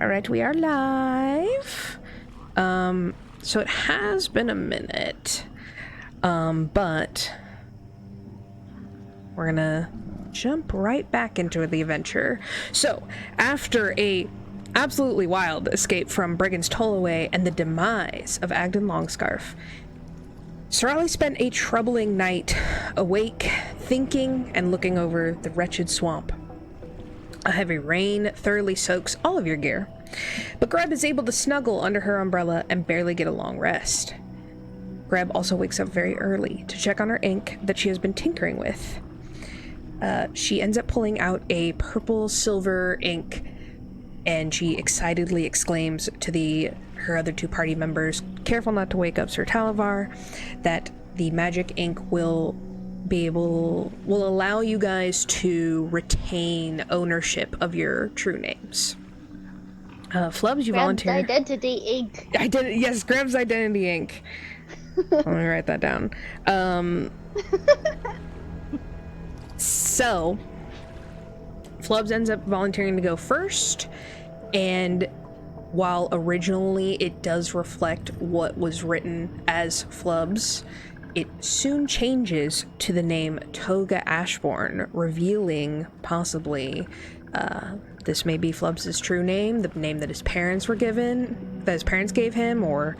All right, we are live. So it has been a minute, but we're gonna jump right back into the adventure. So after a absolutely wild escape from Brigand's Tollway and the demise of Agdon Longscarf, Sarali spent a troubling night awake, thinking and looking over the wretched swamp. A heavy rain thoroughly soaks all of your gear, but Greb is able to snuggle under her umbrella and barely get a long rest. Greb also wakes up very early to check on her ink that she has been tinkering with. She ends up pulling out a purple silver ink, and she excitedly exclaims to her other two party members, careful not to wake up Sir Talvar, that the magic ink will allow you guys to retain ownership of your true names. Flubs, you volunteer. Greb's identity ink. Yes, Greb's identity ink. Let me write that down. So, Flubs ends up volunteering to go first, and while originally it does reflect what was written as Flubs, it soon changes to the name Toga Ashborne, revealing possibly this may be Flubs' true name, the name that his parents gave him, or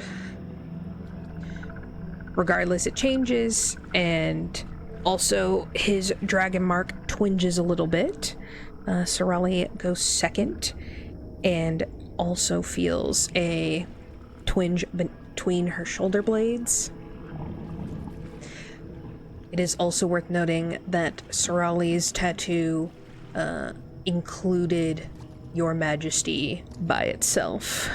regardless, it changes, and also his dragonmark twinges a little bit. Sarali goes second and also feels a twinge between her shoulder blades. It is also worth noting that Sarali's tattoo included Your Majesty by itself,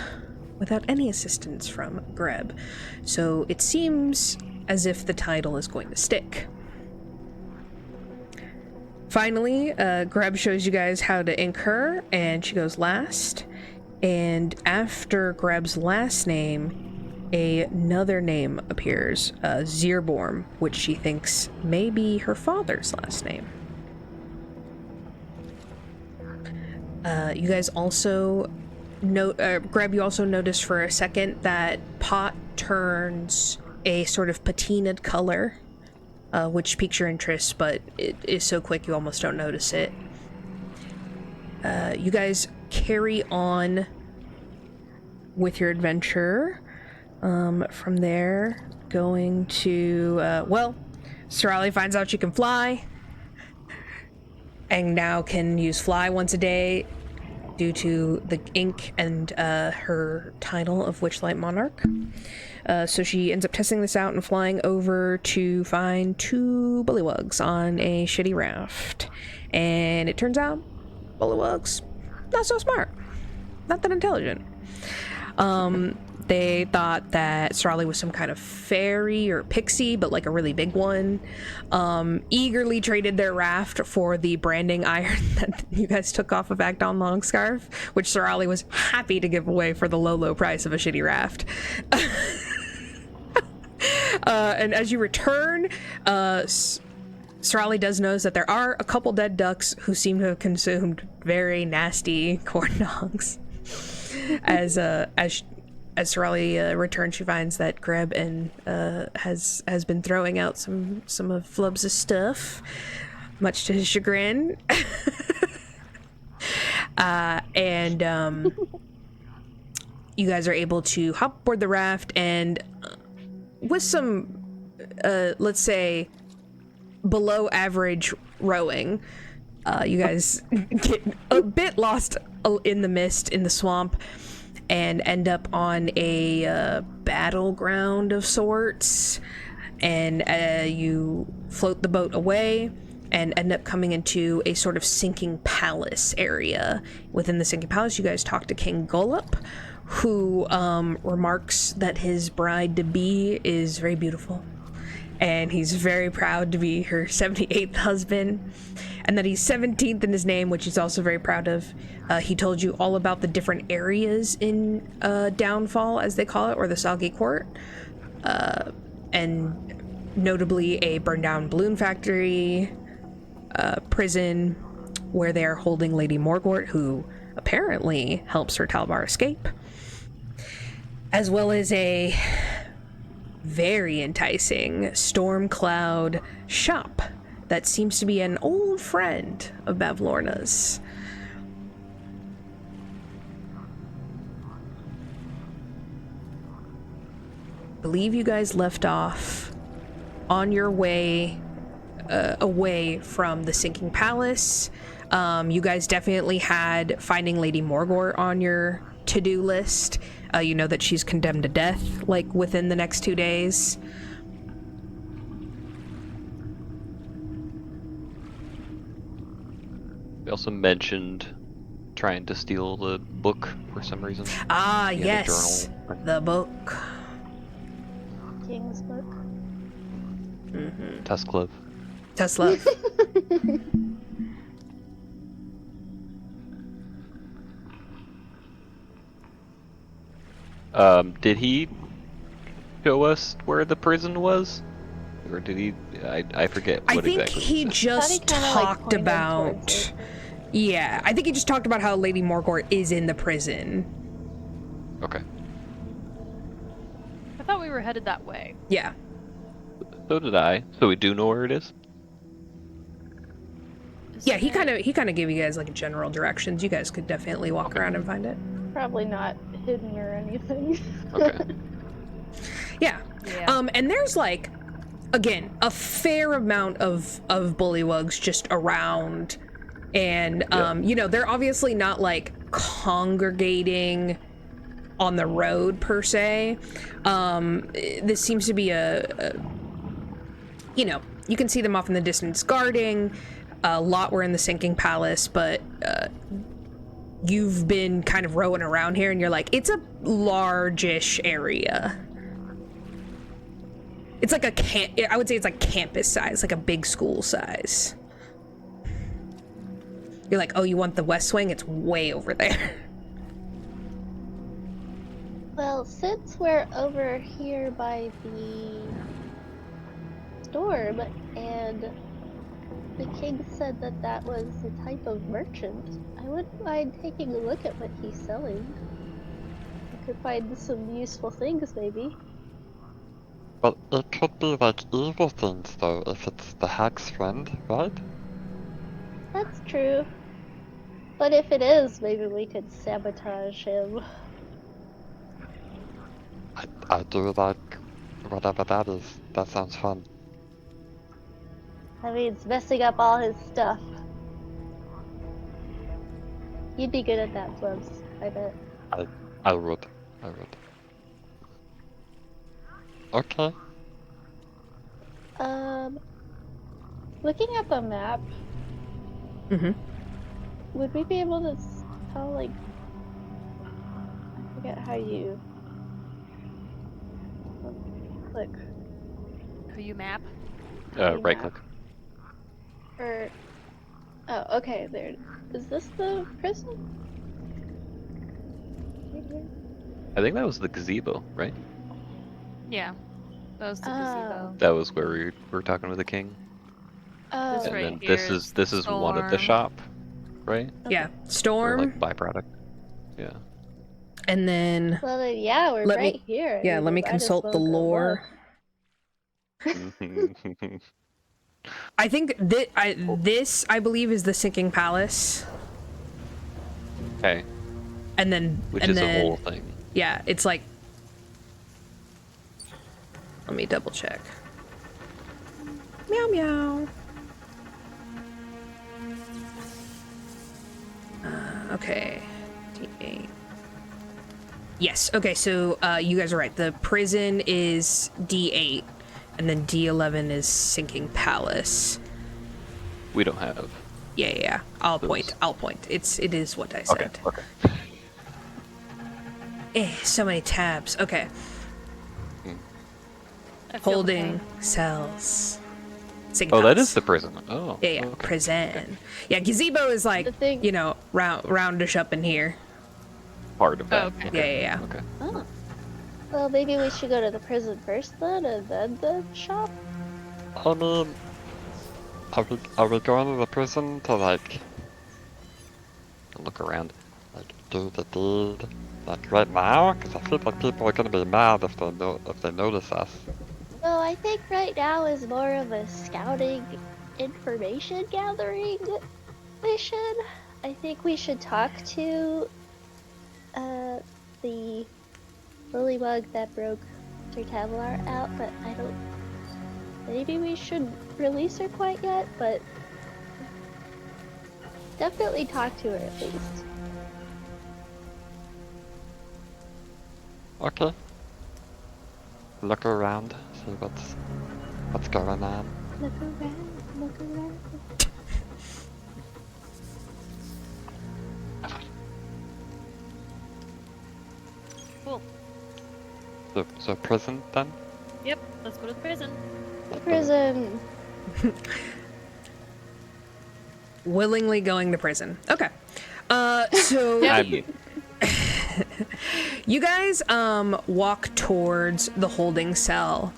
without any assistance from Greb. So it seems as if the title is going to stick. Finally, Greb shows you guys how to ink her, and she goes last. And after Greb's last name, another name appears, Zierborn, which she thinks may be her father's last name. You guys also Greb, you also notice for a second that pot turns a sort of patinaed color, which piques your interest, but it is so quick you almost don't notice it. You guys carry on with your adventure. From there, going to, Sarali finds out she can fly, and now can use fly once a day due to the ink and her title of Witchlight Monarch. So she ends up testing this out and flying over to find two Bullywugs on a shitty raft. And it turns out, Bullywugs, not so smart. Not that intelligent. They thought that Sarali was some kind of fairy or pixie, but like a really big one. Eagerly traded their raft for the branding iron that you guys took off of Agdon Longscarf, which Sarali was happy to give away for the low price of a shitty raft. And as you return, Sarali does notice that there are a couple dead ducks who seem to have consumed very nasty corn dogs. As Sarali returns, she finds that Greb has been throwing out some of Flubs' stuff, much to his chagrin. And you guys are able to hop aboard the raft, and with some, let's say, below average rowing, you guys get a bit lost in the mist in the swamp, and end up on a battleground of sorts, and you float the boat away and end up coming into a sort of sinking palace area. Within the sinking palace, you guys talk to King Gollup, who remarks that his bride-to-be is very beautiful, and he's very proud to be her 78th husband, and that he's 17th in his name, which he's also very proud of. He told you all about the different areas in Downfall, as they call it, or the Soggy Court, and notably a burned down balloon factory, prison, where they are holding Lady Morgort, who apparently help Sir Talvar escape, as well as a very enticing storm cloud shop that seems to be an old friend of Bavlorna's. I believe you guys left off on your way away from the sinking palace. You guys definitely had finding Lady Morgort on your to-do list. You know that she's condemned to death, like, within the next 2 days. We also mentioned trying to steal the book for some reason. Ah, He had a yes, journal. the book. King's book. Tusclove. Tesla. Did he show us where the prison was? Or did he? I forget I what think exactly he said. just kinda, talked pointed about... towards it. Yeah, I think he just talked about how Lady Morgort is in the prison. Okay. I thought we were headed that way. Yeah. So did I. So we do know where it is? Yeah, he kind of gave you guys, like, general directions. You guys could definitely walk around and find it. Probably not hidden or anything. Okay. Yeah. Yeah. And there's, like, again, a fair amount of bullywugs just around. And, you know, they're obviously not, like, congregating on the road, per se. This seems to be you know, you can see them off in the distance guarding. A lot were in the sinking palace, but you've been kind of rowing around here, and you're like, it's a large-ish area. It's like I would say it's like campus size, like a big school size. You're like, oh, you want the West Wing? It's way over there. Well, since we're over here by the storm, and the king said that that was the type of merchant, I wouldn't mind taking a look at what he's selling. I could find some useful things, maybe. But it could be like evil things though, if it's the hag's friend, right? That's true. But if it is, maybe we could sabotage him. I do like whatever that is. That sounds fun. That means messing up all his stuff. You'd be good at that, Flubs, I bet. I would. Okay. Looking at the map, Mm-hmm. would we be able to tell, like, I forget how you click, Who you map? Right click. or, oh, okay, there, is this the prison? Right here? I think that was the gazebo, right? Yeah. That was the Oh. gazebo. That was where we were talking with the king. Oh, This And right then here this is one of the storm. shop, right? Yeah, Or storm, like byproduct. Yeah. and then well then, yeah, we're Let me- right here. yeah, let me might as consult well the go lore. look. I think this I believe is the sinking palace, Okay. and then Which and is then, a whole thing. Yeah, it's like. Let me double check. Meow meow. Okay. D8. Yes. Okay. So you guys are right. The prison is D8, and then D11 is sinking palace. We don't have. Yeah. I'll Those. point. It is what I said. Okay. So many tabs. Okay. I feel Holding the cells. Sinking Oh, that palace. is the prison. Oh. Yeah, okay. prison. Yeah, gazebo is like, The thing- you know, roundish up in here. Part of that. okay. Yeah. Okay. Oh. Well, maybe we should go to the prison first then, and then the shop? I mean, are we going to the prison to like Look around. do the deed, like right now? Because I feel like people are gonna be mad if they notice us. Well, I think right now is more of a scouting, information gathering mission. I think we should talk to the Bullywug that broke Sir Talvar out, but I don't. Maybe we should release her quite yet, but definitely talk to her at least. Okay. Look around, see what's going on. Look around, look around. Cool. So prison then? Yep, let's go to the prison. Prison. Willingly going to prison. Okay. So you guys walk towards the holding cell.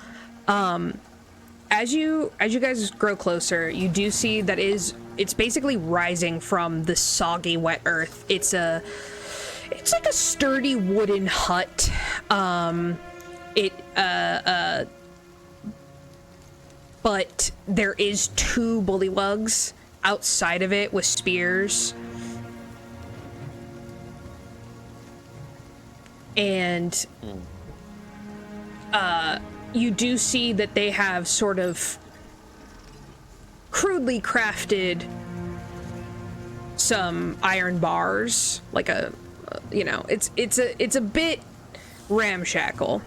As you guys grow closer, you do see that it's basically rising from the soggy wet earth. It's like a sturdy wooden hut. But there is 2 bullywugs outside of it with spears. And you do see that they have sort of crudely crafted some iron bars, like it's a bit ramshackle.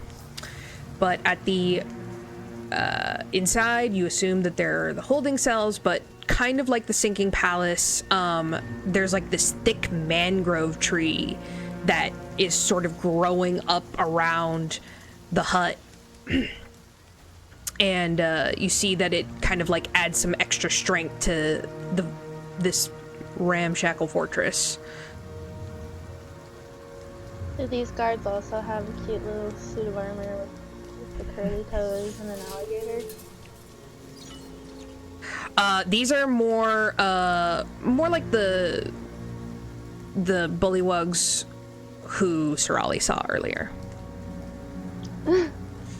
But at the inside, you assume that they're the holding cells, but kind of like the sinking palace, there's like this thick mangrove tree that is sort of growing up around the hut. And you see that it kind of like adds some extra strength to this ramshackle fortress. Do these guards also have a cute little suit of armor with the curly toes and an alligator? These are more like the bullywugs who Sarali saw earlier.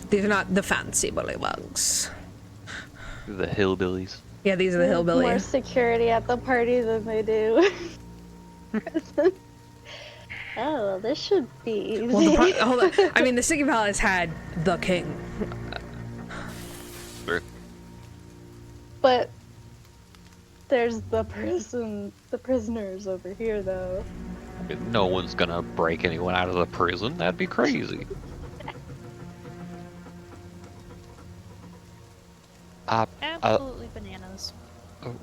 These are not the fancy bullywugs. The hillbillies. Yeah, these are the hillbillies. More security at the party than they do. Oh, well, this should be easy. Well, hold on. I mean, the Sinking Palace had the king. Sure. But there's the prisoners over here, though. No one's gonna break anyone out of the prison. That'd be crazy. Absolutely bananas.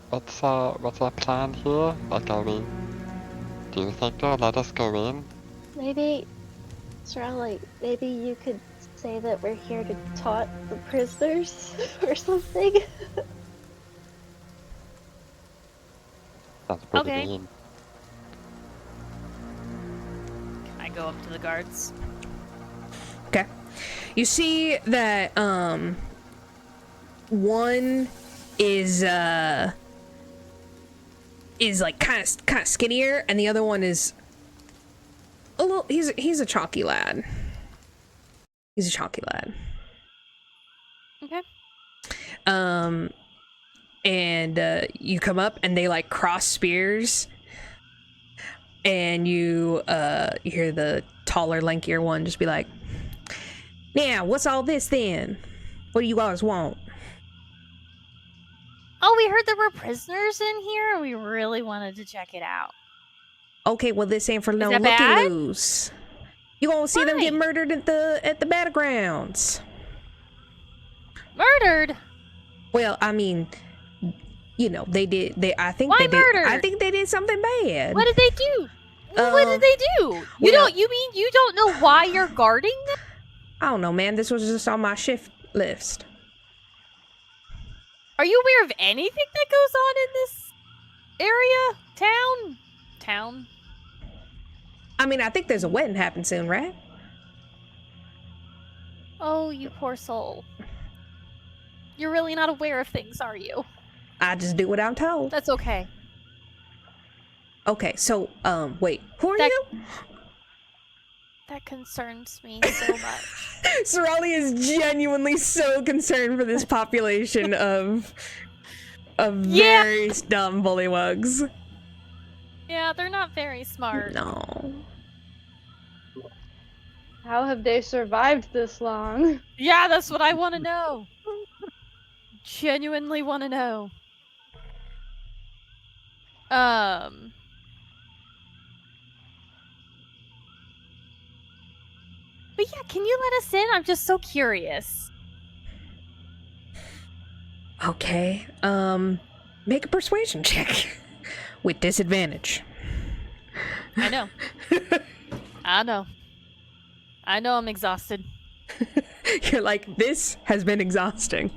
What's our plan here? Like, do you think they'll let us go in? Maybe, Sarali, maybe you could say that we're here to taunt the prisoners or something. That's pretty Okay. mean. Can I go up to the guards? Okay. You see that one is like kind of skinnier, and the other one is a little. He's a chalky lad. He's a chalky lad. Okay. And you come up, and they like cross spears, and you hear the taller, lankier one just be like, "Now, what's all this then? What do you guys want?" Oh, we heard there were prisoners in here, and we really wanted to check it out. Okay, well, this ain't for no that bad? looky-loos. You gonna see them get Why? murdered at the battlegrounds. Murdered? Well, I mean, you know, they did. I think Why they did. murdered? I think they did something bad. What did they do? What did they do? You well- you mean you don't know why you're guarding them? I don't know, man. This was just on my shift list. Are you aware of anything that goes on in this area? Town? I mean, I think there's a wedding happening soon, right? Oh, you poor soul. You're really not aware of things, are you? I just do what I'm told. That's okay. Okay, so, wait. Who are That- you? That concerns me so much. Sarali is genuinely so concerned for this population of Yeah. very dumb bullywugs. Yeah, they're not very smart. No. How have they survived this long? Yeah, that's what I want to know. Genuinely want to know. But yeah, can you let us in? I'm just so curious. Okay, make a persuasion check. With disadvantage. I know. I know. I know I'm exhausted. You're like, this has been exhausting.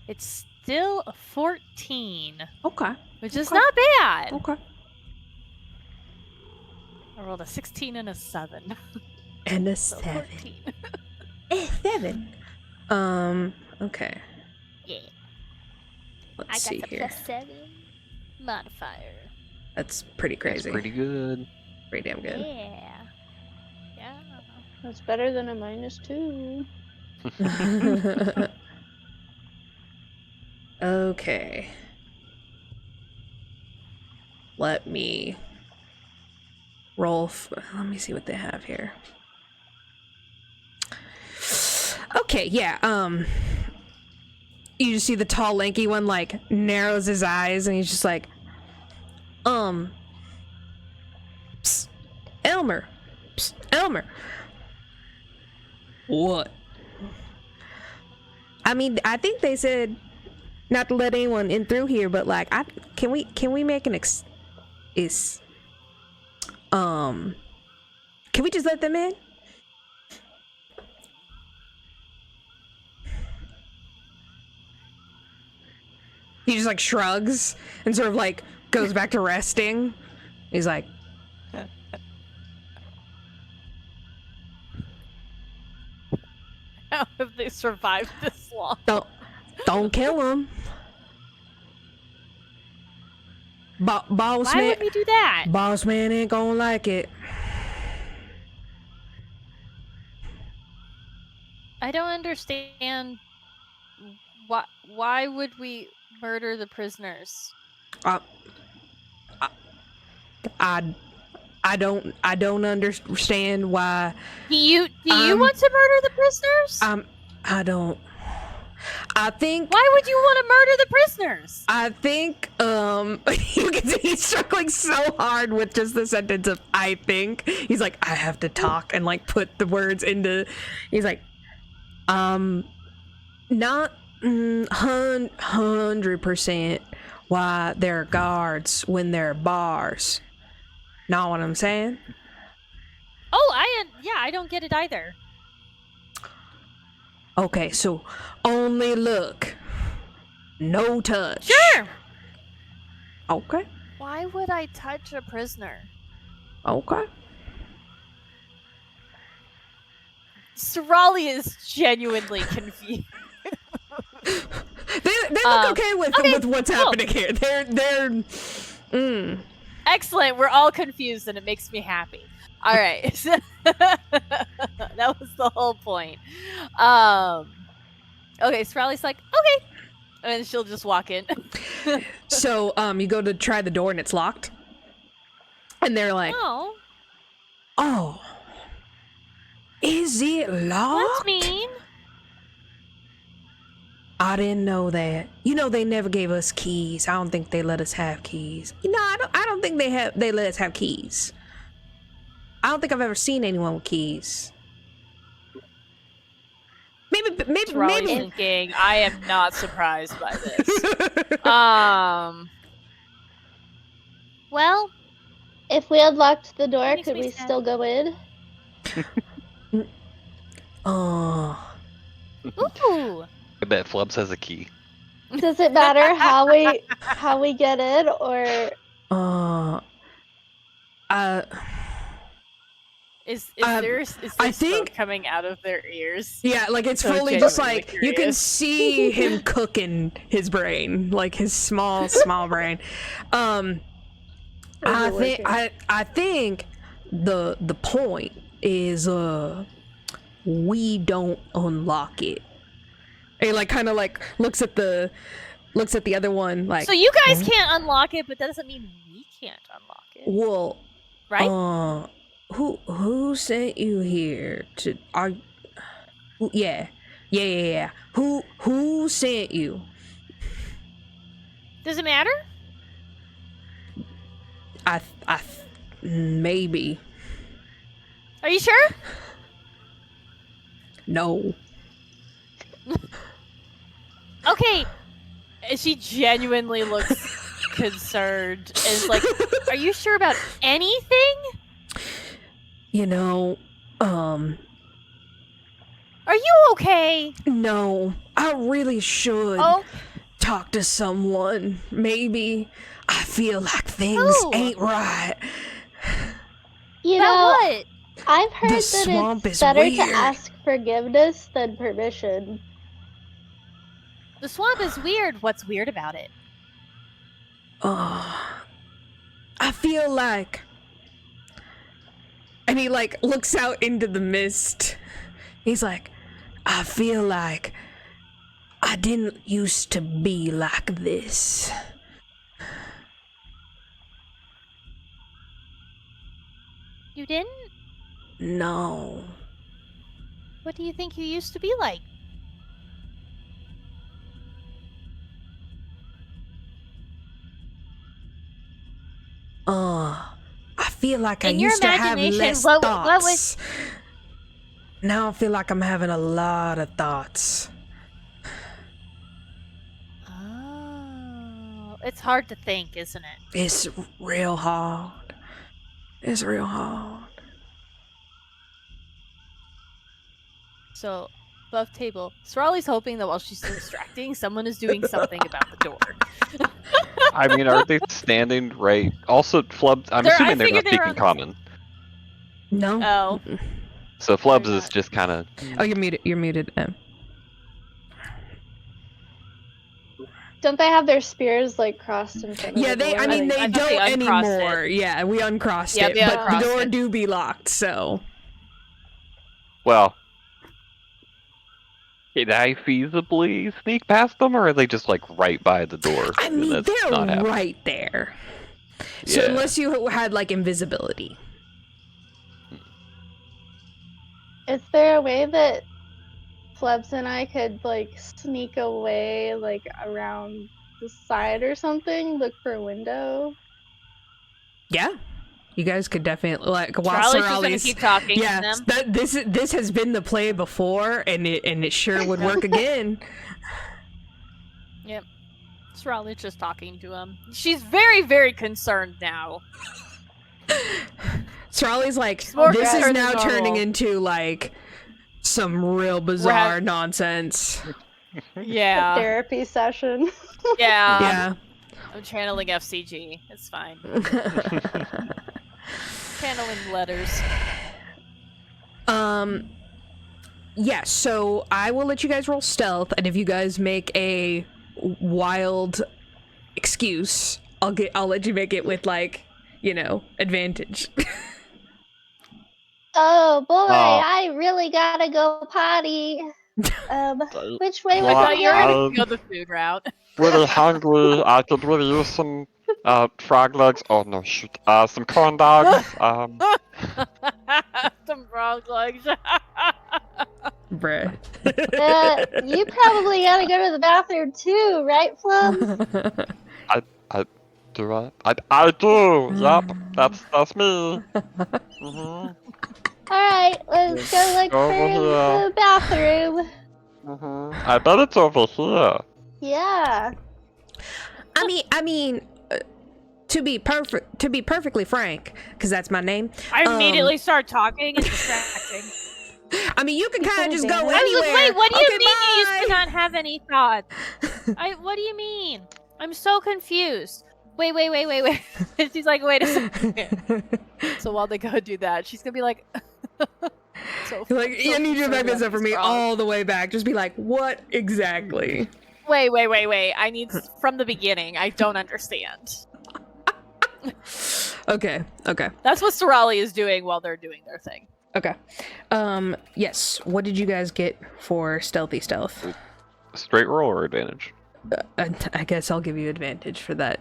It's still a 14, Okay. which is Okay. not bad. Okay. I rolled a 16 and a 7. And a So 7. 14. 7. Okay. Yeah. Let's see here. +7 modifier. That's pretty crazy. That's pretty good. Pretty damn good. Yeah. Yeah. That's better than a -2. Okay. Let me roll. Let me see what they have here. Okay, yeah. You just see the tall, lanky one like narrows his eyes, and he's just like, Psst, Elmer, Psst, Elmer. What? I mean, I think they said not to let anyone in through here, but like, can we make an can we just let them in? He just like shrugs and sort of like goes back to resting. He's like, How have they survived this long? don't kill him. Boss Why man, would we do that? boss man ain't gonna like it. I don't understand. Why would we murder the prisoners? I don't understand why. Do you want to murder the prisoners? I don't. I think. Why would you want to murder the prisoners? I think. You can see he's struggling so hard with just the sentence of "I think." He's like, I have to talk and like put the words into. He's like, not 100% why there are guards when there are bars. Know what I'm saying? Oh, I don't get it either. Okay, so only look, no touch. Sure. Okay. Why would I touch a prisoner? Okay. Sarali is genuinely confused. They look okay with what's happening here. They're Excellent. We're all confused, and it makes me happy. All right. That was the whole point. Okay, Sarali's like, okay, and then she'll just walk in. So you go to try the door and it's locked, and they're like, oh, is it locked? That's mean. I didn't know that. You know, they never gave us keys. I don't think they let us have keys. You know, I don't think they let us have keys. I don't think I've ever seen anyone with keys. Maybe Thinking, I am not surprised by this. Well, If we unlocked the door, Makes could me we sad. still go in? ooh. I bet Flubs has a key. Does it matter how we get in, or Is I there think- smoke coming out of their ears? Yeah, like it's So fully just genuinely like you can curious. see him cooking his brain, like his small brain. I think I think the point is we don't unlock it. He like kind of like looks at the other one like. So you guys can't unlock it, but that doesn't mean we can't unlock it, Well, right? Who sent you here to? Yeah. Who sent you? Does it matter? Maybe. Are you sure? No. Okay. And she genuinely looks concerned and is like, "Are you sure about anything? You know, Are you okay?" no. I really should Oh, talk to someone. Maybe. I feel like things Who? ain't right. You about know, what? I've heard The that swamp it's is better weird. to ask forgiveness than permission. The swamp is weird. What's weird about it? I feel like. And he like looks out into the mist. He's like, I feel like I didn't used to be like this. You didn't? No. What do you think you used to be like? I feel like I In your used to have imagination, less what thoughts. was- Now I feel like I'm having a lot of thoughts. Oh, it's hard to think, isn't it? It's real hard. It's real hard. So, above table, Sarali's hoping that while she's distracting, someone is doing something about the door. I mean, are they standing right? Also, Flubs. I'm I assuming they're not figured they were speaking on the- common. No. Oh. So Flubs They're is not. just kind of. Oh, you're muted. You're muted. Don't they have their spears like crossed in front of Yeah, the they. door? I mean, I they thought don't they uncrossed anymore. Yeah, we uncrossed Yeah, it, we but the uncrossed door it. do be locked. So. Well, can I feasibly sneak past them, or are they just like right by the door? I and mean, that's they're not happening? right there. So Yeah. unless you had like invisibility. Is there a way that Flubs and I could like sneak away like around the side or something? Look for a window? Yeah, you guys could definitely like while Charlie's just gonna Sarali's. keep talking Yeah, to them. this has been the play before, and it sure would work again. Yep. Sarali's just talking to him. She's very, very concerned now. Sarali's like, more this is concerned now than turning normal. into like some real bizarre nonsense. Yeah. Therapy session. Yeah. Yeah. I'm channeling FCG. It's fine. Channeling letters. Yeah, so I will let you guys roll stealth, and if you guys make a wild excuse, I'll let you make it with like, advantage. Oh boy, Oh. I really gotta go potty. Which way I would thought you were you going to go the food route. Really hungry. I could really use some frog legs. Oh no, shoot. Some corn dogs. Some frog legs. Bruh. You probably gotta go to the bathroom too, right, Flubs? Do I do. Yep. That's me. Mhm. Alright, let's go look Over for here. the bathroom. Mhm. I bet it's over here. Yeah. I mean, to be perfectly frank, because that's my name. I immediately start talking and distracting. I mean, you can kind of just go I was anywhere. like, wait, what do you Okay, mean you used bye. to not have any thoughts? What do you mean? I'm so confused. Wait. She's like, wait a second. So while they go do that, she's gonna be like, So Like, I need you to back this up for me all the way back. Just be like, what exactly? Wait. I need from the beginning. I don't understand. Okay. That's what Sarali is doing while they're doing their thing. Okay. Yes. What did you guys get for stealthy stealth? Straight roll or advantage? I guess I'll give you advantage for that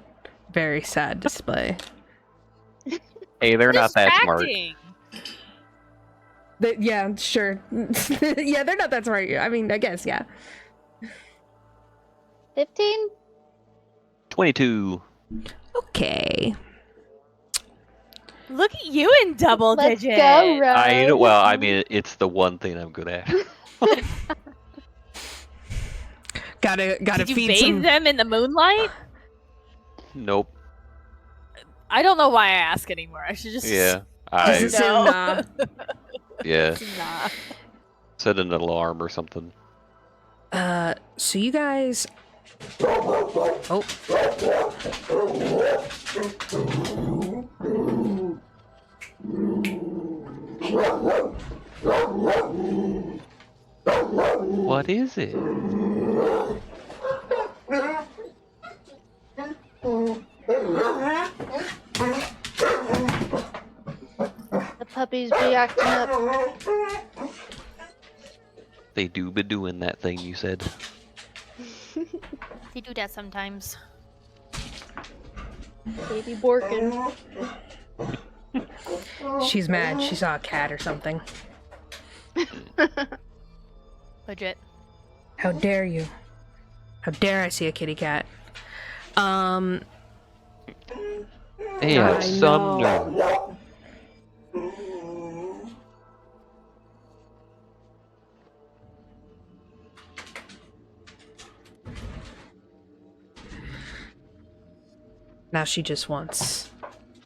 very sad display. Hey, they're not that smart. Distracting. Yeah, sure. Yeah, they're not that smart. I mean, I guess, yeah. 15? 22. Okay. Look at you in double Let's digits. go, Rose. Well, I mean, it's the one thing I'm good at. Gotta Did you feed bathe some. them in the moonlight? Nope. I don't know why I ask anymore. I should just Yeah. Just No. assume, Yeah. Nah. Set an alarm or something. So you guys. Oh. What is it? The puppies be acting up. They do be doing that thing you said. They do that sometimes. Baby Borkin. She's mad. She saw a cat or something. Legit. How dare you? How dare I see a kitty cat? They have I some know. nerve. Now she just wants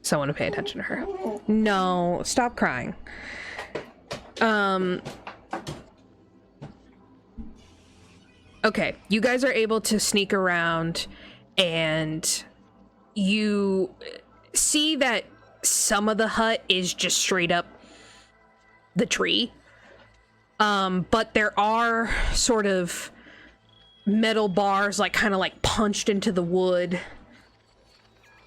someone to pay attention to her. No, stop crying. Okay, you guys are able to sneak around and you see that some of the hut is just straight up the tree. But there are sort of metal bars like kind of like punched into the wood.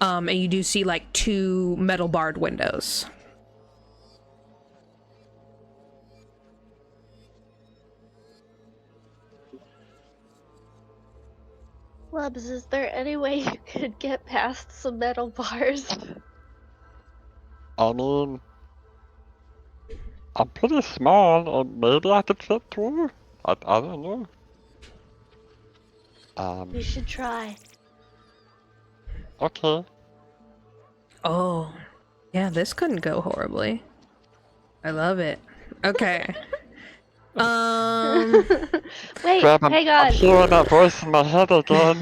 And you do see like 2 metal barred windows. Flubs, is there any way you could get past some metal bars? I mean, I'm pretty small, and maybe I could fit through. I don't know. You should try. Okay. Oh, yeah, this couldn't go horribly. I love it. Okay. Wait, Grab, hang I'm on. hearing that voice in my head again.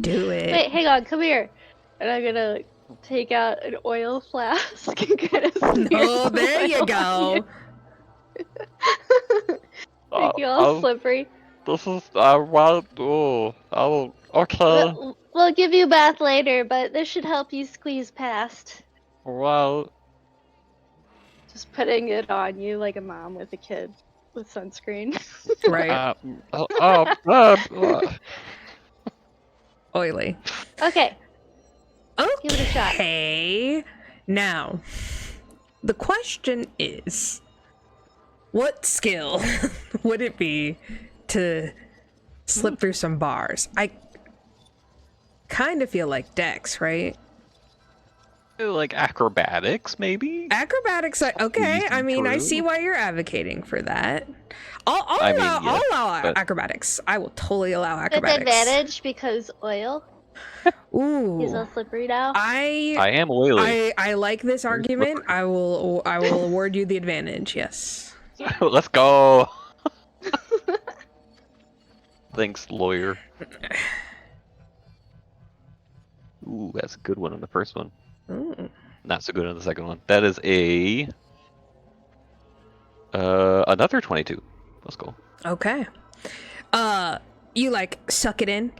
Do it. Wait, hang on, come here. And I'm gonna take out an oil flask and kind of smear Oh, some there you oil go. on you. Make you all I'll- slippery. This is, well, oh, I don't, okay. We'll give you a bath later, but this should help you squeeze past. Well, Just putting it on you like a mom with a kid with sunscreen. Right. Oily. Okay, give it a shot. Okay. Now, the question is, what skill would it be to slip through some bars? I kind of feel like Dex, right? Like acrobatics, maybe? Acrobatics, okay. Squeeze I mean, I through. see why you're advocating for that. I'll I mean, allow, yeah, I'll allow but- acrobatics. I will totally allow With acrobatics. advantage because oil. He's Ooh. all slippery now. I am oily. I like this argument. I will award you the advantage. Yes. Let's go. Thanks, lawyer. Ooh, that's a good one on the first one. Ooh. Not so good on the second one. That is a another 22. Let's go. Okay. You like suck it in,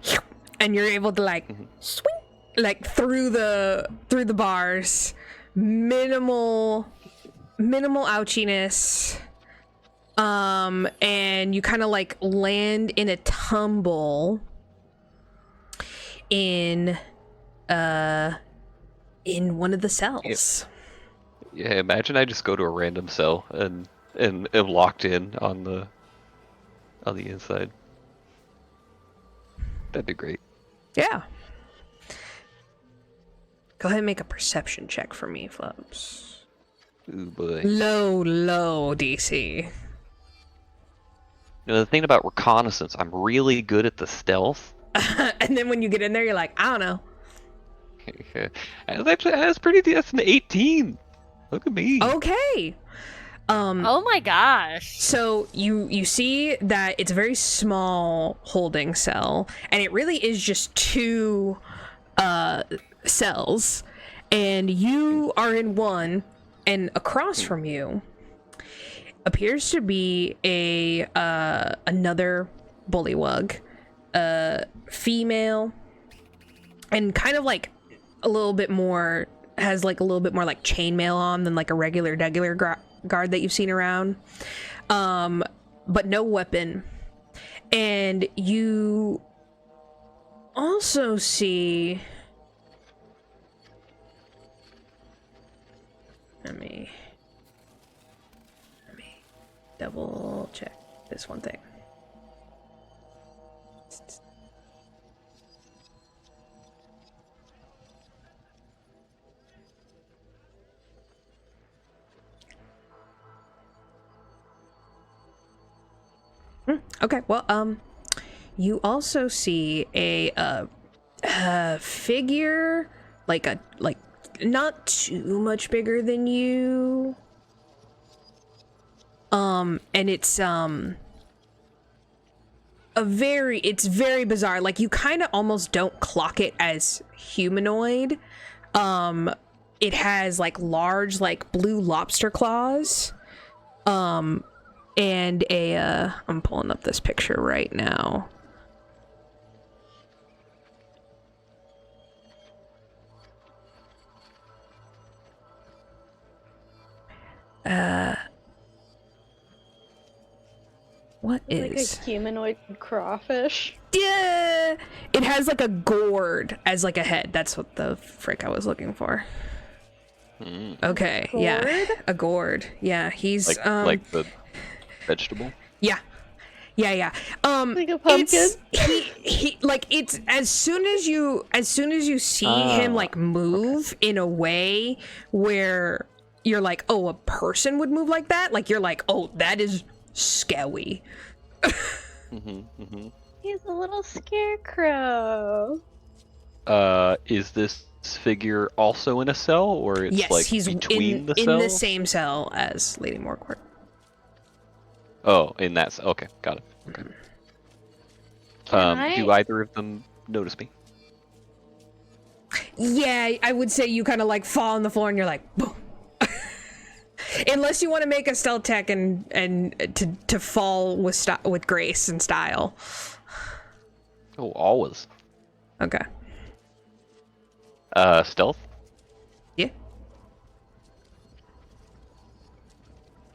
and you're able to like swing like through the bars. Minimal minimal ouchiness. And you kind of like land in a tumble in one of the cells. Yeah, imagine I just go to a random cell and am locked in on the inside. That'd be great. Yeah. Go ahead and make a perception check for me, Flubs. Ooh boy. Low DC. You know, the thing about reconnaissance, I'm really good at the stealth. And then when you get in there, you're like, I don't know. That's pretty. That's an 18. Look at me. Okay. Oh my gosh. So you see that it's a very small holding cell, and it really is just two cells, and you are in one, and across from you appears to be another bullywug, female, and kind of like a little bit more like chainmail on than like a regular guard that you've seen around, but no weapon. And you also see, let me double check this one thing. Okay, well, you also see a figure, like not too much bigger than you. And it's very bizarre. Like, you kind of almost don't clock it as humanoid. It has like large, like blue lobster claws. And I'm pulling up this picture right now. What is like a humanoid crawfish? Yeah, it has like a gourd as like a head. That's what the frick I was looking for. Okay, Gourd? yeah, a gourd. Yeah, he's like the vegetable. Yeah. Like a pumpkin? He like, it's as soon as you see him like move in a way where you're like, oh, a person would move like that. Like, you're like, oh, that is scary. He's a little scarecrow. Is this figure also in a cell, or it's Yes, like he's between the cells? in the same cell as Lady Morcourt. Oh, in that cell. Okay, got it. Okay. Do either of them notice me? Yeah, I would say you kind of like fall on the floor and you're like, boom. Unless you want to make a stealth tech and to fall with grace and style. Oh, always. Okay. Stealth? Yeah.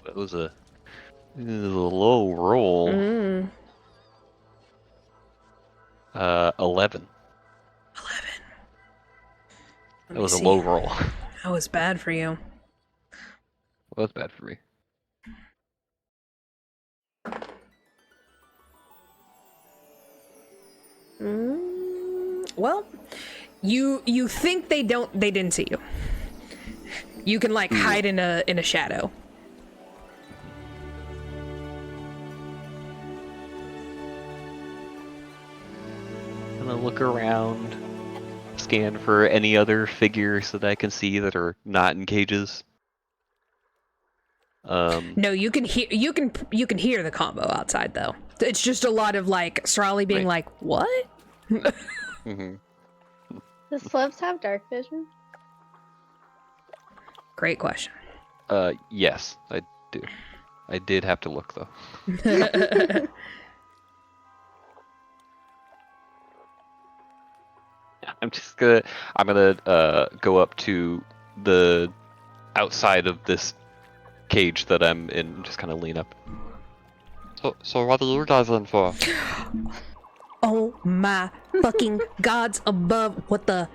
That was a low roll. 11. That was a low roll. That was bad for you. That was bad for me. Well, you think they didn't see you. You can like hide in a shadow. I'm gonna look around, scan for any other figures that I can see that are not in cages. No, you can hear the combo outside though. It's just a lot of like Sarali being like, "What?" Mhm. Does Flubs have dark vision? Great question. Yes, I do. I did have to look though. I'm gonna go up to the outside of this cage that I'm in and just kind of lean up. So what are you guys in for? Oh my fucking gods above, what the...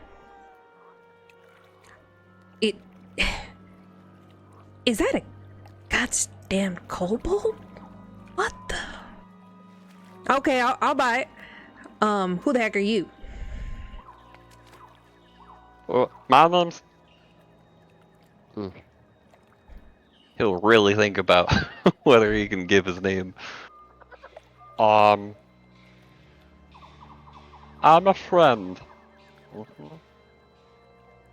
Is that a goddamn kobold? What the... Okay, I'll buy it. Who the heck are you? My name's... He'll really think about whether he can give his name. I'm a friend.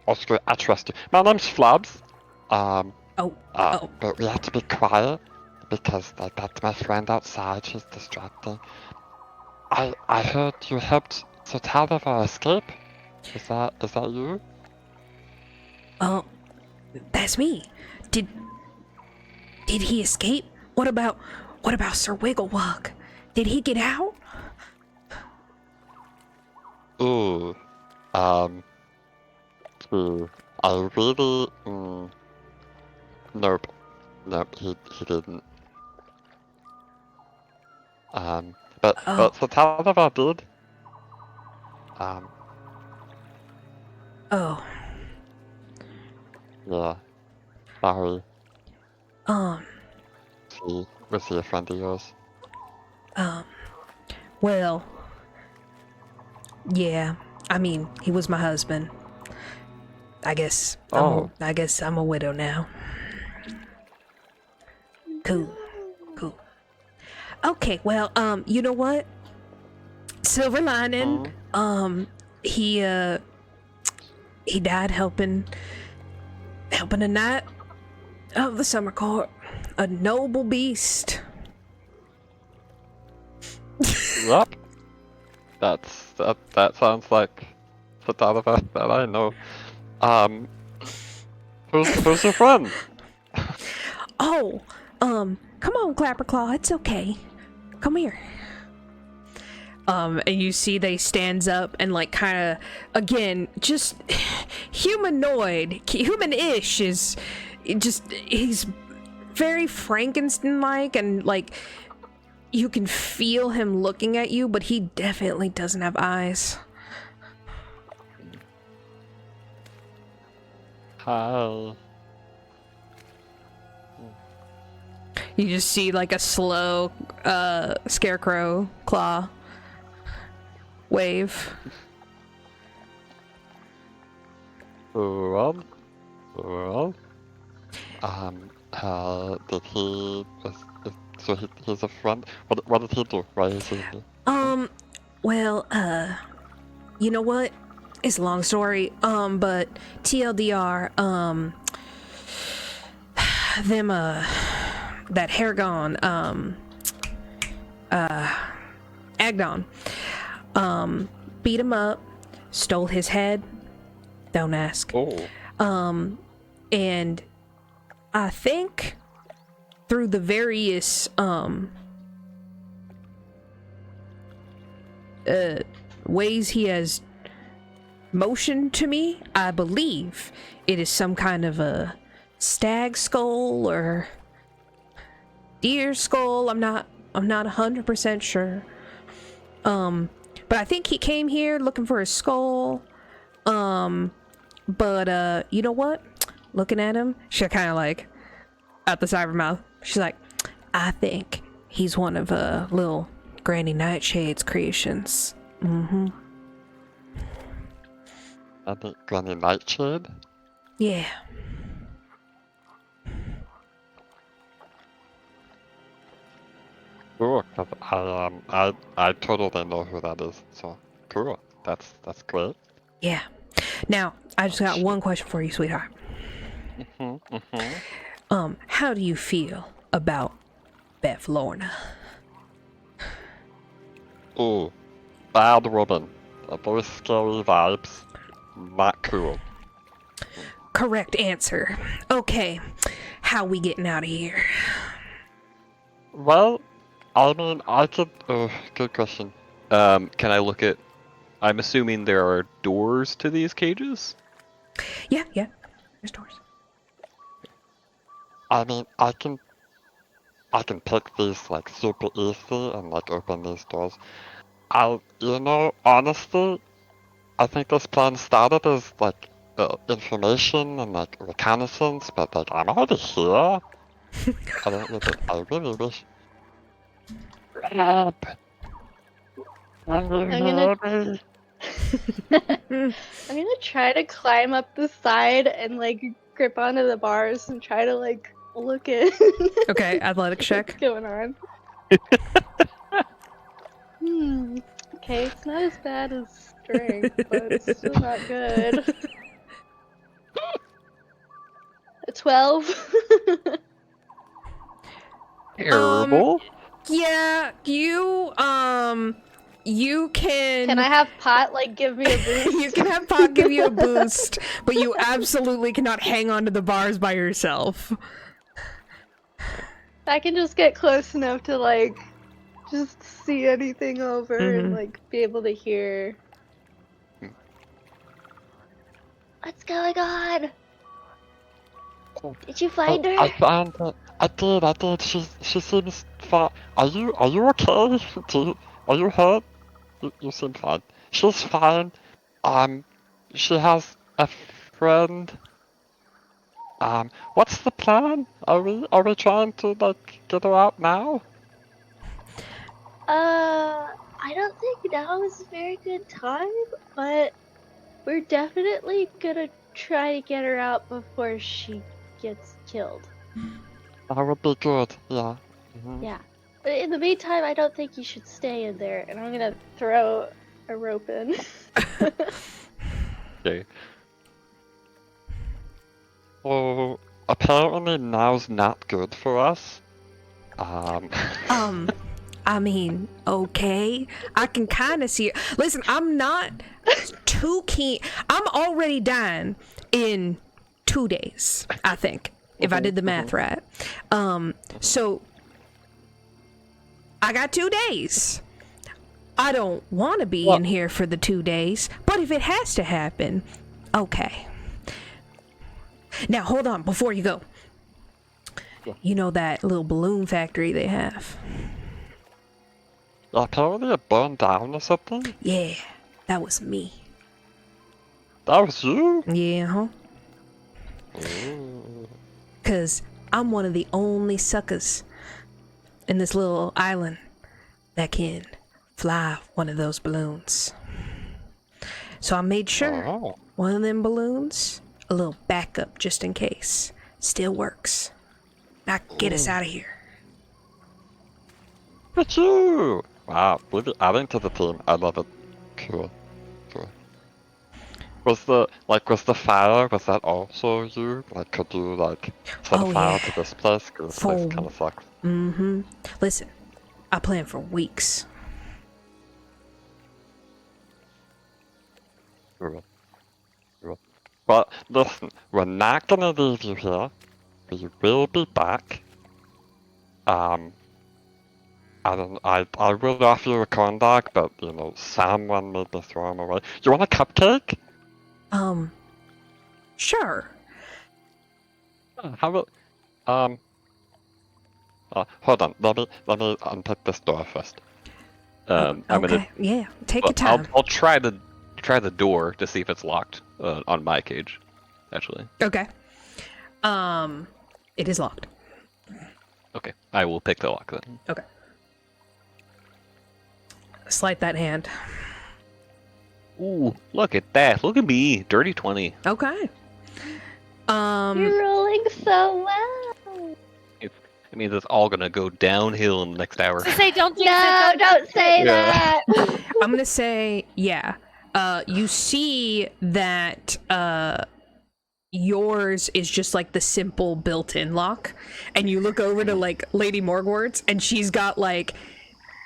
Oscar, I trust you. My name's Flubs. But we have to be quiet because that's my friend outside. She's distracting. I heard you helped Sir Talvar escape. Is that you? Oh, that's me. Did he escape? What about Sir Wigglewug? Did he get out? Ooh, I really, nope, he didn't. But Sir Talvar did. Oh. Yeah, sorry. Was he a friend of yours? Well, yeah. I mean, he was my husband. I guess I'm a widow now. Cool. Okay, well, you know what? Silver lining. He died helping a knight of the Summer Court, a noble beast. Yep. That sounds like the Talvar that I know. Who's your friend? Oh, come on, Clapperclaw, it's okay. Come here. And you see they stands up and like kind of, again, just human-ish is just, he's very Frankenstein-like, and like, you can feel him looking at you, but he definitely doesn't have eyes. Hi. You just see like a slow scarecrow claw wave. Well, did he? So he's a friend. What did he do? Why is he here? Well, you know what? It's a long story. But TLDR, that Haragon, Agdon, beat him up, stole his head. Don't ask. Oh. And I think through the various ways he has motioned to me, I believe it is some kind of a stag skull or deer skull. I'm not 100% sure. But I think he came here looking for his skull. But you know what? Looking at him, she kind of like out the side of her mouth. She's like, I think he's one of little Granny Nightshade's creations. I think Granny Nightshade? Yeah. Cool, 'cause I totally know who that is. So cool. That's great. Yeah. Now, I just got one question for you, sweetheart. How do you feel about Beth Lorna? Ooh, bad woman. Those scary vibes. Not cool. Correct answer. Okay, how we getting out of here? Well, I mean, I could. Oh, good question. Can I look at... I'm assuming there are doors to these cages? Yeah, there's doors. I mean, I can pick these like super easy and like open these doors. Honestly, I think this plan started as like information and like reconnaissance, but like I'm already here. I really wish. Greb, can you I'm gonna- hear me? I'm gonna try to climb up the side and like grip onto the bars and try to like look at Okay, athletic what's check. going on. Okay, it's not as bad as strength, but it's still not good. A 12. Terrible. Yeah, you Can I have Pot like give me a boost? You can have Pot give you a boost, but you absolutely cannot hang onto the bars by yourself. I can just get close enough to like just see anything over and like be able to hear. What's going on? Did you find her? I found her. I did. She seems fine. Are you okay? Are you hurt? You seem fine. She's fine. She has a friend. What's the plan? Are we trying to like get her out now? I don't think now is a very good time, but we're definitely gonna try to get her out before she gets killed. That would be good. Yeah. Yeah. But in the meantime, I don't think you should stay in there, and I'm gonna throw a rope in. Okay. Oh, apparently now's not good for us. I mean, okay. I can kind of see it. Listen, I'm not too keen. I'm already dying in 2 days, I think, if I did the math right. So I got 2 days. I don't want to be in here for the 2 days, but if it has to happen, okay. Now, hold on, before you go. You know that little balloon factory they have? Apparently it burned down or something. Yeah, that was me. That was you? Yeah, huh? Ooh. 'Cause I'm one of the only suckers in this little island that can fly one of those balloons. So I made sure Oh. one of them balloons, a little backup just in case, still works. Now get us out of here. Look at you! Wow, really adding to the team. I love it. Cool. Was the fire, was that also you? Like, could you, like, set Oh, fire yeah. to this place? Because this place For- kind of sucks. Mm-hmm. Listen, I planned for weeks. Cool. But listen, we're not gonna leave you here. We will be back. I will offer you a corn dog, but, someone made me throw them away. You want a cupcake? Sure. How about, hold on, let me unpick this door first. I'm okay, gonna. yeah, take Well, your time. I'll try the door to see if it's locked on my cage. Actually. Okay. It is locked. Okay. I will pick the lock then. Okay. Sleight that hand. Ooh, look at that! Look at me, dirty 20. Okay. You're rolling so well. It means it's all gonna go downhill in the next hour. To say don't jinx No, it. don't say Yeah. that. I'm gonna say, yeah. You see that yours is just like the simple built-in lock, and you look over to like Lady Morgwart's, and she's got like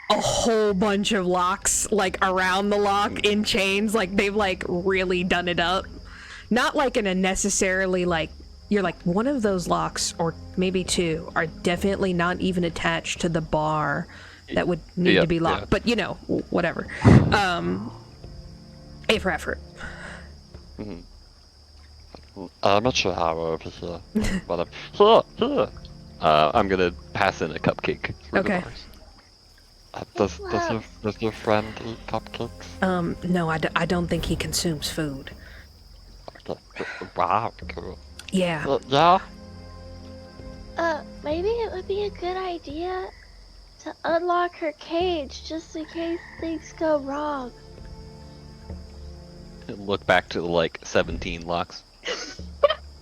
a whole bunch of locks like around the lock in chains. Like they've like really done it up. Not like in a necessarily like you're like one of those locks or maybe two are definitely not even attached to the bar that would need to be locked. But whatever. A for effort. Mm-hmm. amateur hour over here. But here. I'm gonna pass in a cupcake. For Okay. the bars. Does your friend eat cupcakes? No, I don't think he consumes food. Okay. Wow, cool. Yeah. Yeah. Maybe it would be a good idea to unlock her cage just in case things go wrong. And look back to the, like, 17 locks.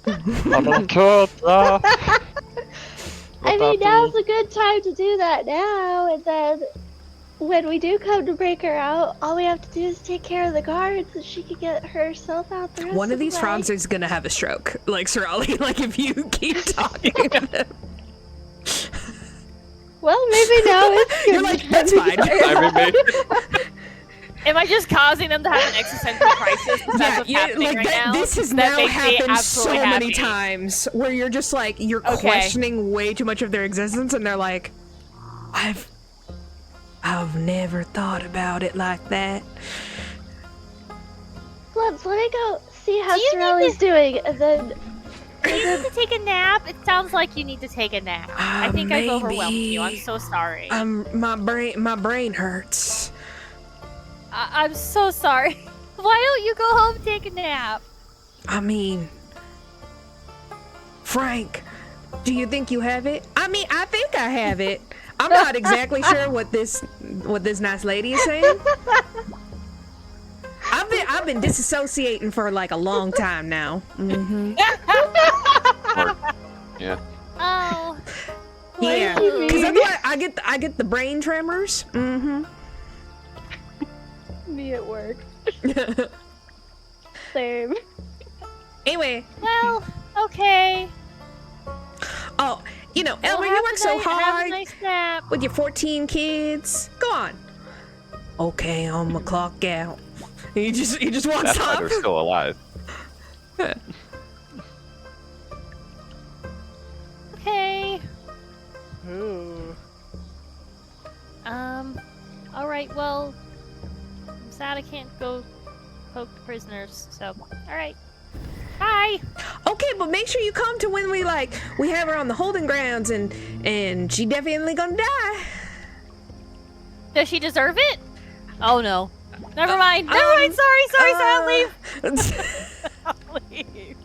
I'm a kid, yeah. I mean, now's a good time to do that now, and then when we do come to break her out, all we have to do is take care of the guards and she can get herself out the rest One of the these way. frogs is gonna have a stroke, like Sarali, like if you keep talking to them. Well, maybe now it's good. You're like, that's fine. Am I just causing them to have an existential crisis? That's what's happening like right that, now? this has That now makes me happened so absolutely many happy. times where you're just like, you're Okay. questioning way too much of their existence, and they're like, I've never thought about it like that. Flubs, let me go see how Do you need Sarali's doing, and then... Do you need to take a nap? It sounds like you need to take a nap. I think I've overwhelmed you. I'm maybe. so sorry. My brain hurts. I'm so sorry. Why don't you go home and take a nap? I mean, Frank, do you think you have it? I mean, I think I have it. I'm not exactly sure what this nice lady is saying. I've been disassociating for like a long time now. Mm-hmm. Yeah. Oh. Yeah, do you because mean? otherwise I get the brain tremors. Mm-hmm. Me at work. Same. Anyway, Well, okay. oh, you know, Elmer, Well, you work so Have a hard nice nap. with your 14 kids. Go on. Okay, I'm gonna clock out. He just walks That's why off. they're still alive. Okay. All right. Well, I'm sad I can't go poke the prisoners. So, all right. Bye. Okay, but make sure you come to when we have her on the holding grounds, and she definitely gonna die. Does she deserve it? Oh no. Never mind. Never mind. Sorry. I'll leave. I'll leave.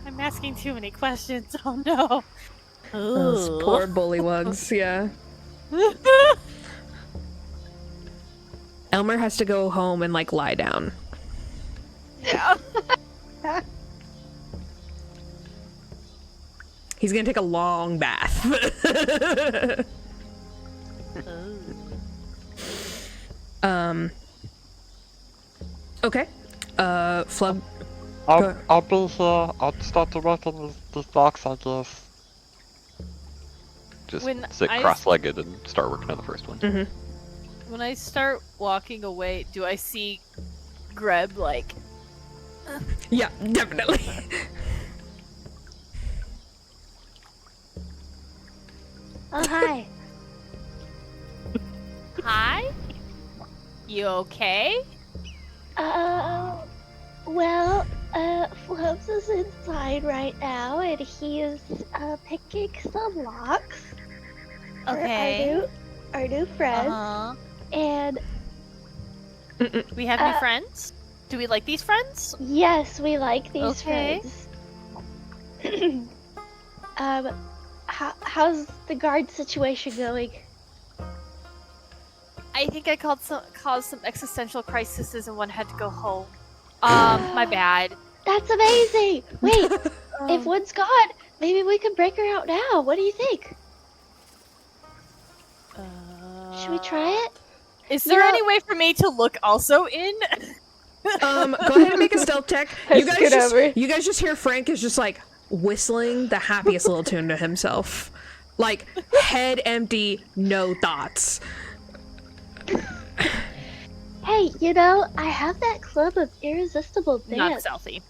I'm asking too many questions. Oh no. Those Ugh. poor bullywugs, yeah. Elmer has to go home and like lie down. Yeah. He's gonna take a long bath. Okay. Flub. I'll be here. I'll start to work on these box, I guess. Just When sit I- cross-legged and start working on the first one. When I start walking away, do I see Greb like? Yeah, definitely. Oh, hi. Hi? You okay? Well, Flubs is inside right now, and he is, picking some locks. for Okay. Our new friends, Uh-huh. and We have new friends? Do we like these friends? yes, we like these Okay. friends. How's the guard situation going? I think I caused some existential crises and one had to go home. My bad. That's amazing! Wait, if one's gone, maybe we can break her out now. What do you think? Should we try it? Is there You know- any way for me to look also in? Go ahead and make a stealth check. I scoot over. You guys just hear Frank is just like whistling the happiest little tune to himself. Like head empty, no thoughts. Hey, you know, I have that club of irresistible Not dance. stealthy.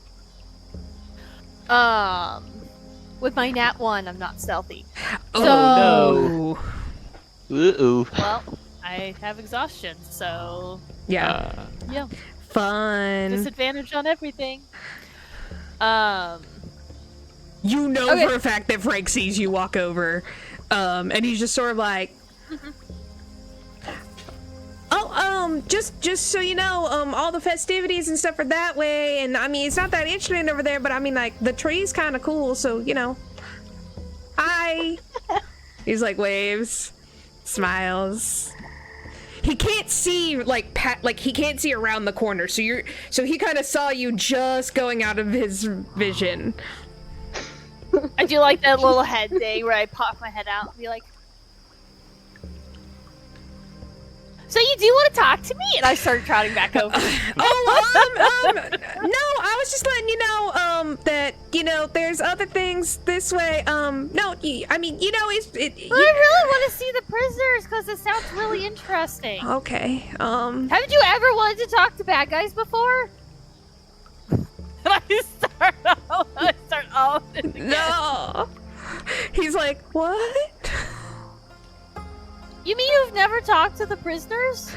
With my nat 1, I'm not stealthy. Oh, Uh-oh. Well, I have exhaustion, so Yeah. yeah. Fun. Disadvantage on everything. You know Okay. for a fact that Frank sees you walk over, and he's just sort of like, oh, just so you know, all the festivities and stuff are that way, and I mean, it's not that interesting over there, but I mean, like, the tree's kind of cool, so, you know. Hi. He's like, waves, smiles. He can't see, like, he can't see around the corner, so he kind of saw you just going out of his vision. I do like that little head thing where I pop my head out and be like, so you do want to talk to me? And I start trotting back over. No, I was just letting you know, that, you know, there's other things this way. No, I mean, you know, I really want to see the prisoners because it sounds really interesting. Okay, Haven't you ever wanted to talk to bad guys before? And I start off. no. He's like, what? You mean you've never talked to the prisoners?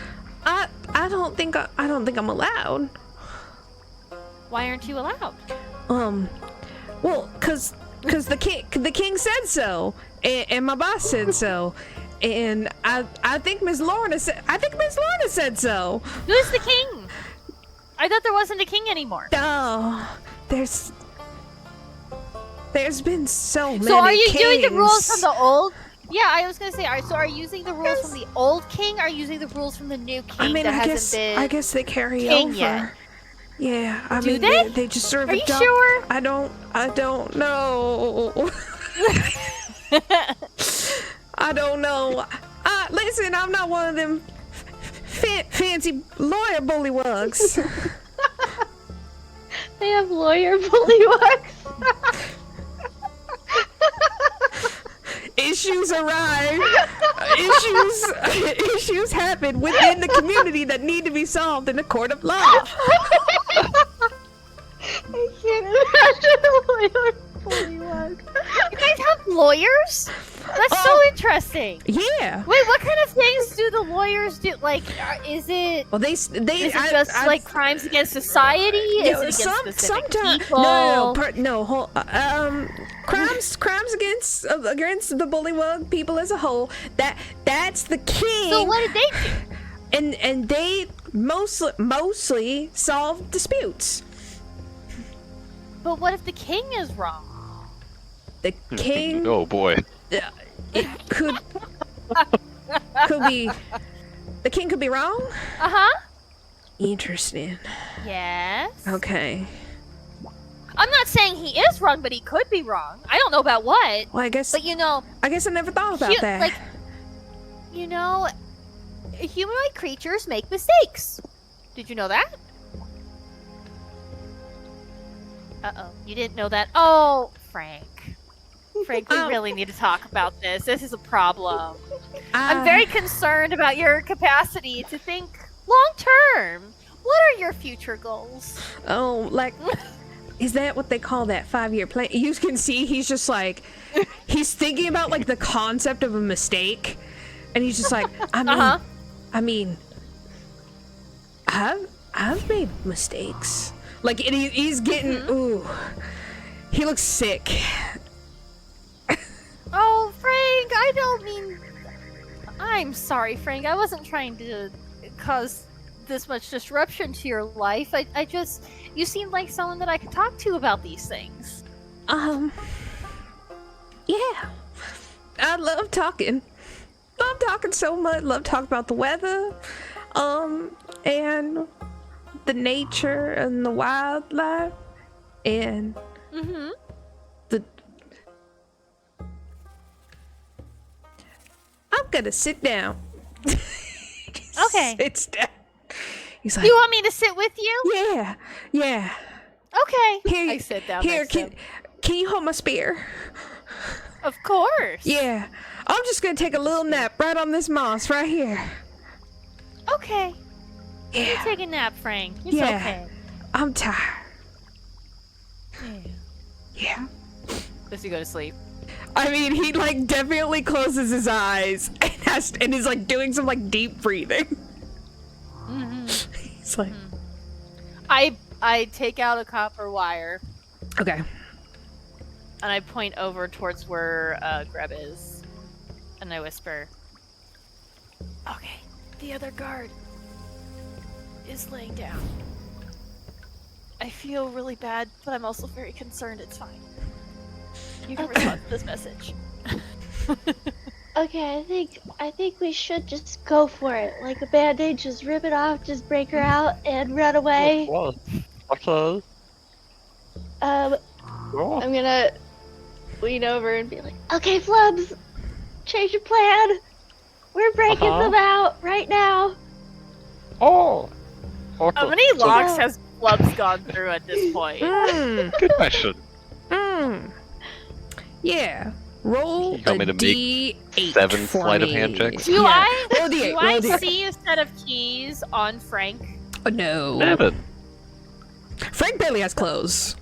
I don't think I'm allowed. Why aren't you allowed? Well, cause the king said so, and my boss said so, and I think Miss Lorna said so. Who's the king? I thought there wasn't a king anymore. Oh, there's been so many. So are you doing the kings. rules from the old? Yeah, I was gonna say. So are you using the rules from the old king? Or are you using the rules from the new king I mean, that I hasn't been? guess they carry king over. yet. Yeah, I Do mean, they? they just sort of Are you adopt. sure? I don't know. I don't know. Listen, I'm not one of them fancy lawyer bullywugs. They have lawyer bullywugs. Issues arise. Issues happen within the community that need to be solved in a court of law. I can't imagine a lawyer bullywug. You guys have lawyers? That's so interesting. Yeah. Wait, what kind of things do the lawyers do? Like, is it? Well, Is it just like crimes against society? Is it against specific people? Crimes against the bullywug people as a whole. That's the king. So what did they do? And they mostly solve disputes. But what if the king is wrong? The king. Oh boy. It could be. The king could be wrong. Interesting. Yes. Okay. I'm not saying he is wrong, but he could be wrong. I don't know about what. Well, I guess. But you know, I never thought about that. like, you know, humanoid creatures make mistakes. Did you know that? Uh-oh, you didn't know that? Oh, Frank. Frank, we really need to talk about this. This is a problem. I'm very concerned about your capacity to think long term. What are your future goals? Oh, like, is that what they call that 5-year plan? You can see he's just like, he's thinking about like the concept of a mistake, and he's just like, I mean, I've made mistakes. Like, he's getting, ooh, he looks sick. Oh, Frank, I don't mean... I'm sorry, Frank. I wasn't trying to cause this much disruption to your life. I just... You seem like someone that I could talk to about these things. Yeah. I love talking. Love talking so much. Love talking about the weather. And the nature and the wildlife. And... the... I'm gonna sit down. Okay. Sits down. He's like, You want me to sit with you? yeah. Okay. Here, I sit down Here, next to him. can you hold my spear? Of course. Yeah. I'm just gonna take a little nap right on this moss right here. Okay. You Yeah. take a nap, Frank. It's Yeah. okay. I'm tired. Yeah. Does he go to sleep? I mean, he like definitely closes his eyes and is like doing some like deep breathing. He's like, I take out a copper wire Okay. and I point over towards where Greb is, and I whisper, "Okay, the other guard is laying down. I feel really bad, but I'm also very concerned. It's fine. You can respond to this message." Okay, I think we should just go for it. Like a band-aid, just rip it off, just break her out, and run away. What? Okay. I'm gonna lean over and be like, "Okay, Flubs, change your plan. We're breaking them out right now." Oh. Okay. How many locks has Flubs gone through at this point? Good question. Yeah. Roll You want me a to make D8 7 for sleight of me. hand checks? Do Yeah. I? Roll D8. Do I roll D8. see a set of keys on Frank? Oh, no. 7. Frank barely has clothes.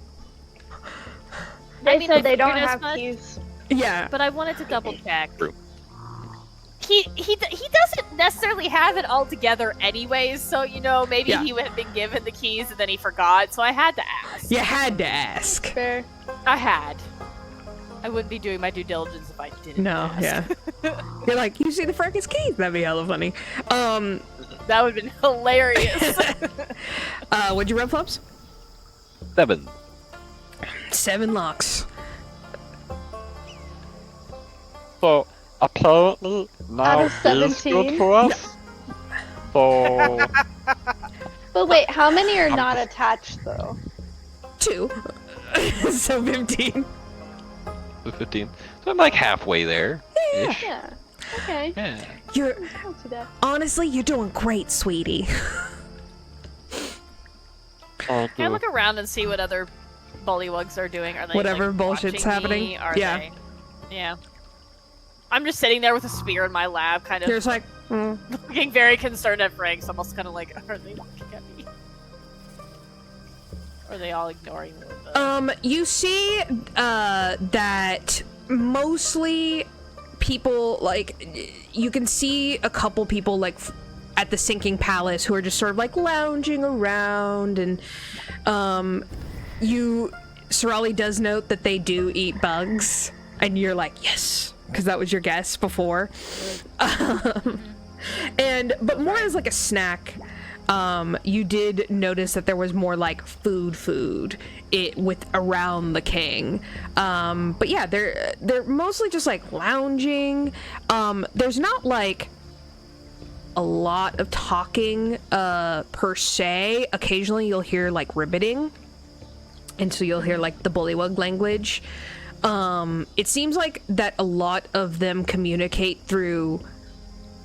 They mean, said I they don't figured as have much. keys. Yeah. But I wanted to double check. True. He doesn't necessarily have it all together anyways, so maybe Yeah. he had been given the keys and then he forgot, so I had to ask. You had to ask. Fair. I had. I wouldn't be doing my due diligence if I didn't. No, ask. yeah. You're like, you see the Frank's keys? That'd be hella funny. That would have been hilarious. What'd you run, Flubs? 7. 7 locks. So, apparently, now Out of is good 17? for us. So, But wait, how many are not attached though? 2. So 15. 15. So I'm like halfway there. Ish. Yeah. Okay. Yeah. You're Not too bad. honestly, you're doing great, sweetie. thank Can I you. look around and see what other bullywugs are doing? Are they Whatever like, bullshit's watching happening? me? Are Yeah. they... Yeah. I'm just sitting there with a spear in my lap, kind You're of just like, looking very concerned at Frank. So I'm almost kind of like, are they looking at me? Or are they all ignoring me? With the... You see, that mostly people, like, you can see a couple people, like, at the Sinking Palace who are just sort of, like, lounging around, and, Sarali does note that they do eat bugs, and you're like, yes, because that was your guess before. But more as, like, a snack. You did notice that there was more like food with around the king. But yeah, they're mostly just like lounging. There's not like a lot of talking per se. Occasionally you'll hear like ribbiting, and so you'll hear like the Bullywug language. It seems like that a lot of them communicate through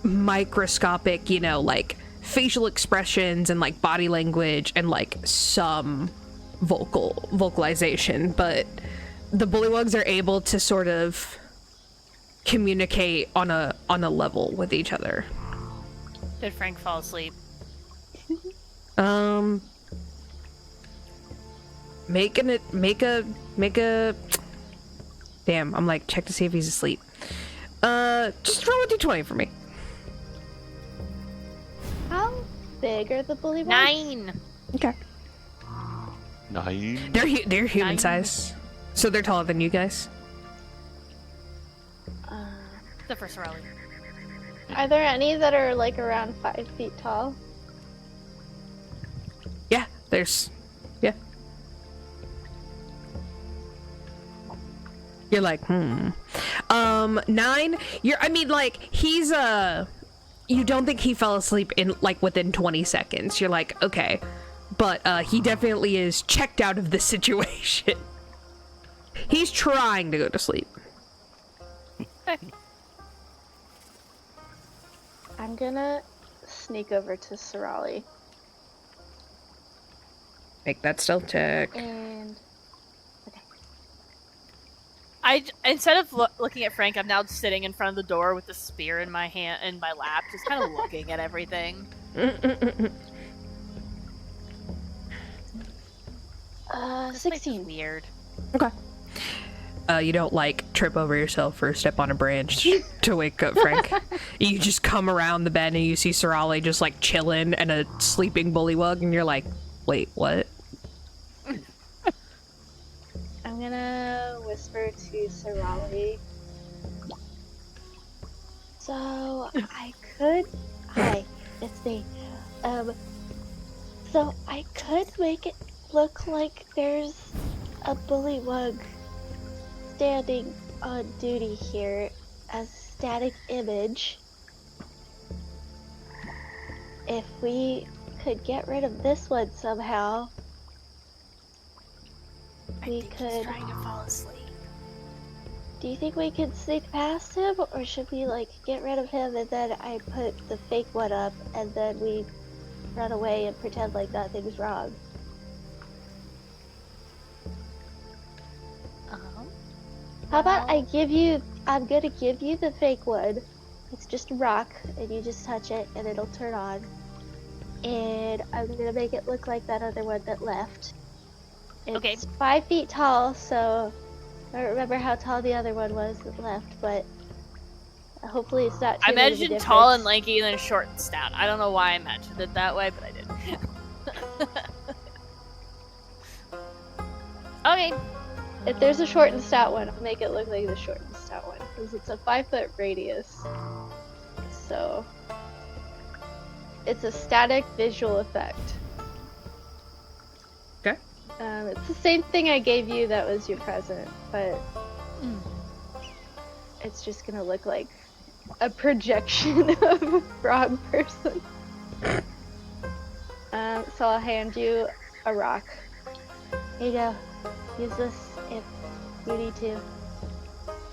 microscopic, like facial expressions and like body language and like some vocalization, but the Bullywugs are able to sort of communicate on a level with each other. Did Frank fall asleep? Make a damn, I'm like, check to see if he's asleep. Just roll a d20 for me. How big are the Bullywugs? 9. Okay. 9. They're human 9. size, so they're taller than you guys. The first Sarali. Are there any that are like around 5 feet tall? Yeah, there's... Yeah. You're like, 9, he's, you don't think he fell asleep in, like, within 20 seconds. You're like, okay. But, he definitely is checked out of the situation. He's trying to go to sleep. I'm gonna sneak over to Sarali Make that stealth check. and Instead of looking at Frank, I'm now sitting in front of the door with the spear in my hand, in my lap, just kind of looking at everything. 16. Weird. Okay. You don't, like, trip over yourself or step on a branch to wake up Frank. You just come around the bed and you see Sarali just, like, chilling and a sleeping Bullywug, and you're like, wait, what? be Sarali. So I could. Hi, it's me. So I could make it look like there's a bullywug standing on duty here as a static image. If we could get rid of this one somehow, we could. He's trying to fall asleep. Do you think we could sneak past him, or should we like get rid of him and then I put the fake one up and then we run away and pretend like nothing was wrong? How about I'm gonna give you the fake one. It's just a rock and you just touch it and it'll turn on. And I'm gonna make it look like that other one that left. It's 5 feet tall, so I don't remember how tall the other one was that left, but hopefully it's not too I big of a imagined tall and difference. lanky and then short and stout. I don't know why I imagined it that way, but I did. Okay. If there's a short and stout one, I'll make it look like the short and stout one, because it's a 5-foot radius. So it's a static visual effect. Okay. It's the same thing I gave you that was your present, but it's just gonna look like a projection of a frog person. So I'll hand you a rock. Here you go. Use this if you need to.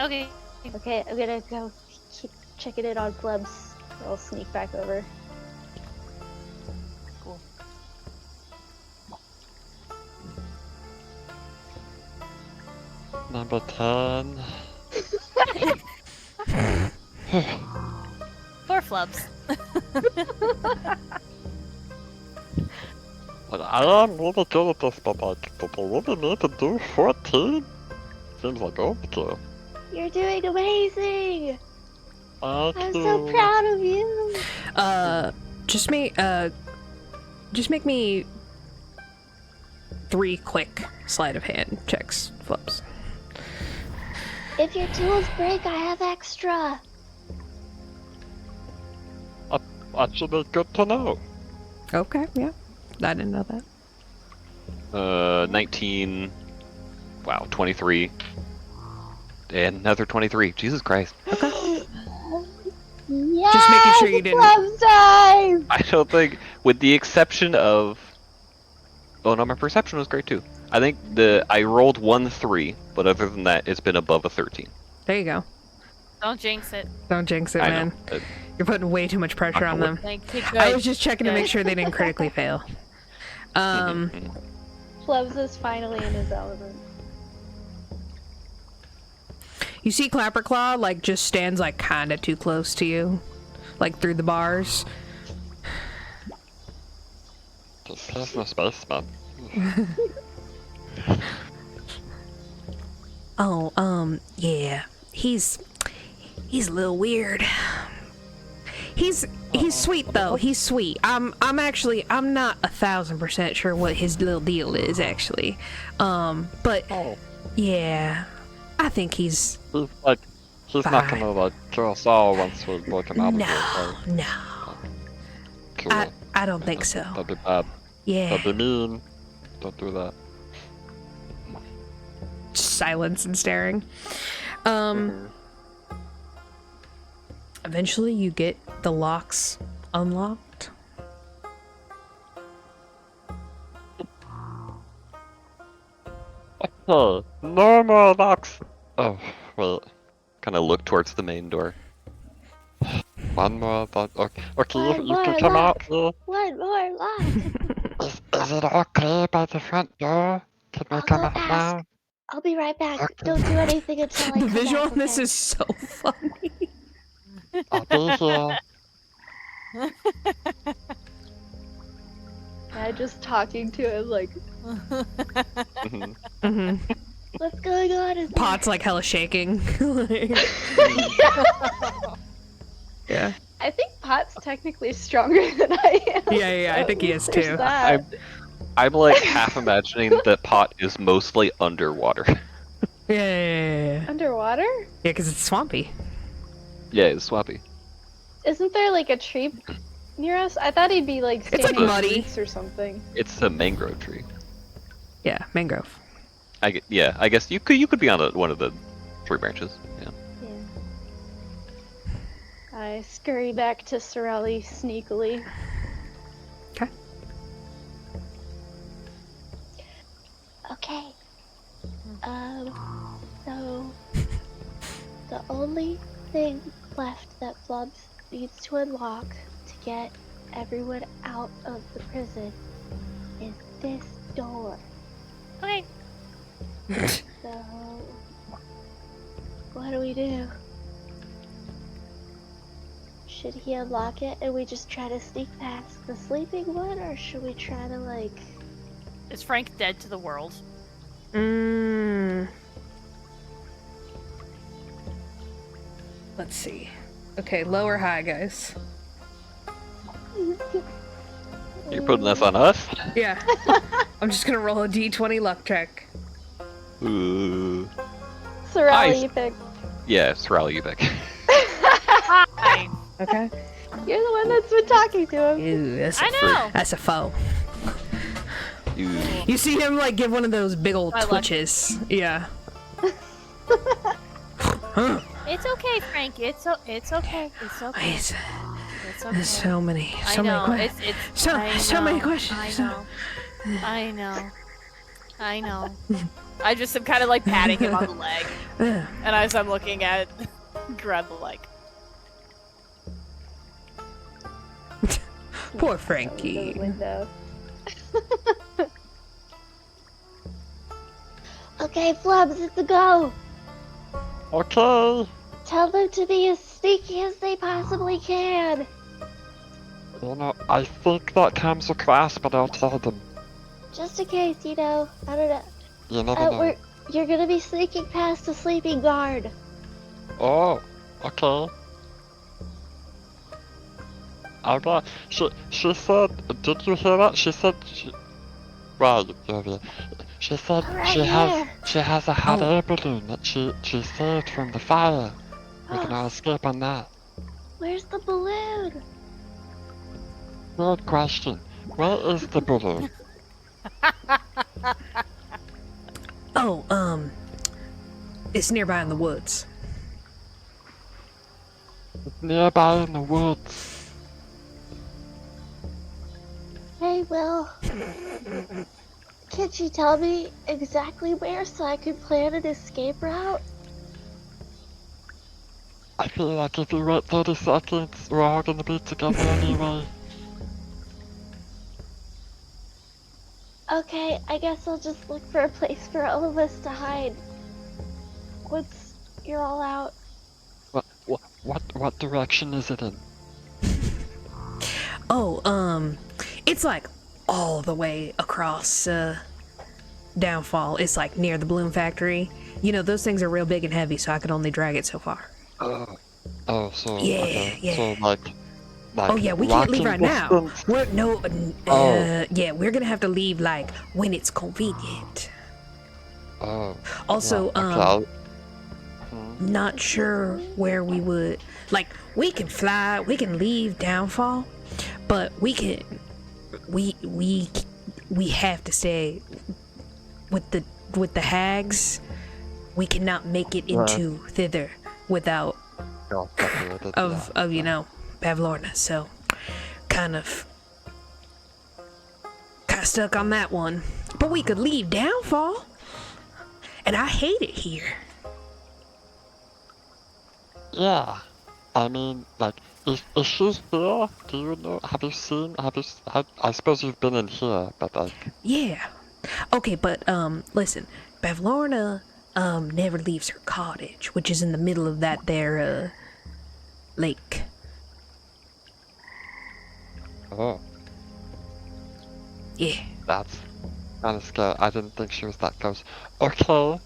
Okay. Okay, I'm gonna go keep checking it on Flubs. I'll sneak back over. Cool. Number 10. Poor Flubs. But I am really good at this, but like, do they really need to do 14? Seems like overkill. You're doing amazing! Thank I'm you. so proud of you! Just make me 3 quick sleight of hand checks, Flubs. If your tools break, I have extra! That should be good to know. Okay, yeah. I didn't know that. 19. Wow, 23. And another 23. Jesus Christ. Yes! Just making sure you didn't- Flubs dive! I don't think, with the exception of... Oh no, my perception was great too. I think I rolled 1 3, but other than that, it's been above a 13. There you go. Don't jinx it. Don't jinx it, I man. know. You're putting way too much pressure on them. Like, keep I going. was just checking to make sure they didn't critically fail. Flubs is finally in his element. You see Clapperclaw, like, just stands, like, kinda too close to you. Like, through the bars. This is my spaceman. Oh, yeah. He's a little weird. He's sweet though. He's sweet. I'm not 1,000% sure what his little deal is actually. But yeah, I think he's He's not gonna like kill us all once we work him out. no. Cool. I don't think so. That'd be bad. Yeah. That'd be mean. Don't do that. Silence and staring. Eventually you get the locks unlocked. Okay, no more locks. Oh, wait. Kind of look towards the main door. One more lock. Okay, One you can more come lock. out here. One more lock! Is it okay by the front door? Can we I'll come go out ask. now? I'll be right back. Okay. Don't do anything until I The come visual back, on this okay? is so funny. I'll be here. I'm just talking to him like, Mhm. what's going on? Is Pot's like hella shaking. Yeah. I think Pot's technically stronger than I am. Yeah, I think he is There's too. that. I'm like half imagining that Pot is mostly underwater. Yeah. Underwater? Yeah, because it's swampy. Yeah, it's swampy. Isn't there like a tree near us? I thought he'd be like It's, standing like, on muddy. roots or something. It's a mangrove tree. Yeah, mangrove. Yeah, I guess you could be on one of the tree branches. Yeah. Yeah. I scurry back to Sarali sneakily. Okay. Okay. So the only thing left that Flubs needs to unlock to get everyone out of the prison is this door. Okay. So what do we do? Should he unlock it and we just try to sneak past the sleeping one, or should we try to like... Is Frank dead to the world? Let's see. Okay, low or high, guys? You're putting this on us? Yeah. I'm just gonna roll a d20 luck check. Ooh. Sarali, Nice. you pick. Yeah, Sarali, you pick. Hi. Okay. You're the one that's been talking to him. Ew, I know. that's a foe. Ooh. You see him like give one of those big old I like- twitches. Yeah. Huh. It's okay, Frank. It's okay. It's okay. It's, It's okay. there's so many I know. many It's so many questions. I know. I just am kind of like patting him on the leg, Ugh. and as I'm looking at Greb, like, Poor The Frankie. window. Okay, Flubs, it's a go. Okay. Tell them to be as sneaky as they possibly can. You know, I think that comes across, but I'll tell them. Just in case, I don't know. You never know. You're gonna be sneaking past the sleeping guard. Oh, okay. Okay. She said, did you hear that? She said, well, she said Right she has a hot air balloon that she saved from the fire. We can all escape on that. Where's the balloon? Good question. Where is the balloon? Oh, it's nearby in the woods. It's nearby in the woods. Hey, Will. Could you tell me exactly where so I could plan an escape route? I feel like if you wait 30 seconds, we're all gonna be together anyway. Okay, I guess I'll just look for a place for all of us to hide. Once you're all out. What direction is it in? Oh, it's like all the way across, Downfall. It's like near the Bloom Factory. You know, those things are real big and heavy, so I could only drag it so far. So, Yeah, okay. yeah. So, like Oh yeah, we can't leave right walking now. distance? Yeah, we're gonna have to leave like when it's convenient. Oh. Also, yeah, okay, I'll- not sure where we would like. We can fly, we can leave Downfall, but we have to stay with the hags. We cannot make it into thither without yeah, separated, of yeah. you know, Pavlorna, so kind of stuck on that one. But we could leave Downfall, and I hate it here. Yeah. I mean, like, is she here? Do you know? I suppose you've been in here, but like. Yeah. Okay, but listen, Pavlorna never leaves her cottage, which is in the middle of that there lake. Oh, Yeah. that's kind of scary. I didn't think she was that close. Okay.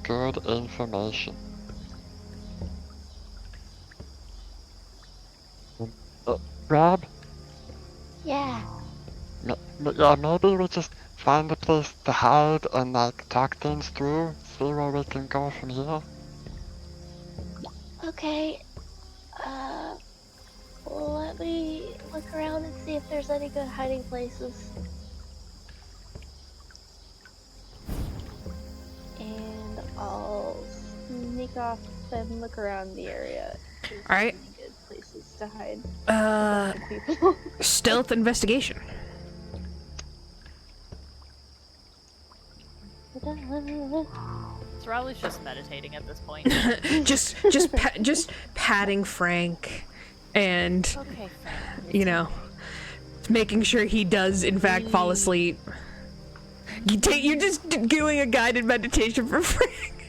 Good information. Grab? Yeah. Yeah, maybe we just find a place to hide and like talk things through, see where we can go from here. Okay. Let me look around and see if there's any good hiding places. And I'll sneak off and look around the area. All right. Good places to hide. People. Stealth investigation. Sarali's just meditating at this point. just patting Frank, and Okay, Frank. you know, making sure he does in fact fall asleep. You're just doing a guided meditation for Frank,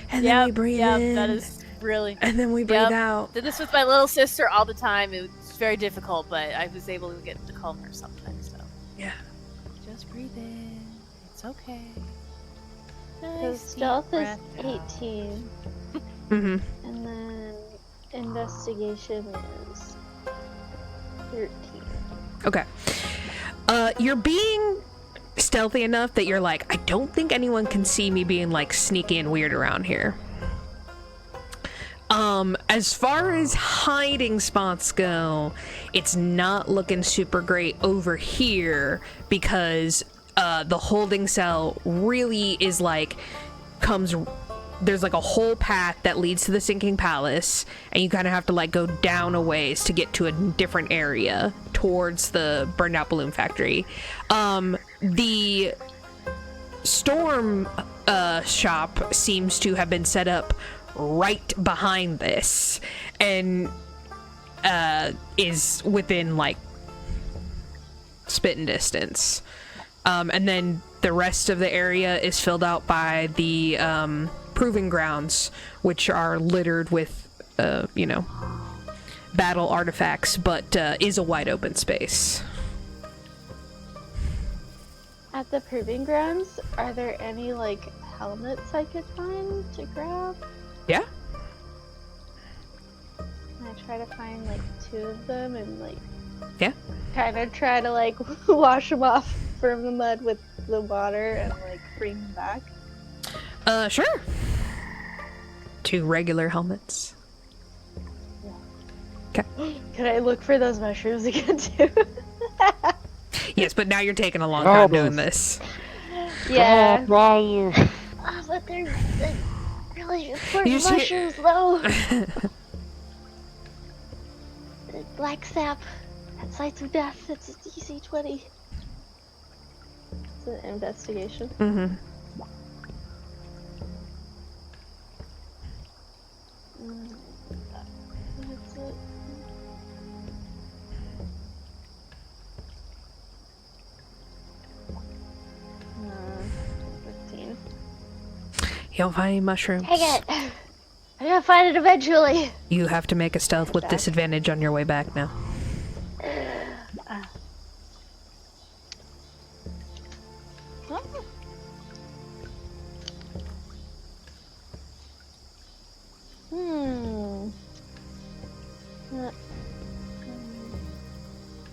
and then we breathe in. That is really. And then we breathe out. Did this with my little sister all the time. It was very difficult, but I was able to get to calm her sometimes. So Yeah. just breathe in. It's okay. So Nice stealth deep is breath out. 18, Mm-hmm. and then investigation is 13. Okay. You're being stealthy enough that you're like, I don't think anyone can see me being like sneaky and weird around here. As far as hiding spots go, it's not looking super great over here because the holding cell really is like there's like a whole path that leads to the sinking palace, and you kind of have to like go down a ways to get to a different area towards the burned out balloon factory. The storm shop seems to have been set up right behind this and is within like spitting distance. And then the rest of the area is filled out by the proving grounds, which are littered with, battle artifacts, but is a wide open space. At the proving grounds, are there any like helmets I could find to grab? Yeah? Can I try to find like 2 of them and like Yeah. kind of try to like wash them off from the mud with the water and like bring them back? Sure. 2 regular helmets. Okay. Can I look for those mushrooms again too? Yes, but now you're taking a long time doing this. Yeah. God, why are you? Oh, but they're really important You just mushrooms though. Black sap. At sites of death. It's a DC 20. It's an investigation. Mm-hmm. That's it. Uh, 15. You don't find any mushrooms. Dang it! I'm gonna find it eventually. You have to make a stealth with disadvantage on your way back now.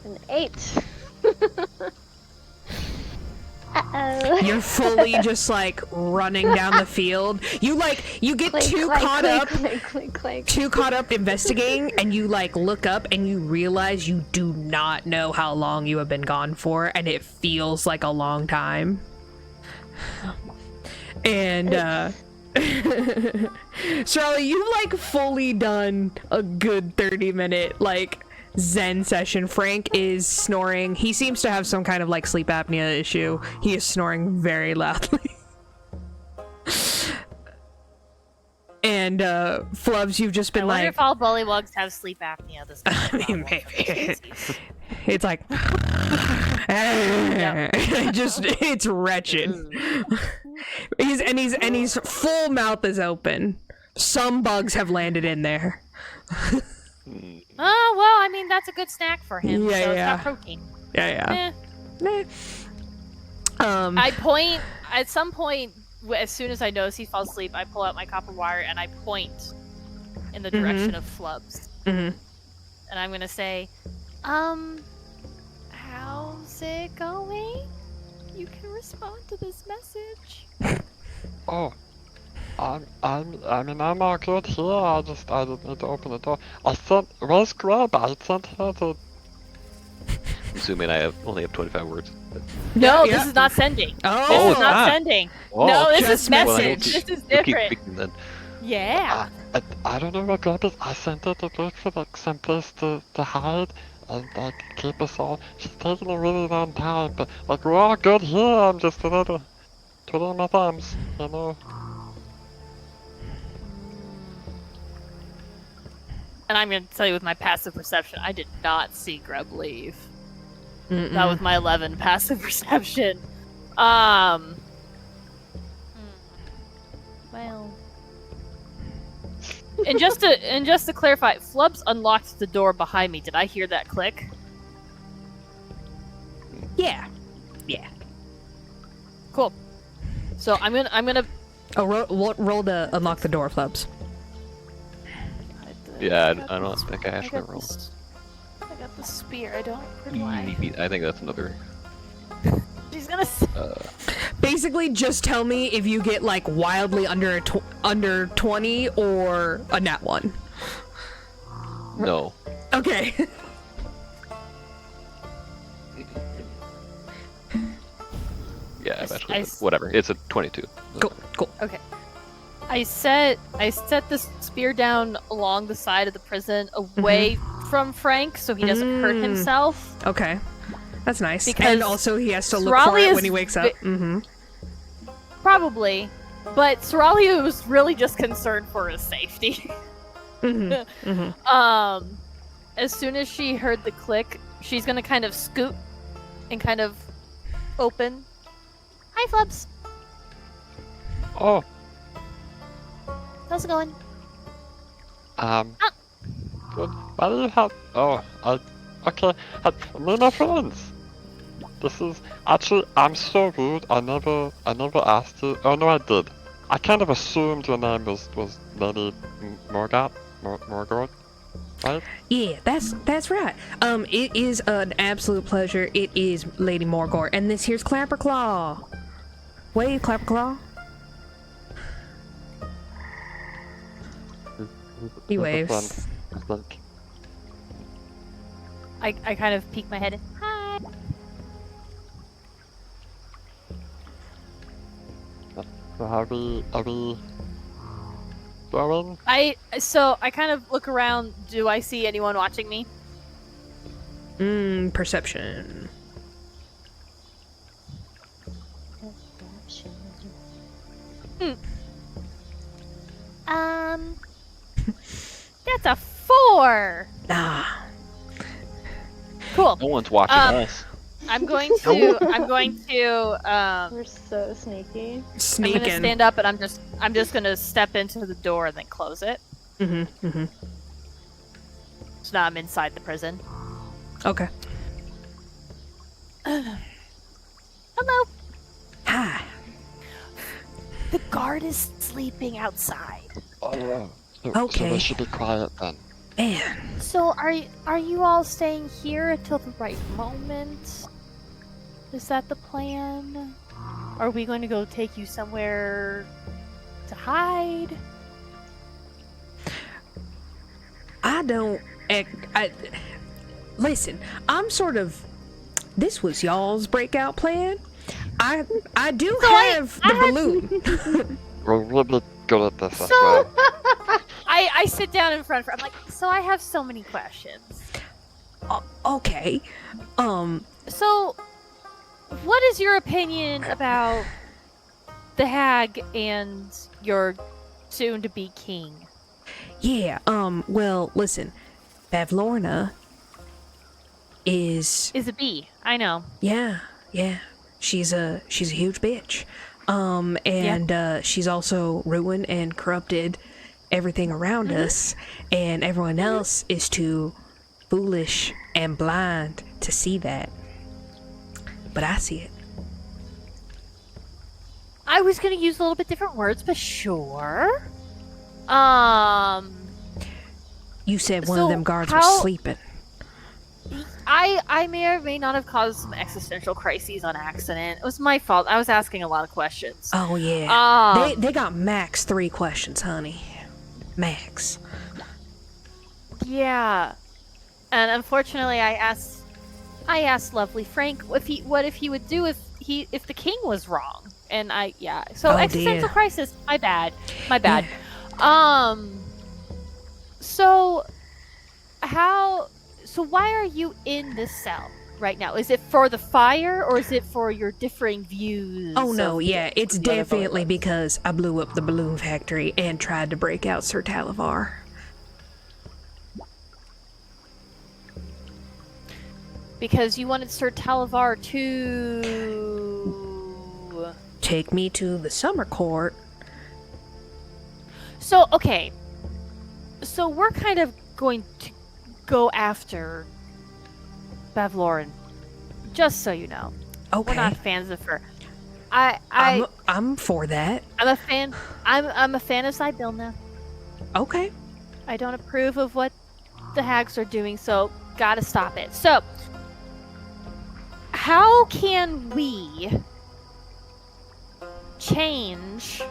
An 8. Uh-oh. You're fully just like running down the field. You get Clink, too clank, caught clink, up. clink, clink, clink. Too caught up investigating, and you like look up and you realize you do not know how long you have been gone for, and it feels like a long time. And Sarali, you've like fully done a good 30-minute like Zen session. Frank is snoring. He seems to have some kind of like sleep apnea issue. He is snoring very loudly. And Flubs, you've just been I wonder like, if all bullywugs have sleep apnea. This I mean, maybe. It's like it's wretched. He's full mouth is open. Some bugs have landed in there. Oh, well, I mean, that's a good snack for him. Yeah, so yeah. it's not protein. Yeah. Eh. I I point, at some point, as soon as I notice he falls asleep, I pull out my copper wire and I point in the direction of Flubs. Mhm. And I'm gonna say, how's it going? you can respond to this message. Oh, I'm all good here. I just need to open the door. Where's Greb? I sent her to. Assuming I only have 25 words. No, Yeah. this is not sending. Oh, This it's is not not. sending. Oh, No, this just is message. message. This is We'll keep different. speaking then. Yeah. I don't know what Greb is. I sent her to look for like some place to hide and like keep us all. She's taking a really long time, but like we're all good here. I'm just a little twiddling my thumbs, you know. And I'm going to tell you with my passive perception, I did not see Greb leave. Mm-mm. Not with my 11 passive perception. Well. And just to clarify, Flubs unlocked the door behind me. Did I hear that click? Yeah. Cool. So I'm gonna. Oh, roll to unlock the door, Flubs. Yeah, I don't think I actually roll. I got the spear. I don't. Where do I? I think that's another. She's gonna. Basically, just tell me if you get like wildly under under 20 or a nat 1. No. Okay. Yeah, eventually. Whatever. It's a 22. Cool. Okay. I set the spear down along the side of the prison, away from Frank, so he doesn't hurt himself. Okay. That's nice. Because and also he has to look Sarali for it is when he wakes up. Mm-hmm. Probably, but Sarali was really just concerned for his safety. Mm-hmm. Mm-hmm. As soon as she heard the click, she's gonna kind of scoot and kind of open. Hi, Flubs. Oh, How's it going? good. Why do you have? Oh, okay. Me and my friends. This is actually. I'm so rude. I never asked you. Oh no, I did. I kind of assumed your name was maybe Morgoth, right? Yeah, that's right. It is an absolute pleasure. It is Lady Morgort, and this here's Clapperclaw. Wave, Clapperclaw. He waves. I kind of peek my head in. Hi. So are we going? I kind of look around. Do I see anyone watching me? Perception. That's a 4. Ah. Cool. No one's watching us. I'm going to We're so sneaky. I'm Sneaking. gonna stand up and I'm just gonna step into the door and then close it. Mm-hmm. Mm-hmm. So now I'm inside the prison. Okay. Hello. Hi. The guard is sleeping outside. Oh, so Okay. we should be quiet then. Man. So are you all staying here until the right moment? Is that the plan? Are we going to go take you somewhere to hide? Listen, I'm sort of. This was y'all's breakout plan. I do have the balloon. We're really good at this as So- well. I sit down in front of her. I'm like, so I have so many questions. Okay. So, what is your opinion about the hag and your soon-to-be king? Yeah. Well, listen, Bavlorna is Is a bee. I know. yeah. She's a huge bitch. And she's also ruined and corrupted everything around us, and everyone else is too foolish and blind to see that. But I see it. I was gonna use a little bit different words, but sure. You said one of So them guards how- was sleeping. I may or may not have caused some existential crises on accident. It was my fault. I was asking a lot of questions. Oh yeah. They got max 3 questions, honey. Max. Yeah. And unfortunately, I asked lovely Frank what if he would do if the king was wrong. And so existential crisis. My bad. Yeah. So why are you in this cell right now? Is it for the fire or is it for your differing views? Oh no, yeah, it's definitely because I blew up the balloon factory and tried to break out Sir Talvar. Because you wanted Sir Talvar to take me to the summer court. So, okay. So we're kind of going to go after Bavlorin, just so you know. Okay. We're not fans of her. I'm for that. I'm a fan. I'm a fan of Zierborn. Okay. I don't approve of what the hags are doing, so gotta stop it. So, how can we change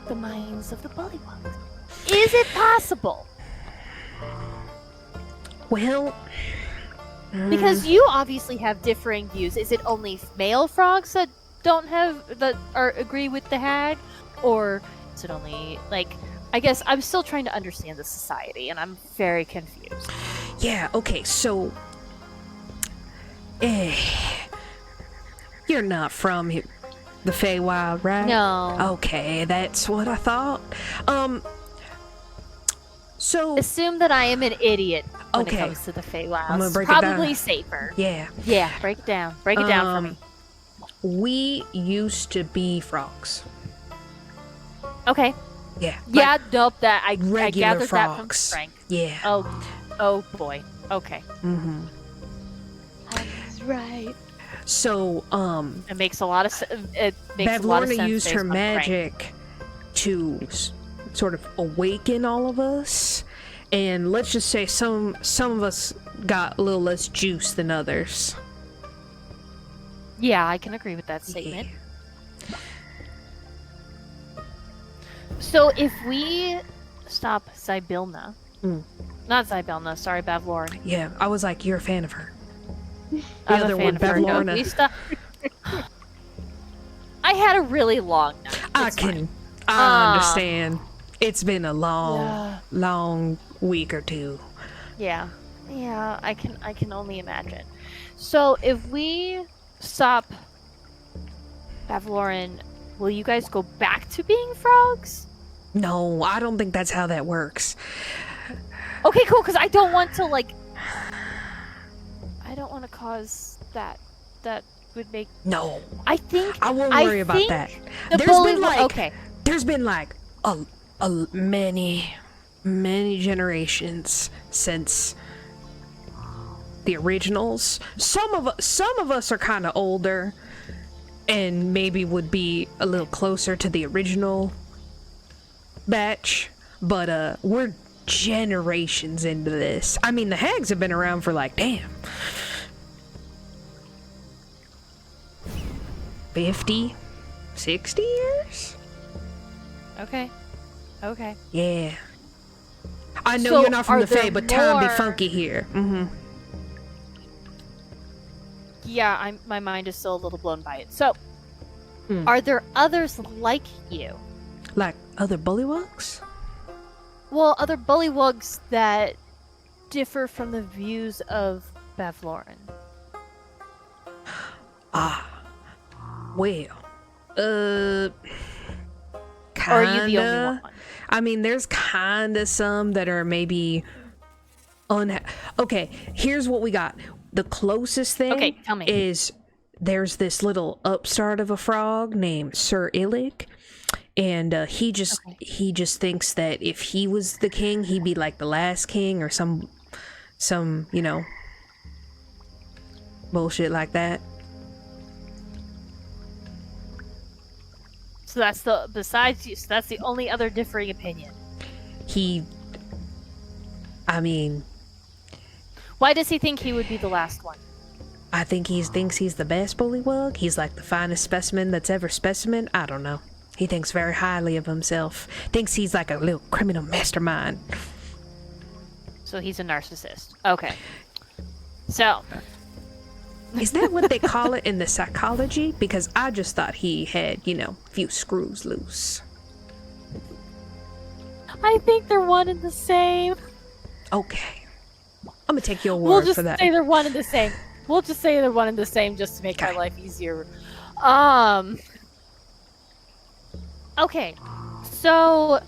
the minds of the Bullywugs? Is it possible? Well, because you obviously have differing views. Is it only male frogs that agree with the hag, or is it only I guess I'm still trying to understand the society, and I'm very confused. Yeah. Okay. So, you're not from the Feywild, right? No. Okay, that's what I thought. So assume that I am an idiot when it comes to the Feywilds. Probably safer. Yeah. Yeah, break it down. Break it down for me. We used to be frogs. Okay. Yeah. Yeah, dope. That I gathered frogs. That from Frank. Yeah. Oh boy. Okay. Mm-hmm. That's right. So, it makes a lot of sense. It makes a lot of sense. Bavlorna used her magic to sort of awaken all of us, and let's just say some of us got a little less juice than others. Yeah, I can agree with that statement. Yeah. So if we stop Zierborn, not Zierborn, sorry, Bavlorna. Yeah, I was like, you're a fan of her. I'm a fan of her. No, I had a really long night. I understand. It's been a long week or two. Yeah, I can only imagine. So if we stop Bavlorin, will you guys go back to being frogs? No, I don't think that's how that works. Okay, cool. Because I don't want to I don't want to cause that. That would make. No. I think I won't worry about that. There's been many generations since the originals. Some of us are kind of older and maybe would be a little closer to the original batch, but we're generations into this. I mean, the hags have been around for 50, 60 years? Okay. Yeah. I know you're not from the Fae, but time be funky here. Mm-hmm. Yeah, my mind is still a little blown by it. So, are there others like you? Like other Bullywugs? Well, other Bullywugs that differ from the views of Bavlorin. Well, kinda. Or are you the only one? I mean, there's kinda some that are maybe Okay, here's what we got. The closest thing tell me. is there's this little upstart of a frog named Sir Illig, and he just thinks that if he was the king, he'd be like the last king or some bullshit like that. So that's besides you. So that's the only other differing opinion. Why does he think he would be the last one? I think he thinks he's the best bullywug. He's like the finest specimen that's ever specimen. I don't know. He thinks very highly of himself. Thinks he's like a little criminal mastermind. So he's a narcissist. Okay. So. Is that what they call it in the psychology? Because I just thought he had, a few screws loose. I think they're one and the same. Okay. I'm gonna take your We'll word just for that. say they're one and the same. We'll just say they're one and the same just to make my life easier. Okay. So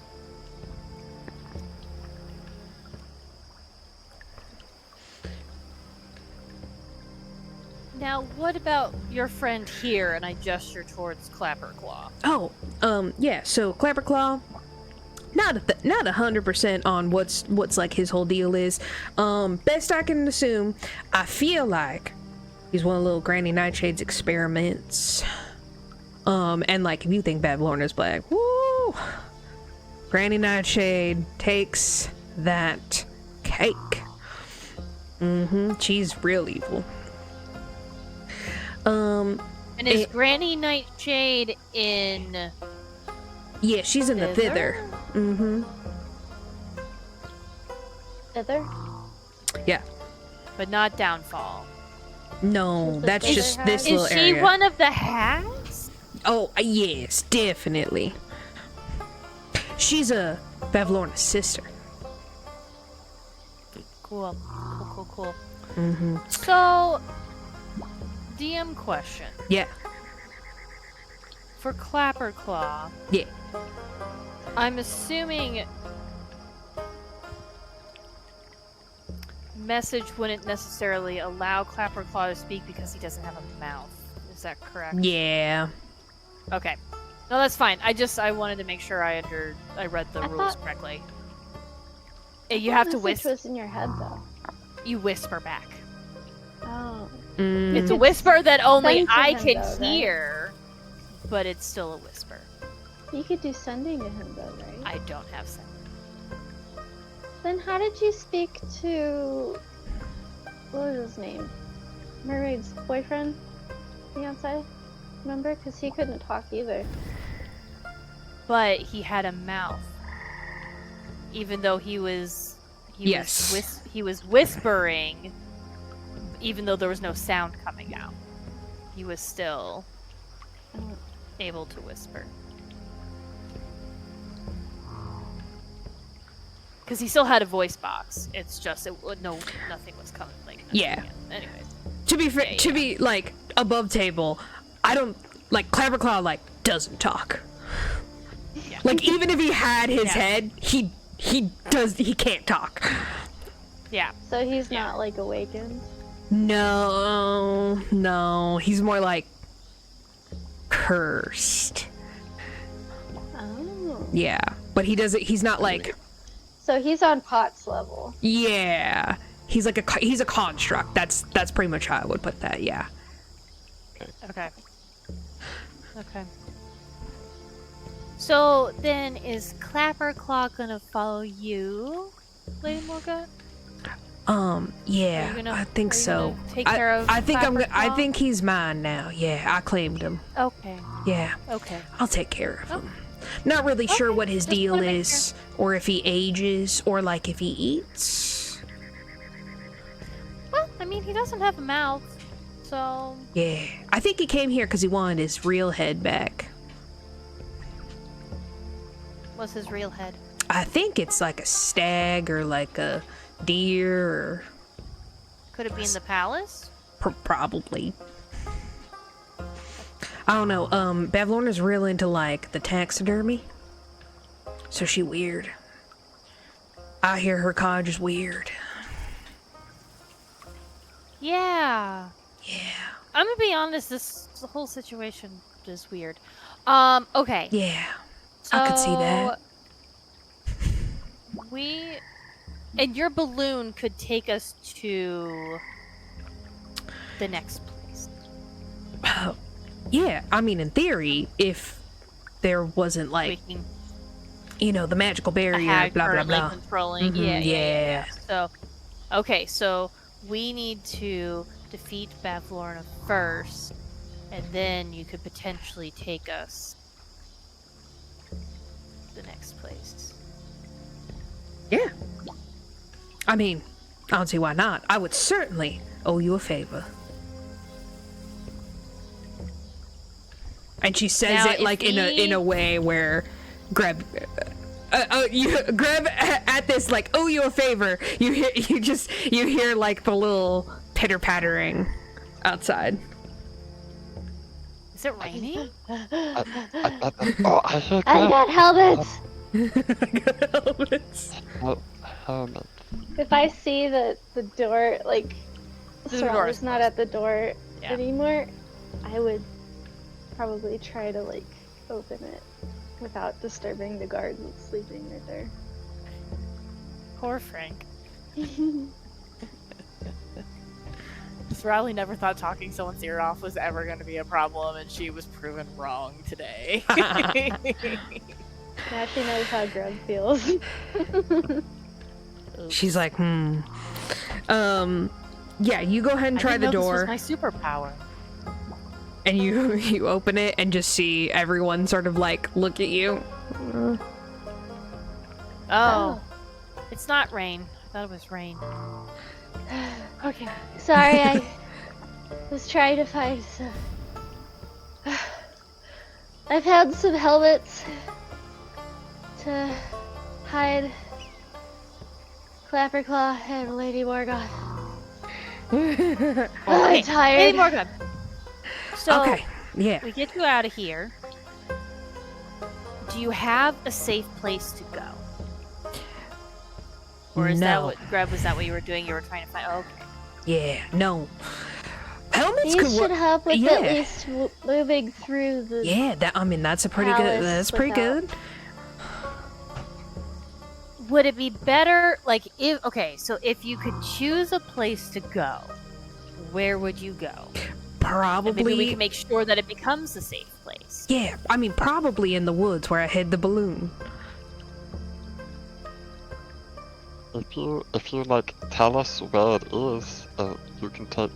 now what about your friend here? And I gesture towards Clapperclaw. Oh, yeah, so Clapperclaw, not 100% on what's like his whole deal is. Best I can assume, I feel like he's one of little Granny Nightshade's experiments. And like if you think Babylon is black, woo! Granny Nightshade takes that cake. She's real evil. And is Granny Nightshade in? Yeah, she's in the thither. Thither? Yeah. But not Downfall. No, that's just this little Is she area. one of the hags? Oh, yes, definitely. She's a Bavlorna's sister. Cool. So, DM question. Yeah. For Clapperclaw, Yeah. I'm assuming message wouldn't necessarily allow Clapperclaw to speak because he doesn't have a mouth. Is that correct? Yeah. Okay. No, that's fine. I wanted to make sure I read the rules correctly. You have to whisper. Was in your head though. You whisper back. Oh. It's a whisper that only Send to I him, can though, right? hear, but it's still a whisper. You could do sending to him though, right? I don't have sense. Then how did you speak to what was his name? Mermaid's boyfriend? Fiance? Remember? Because he couldn't talk either. But he had a mouth. Even though he was whispering, even though there was no sound coming out. He was still able to whisper. Because he still had a voice box. It's just nothing was coming. Yeah. Anyways. To be fair, to be like above table, I don't like Clapperclaw like doesn't talk. Yeah. Like even if he had his head, he can't talk. Yeah. So he's not like awakened? No, he's more like cursed. Oh. Yeah, but he's not like. So he's on Pot's level. Yeah, he's like he's a construct. That's pretty much how I would put that. Yeah. Okay. So then, is Clapperclaw gonna follow you, Lady Morga? Yeah, I think so. Take care of I think Clapperclaw? I think he's mine now. Yeah, I claimed him. Okay. Yeah. Okay. I'll take care of him. Not really sure what his just deal wanna make is, or if he ages, or like if he eats. Well, I mean, he doesn't have a mouth, so. Yeah, I think he came here because he wanted his real head back. What's his real head? I think it's like a stag or like a deer or Could it be in the palace? probably. I don't know. Bavlorna's real into like the taxidermy, so she weird. I hear her codge is weird. Yeah. Yeah. I'm gonna be honest. The whole situation is weird. Okay. Yeah. I could see that. And your balloon could take us to the next place. Yeah, I mean, in theory, if there wasn't like, the magical barrier, blah blah blah. Controlling. Mhm, Yeah. So, okay, so we need to defeat Bavlorna first, and then you could potentially take us to the next place. Yeah. I mean, I don't see why not. I would certainly owe you a favor. And she says Now, it like in a way where Greb, Greb at this like owe you a favor. You hear like the little pitter pattering outside. Is it raining? I got helmets! helmet. If I see the door, like, The door Sarali's is not at the door Yeah. anymore, I would probably try to, like, open it without disturbing the guard that's sleeping right there. Poor Frank. Sarali never thought talking someone's ear off was ever going to be a problem, and she was proven wrong today. Now she knows how Greb feels. She's like, yeah, you go ahead and try the door. This was my superpower. And you open it and just see everyone sort of like look at you. Oh. It's not rain. I thought it was rain. Okay. Sorry, I was trying to find some. I found some helmets to hide Clapperclaw and Lady Morgoth. Okay, I'm tired. Lady Morgan. So, Okay, yeah. we get you out of here. Do you have a safe place to go? Or is that No. what, Greb, was that what you were doing? You were trying to find, oh, okay. Yeah, no. Helmets These could should work. help with yeah. at least moving through the. Yeah, that's a pretty good. Palace That's pretty without- good. Would it be better, like, so if you could choose a place to go, where would you go? And maybe we Probably. can make sure that it becomes a safe place. Yeah, I mean, probably in the woods where I hid the balloon. If you like tell us where it is, you can take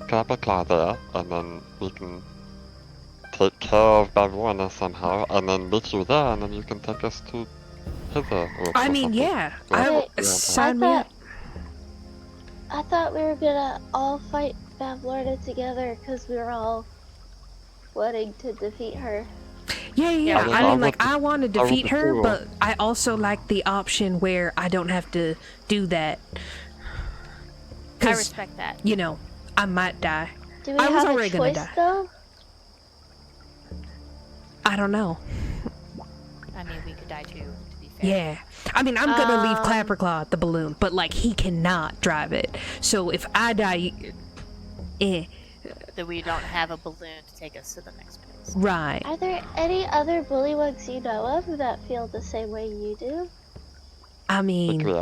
Clapperclaw there, and then we can take care of Bavlorna somehow, and then meet you there, and then you can take us to hither. I mean, yeah. Wait, Sign me up. I thought we were gonna all fight Bavlorna together because we were all wanting to defeat her. Yeah. Yeah, I mean, like, I I want to would defeat her, too. but I also like the option where I don't have to do that. I 'Cause, respect that. you know, I might die. Do we I was have a already gonna choice die. though? I don't know. I mean, we could die too, to be fair. Yeah. I mean, I'm gonna leave Um, Clapperclaw at the balloon, but, like, he cannot drive it. So if I die, That we don't have a balloon to take us to the next place. right. Are there any other Bullywugs you know of that feel the same way you do? I mean, we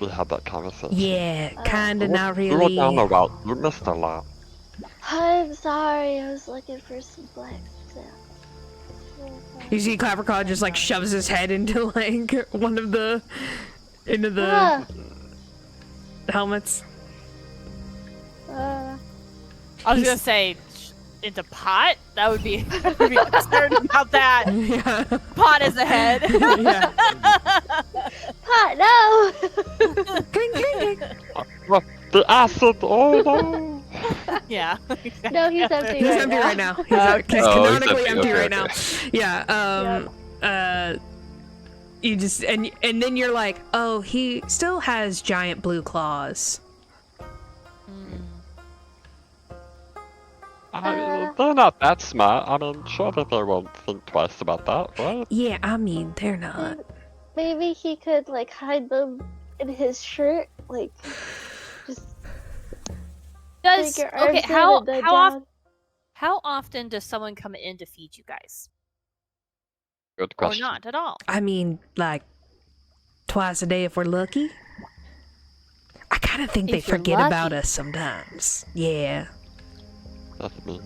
had that conversation. yeah, kinda, not You were down the really. route. You missed a lot. I'm sorry, I was looking for some black stuff. You see Clapperclaw just, like, shoves his head into, like, into the Ah, helmets. I was gonna say, into pot? That would be, I'd be concerned about that. Yeah. Pot is ahead. Yeah. Pot, no! Cling, cling, cling. The acid, oh no! Yeah. No, he's empty He's right empty now. right now. He's Oh, he's canonically empty. empty Okay, right now. okay. Yeah. You just and then you're like, oh, he still has giant blue claws. I mean, they're not that smart. I mean, surely they won't think twice about that, right? Yeah, I mean, they're not. Maybe he could, like, hide them in his shirt, like, just Does, take your arms okay, in and then down. how often does someone come in to feed you guys? Good Or question. not at all? I mean, like, twice a day if we're lucky. I kind of think they If you're forget about lucky. us sometimes. Yeah. That's me.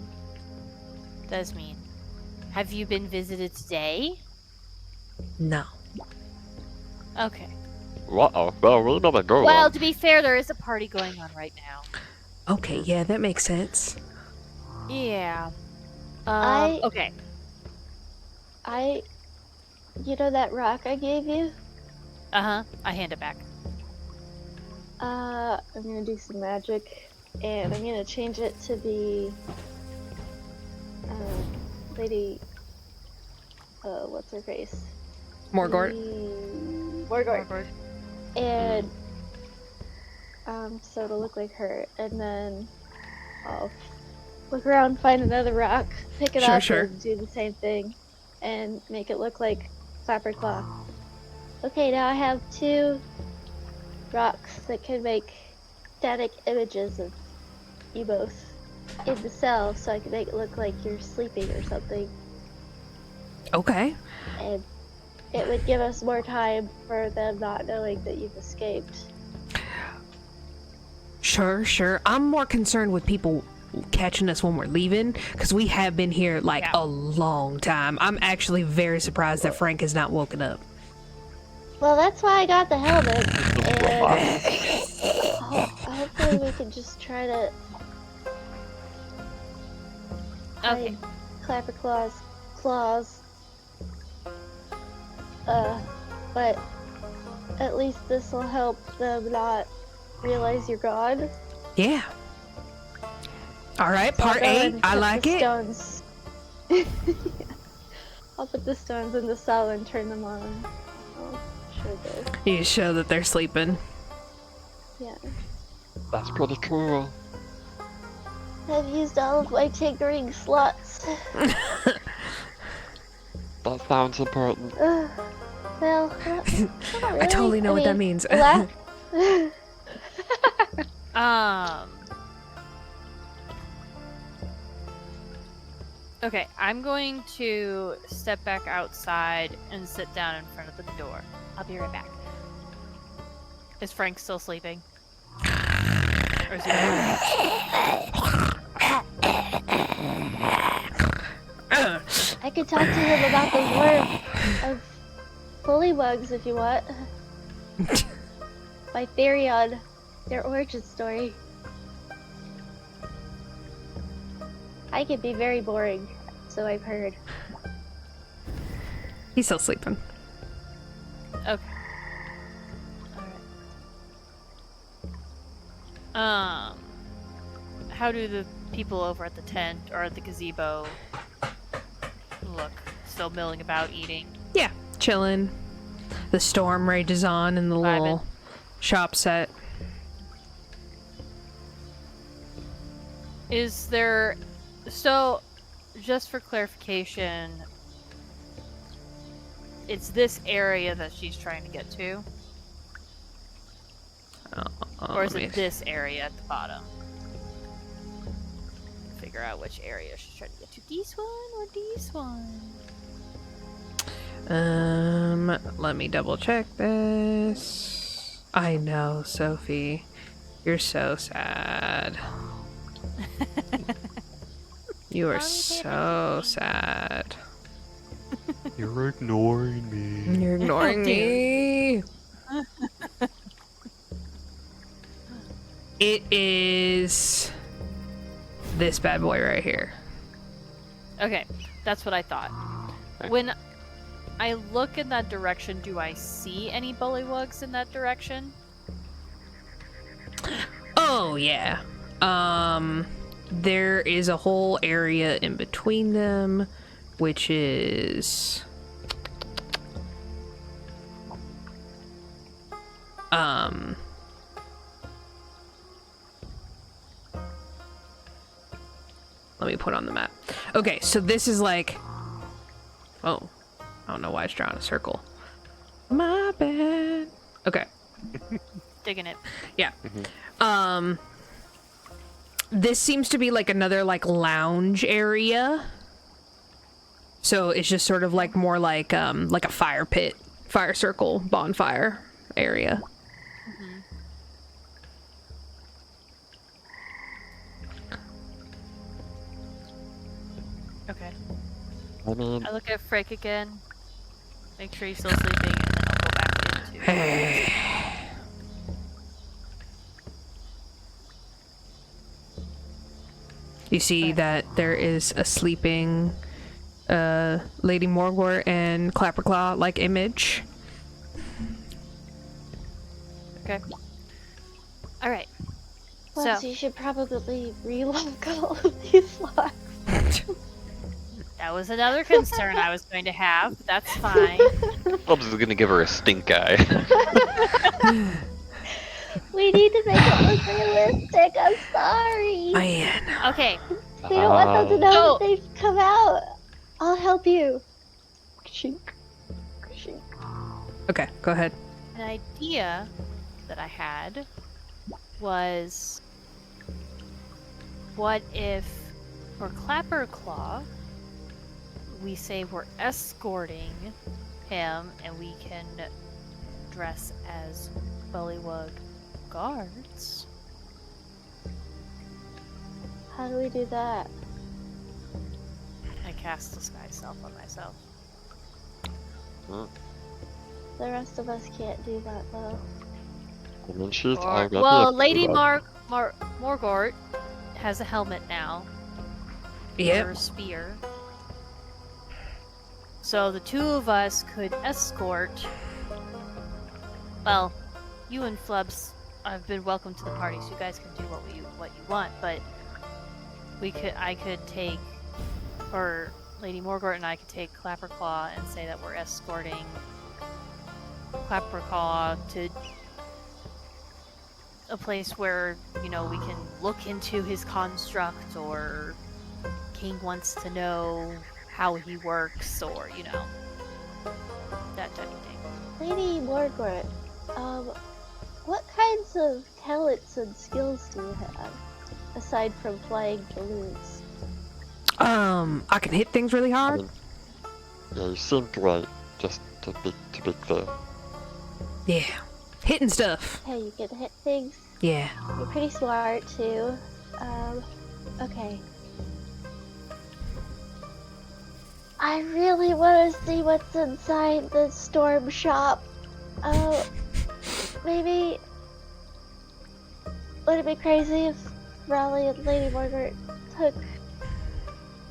Does mean. Have you been visited today? No. Okay. Well, we better go. Well, to be fair, there is a party going on right now. Okay, yeah, that makes sense. Yeah. Okay. You know that rock I gave you? I hand it back. I'm gonna do some magic, and I'm gonna change it to be, Lady, what's her face? Morgort. Morgort. And, so it'll look like her, and then I'll look around, find another rock, pick it up, and do the same thing, and make it look like Clapperclaw. Okay, now I have 2 rocks that can make static images of you both in the cell, so I can make it look like you're sleeping or something. Okay. And it would give us more time for them not knowing that you've escaped. Sure. I'm more concerned with people catching us when we're leaving, because we have been here like a long time. I'm actually very surprised that Frank has not woken up. Well, that's why I got the helmet, and hopefully we can just try to hide Clapperclaw's claws. But at least this will help them not realize you're gone. Yeah. All right, So part I'll A. I like it. Stones. I'll put the stones in the cell and turn them on. I'll show this. You show that they're sleeping. Yeah. That's pretty cool. I've used all of my tinkering slots. That sounds important. Well, not really. I totally know what that means. Okay, I'm going to step back outside and sit down in front of the door. I'll be right back. Is Frank still sleeping? Or is he I could talk to him about the lore of Bullywugs if you want. My theory on their origin story. I can be very boring, so I've heard. He's still sleeping. Okay. Alright. How do the people over at the tent or at the gazebo look? Still milling about, eating? Yeah, chilling. The storm rages on in the little shop set. Is there... So, just for clarification, it's this area that she's trying to get to? Or is it this area at the bottom? Figure out which area she's trying to get to. This one or this one? Let me double check this. I know, Sophie. You're so sad. You are so sad. You're ignoring me. You're ignoring me. It is this bad boy right here. Okay, that's what I thought. When I look in that direction, do I see any bullywugs in that direction? Oh, yeah. There is a whole area in between them, which is... Let me put on the map. Okay, so this is like... Oh. I don't know why it's drawing a circle. My bad. Okay. Digging it. Yeah. This seems to be like another like lounge area. So it's just sort of like more like a fire pit, fire circle, bonfire area. Okay. I mean, I look at Frank again. Make sure he's still sleeping, and then I'll go back into... You see that there is a sleeping Lady Morgort and Clapperclaw-like image. Okay. All right. Plus, So you should probably relog all of these slots. that was another concern I was going to have, but that's fine. Flubs is gonna give her a stink eye. We need to make it look realistic. I'm sorry. Man. Okay. We don't want them to know So- that they've come out. I'll help you. Shink. Shink. Okay, go ahead. An idea that I had was, what if for Clapperclaw we say we're escorting him and we can dress as Bullywug guards? How do we do that? I cast Disguise Self on myself. The rest of us can't do that though. I mean, she's Or, already well, a Lady Bullywug. Morgort has a helmet now. Yep. Or a spear. So the two of us could escort. Well, you and Flubs have been welcome to the party, so you guys can do what you want. But I could take, or Lady Morgort and I could take Clapperclaw and say that we're escorting Clapperclaw to a place where, we can look into his construct, or King wants to know how he works, or, that type of thing. Lady Morgort, what kinds of talents and skills do you have, aside from flying balloons? I can hit things really I hard. mean, yeah, you seem great, just to be clear. Yeah. Hitting stuff. Hey, you can hit things. Yeah. You're pretty smart too. Okay. I really want to see what's inside the storm shop. Maybe. Would it be crazy if Raleigh and Lady Margaret took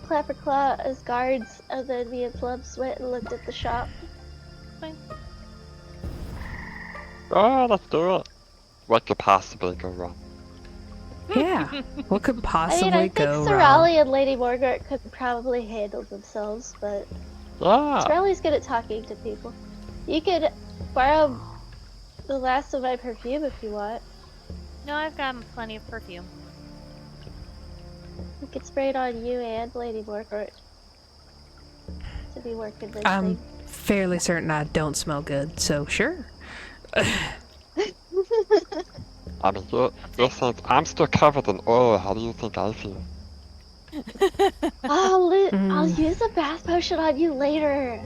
Clapperclaw as guards, and then me and Flubs went and looked at the shop? Fine. Oh, let's do it. What could possibly go wrong? Yeah. What could I possibly mean, I think go Sarali wrong? and Lady Margaret could probably handle themselves, but Yeah. Sarali's good at talking to people. You could borrow the last of my perfume if you want. No, I've got plenty of perfume. You could spray it on you and Lady Margaret to be working this I'm thing. fairly certain I don't smell good, so sure. I mean, listen, I'm still covered in oil. How do you think I feel? I'll use a bath potion on you later.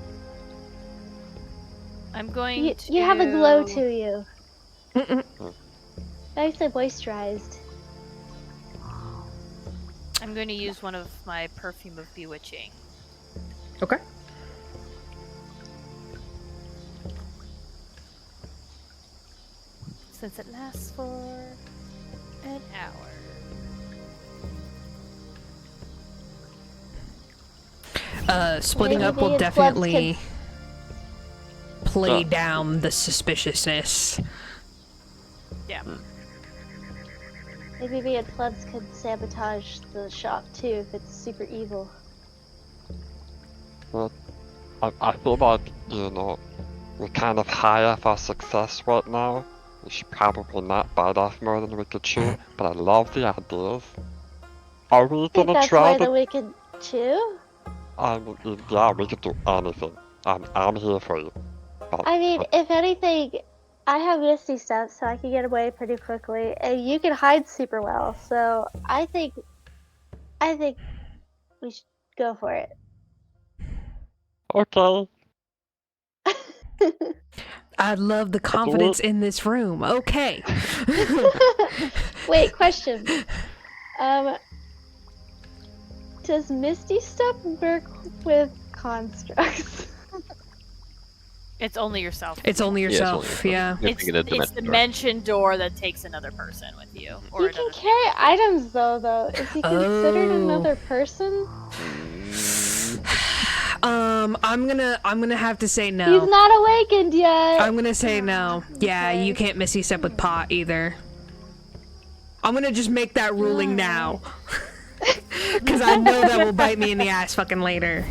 I'm going to... You have a glow to you. Mm-mm. Nice and moisturized. I'm going to use one of my perfume of bewitching. Okay. Since it lasts for an hour. Splitting Maybe up will me and Flubs definitely play Yeah. down the suspiciousness. Yeah. Maybe me and Flubs could sabotage the shop too if it's super evil. Well, I feel like, we're kind of high off our success right now. We should probably not bite off more than we could chew, but I love the ideas. Are we I think gonna that's try more than to... we can chew. Yeah, we could do anything. I'm here for you. I mean, if anything, I have Misty stuff, so I can get away pretty quickly, and you can hide super well. So I think we should go for it. Okay. I love the confidence in this room. Okay. Wait, question. Does Misty stuff work with constructs? It's only yourself. It's only yourself. Yeah. You're thinking of It's dimension door. dimension door that takes another person with you. Or You can another. carry items though. Is he considered Oh. another person? I'm gonna have to say no. He's not awakened yet. I'm gonna say no. Yeah, Okay. you can't Misty Step with Pot either. I'm gonna just make that ruling now. Because I know that will bite me in the ass fucking later.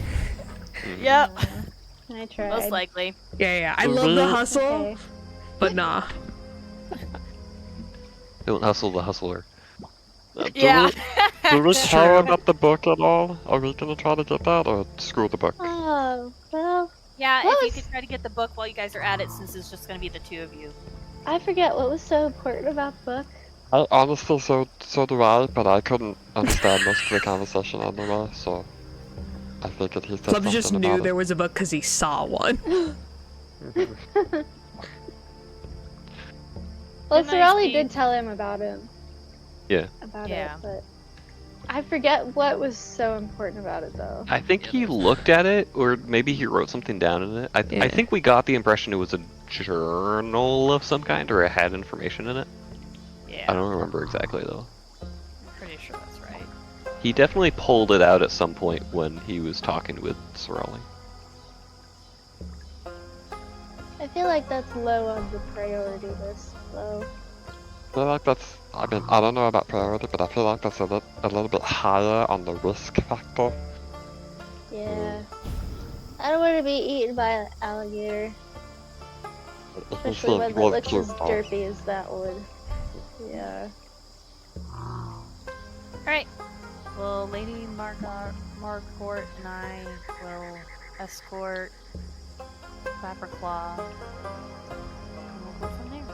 Yep. I tried. Most likely. Yeah. I love the hustle, Okay. but nah. Don't hustle the hustler. Yeah. Do we It's care true. about the book at all? Are we gonna try to get that, or screw the book? Oh, well, Yeah, What if you was- could try to get the book while you guys are at it, since it's just gonna be the two of you. I forget what was so important about the book. I honestly, so do I, but I couldn't understand most of the conversation anyway, so I figured he said Flubs something just about knew it. there was a book because he saw one. Well, Good night, Sarali Steve. did tell him about it. Yeah. About Yeah. it, but I forget what was so important about it though. I think he looked at it, or maybe he wrote something down in it. I Yeah. think we got the impression it was a journal of some kind, or it had information in it. Yeah. I don't remember exactly though. I'm pretty sure that's right. He definitely pulled it out at some point when he was talking with Sarali. I feel like that's low on the priority list, though. I feel like that's, I mean, I don't know about priority, but I feel like that's a little bit higher on the risk factor. Yeah. I don't want to be eaten by an alligator, If he especially seems one that really looks cute, as though. derpy as that would. Yeah. Alright. Well, Lady Margort and I will escort Clapperclaw. And we'll go from there.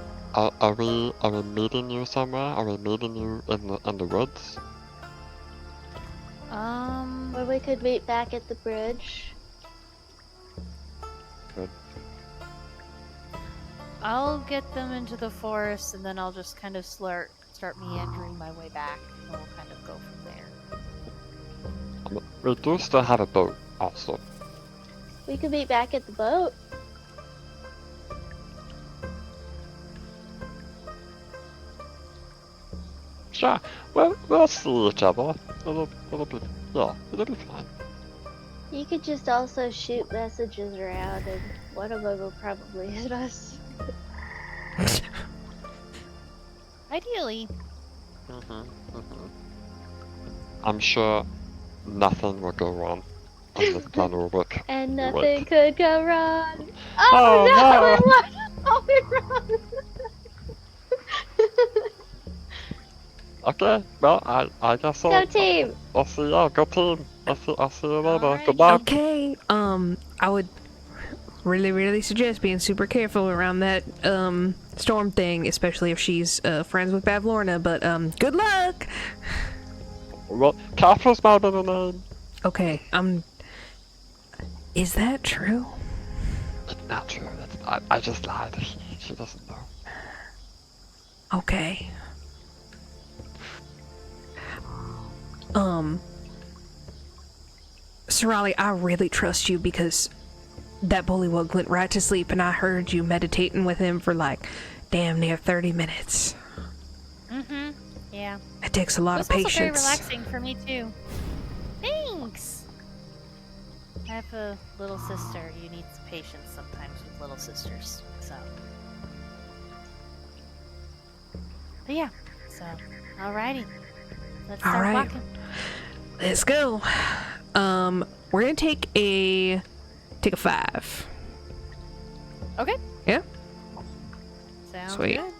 Are we meeting you somewhere? Are we meeting you in the woods? Or we could meet back at the bridge. Good. I'll get them into the forest and then I'll just kind of start meandering my way back and we'll kind of go from there. We do still have a boat, also. We could meet back at the boat. Sure, we'll see each other. It'll be fine. You could just also shoot messages around, and one of them will probably hit us. Ideally. I'm sure nothing will go wrong on this plan will work. And You're nothing right. could go wrong. Oh, no. It was all wrong. Okay, well, I guess Go team! I'll see you. Go team. I'll see you later. Alright. Goodbye. Okay. I would really suggest being super careful around that storm thing, especially if she's friends with Bavlorna. But good luck. Well, Careful's my middle name. Okay. Is that true? It's not true. I just lied. She doesn't know. Okay. Sarali, I really trust you because that bullywug went right to sleep and I heard you meditating with him for like damn near 30 minutes. Mm-hmm. Yeah. It takes a lot It was of also very patience. relaxing for me too. Thanks! I have a little sister. You need some patience sometimes with little sisters. So. But yeah. So, alrighty. Let's start Alright. walking. Let's go. We're gonna take a 5. Okay. Yeah. Sounds Sweet. good.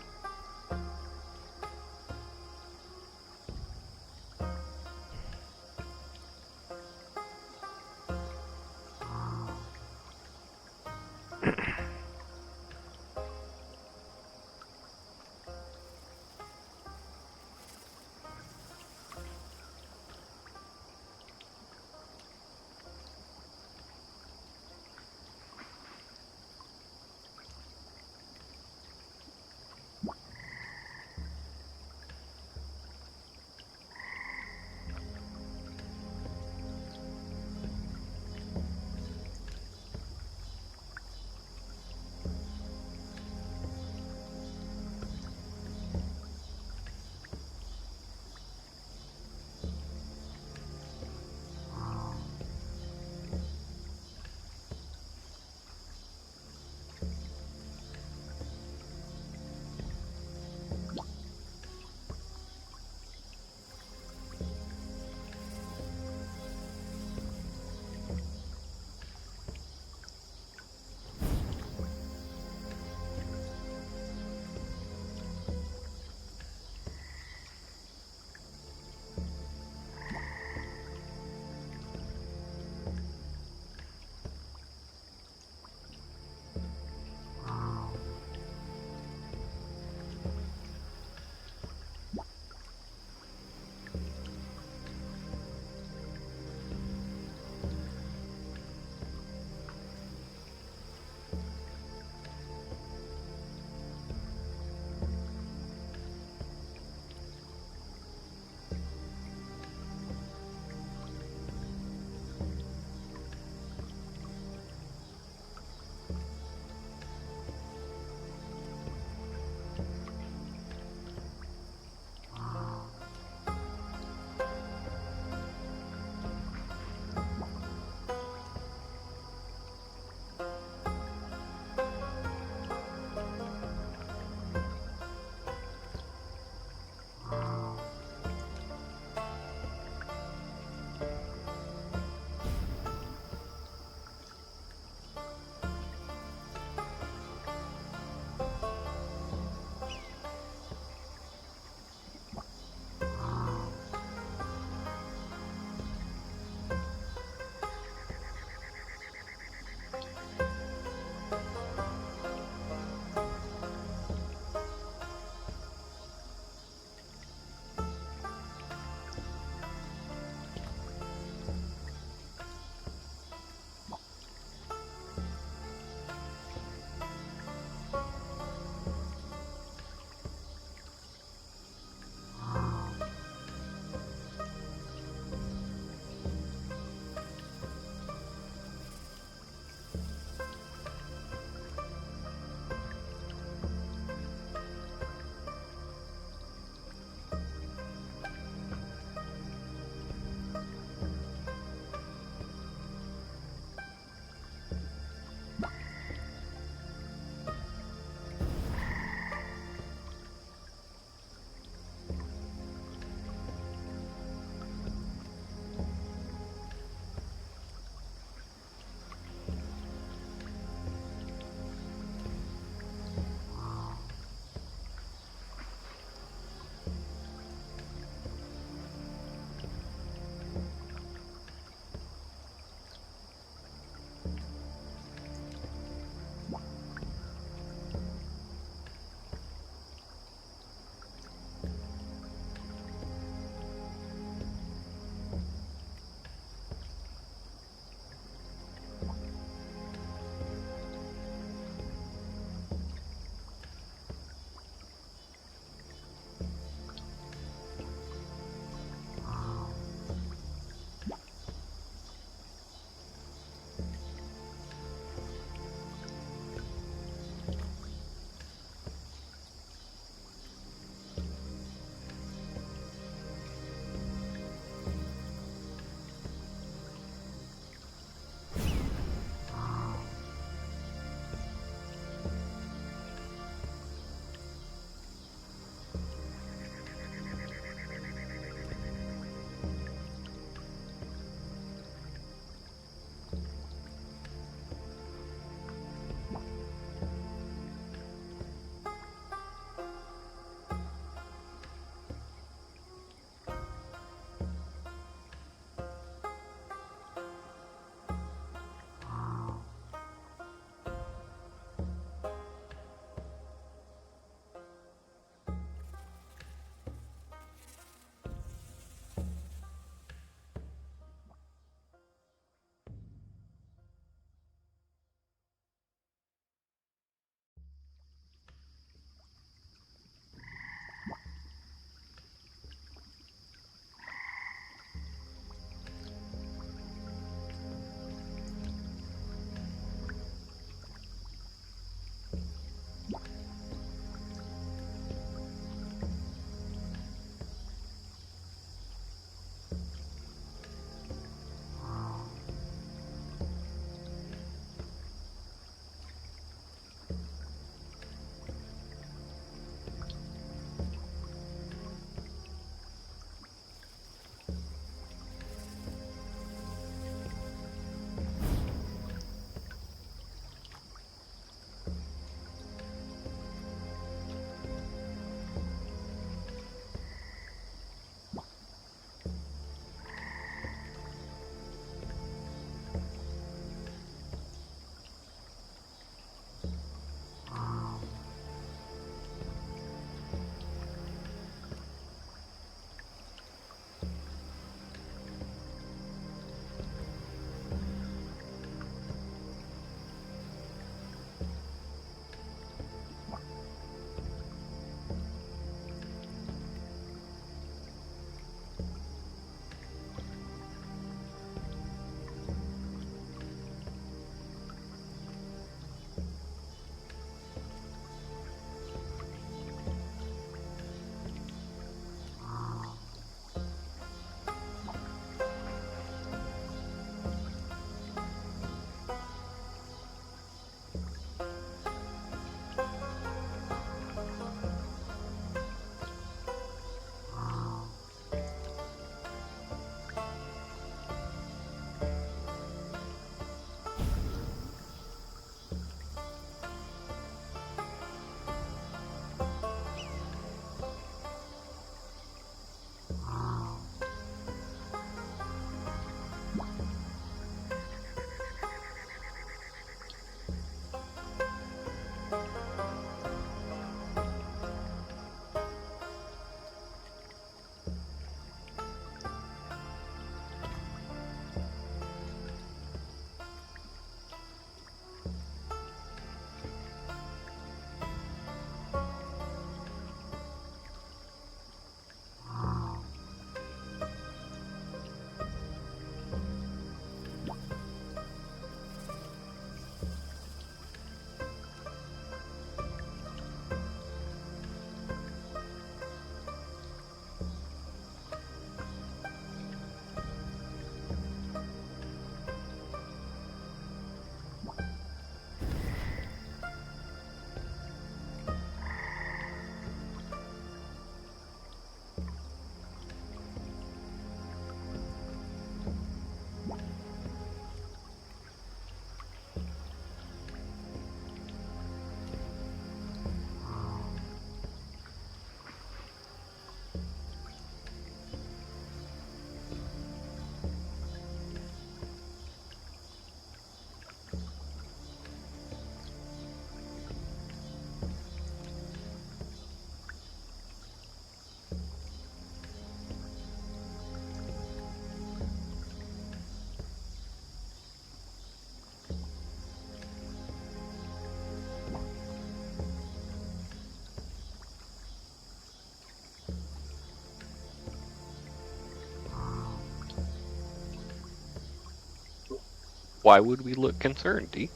Why would we look concerned, D?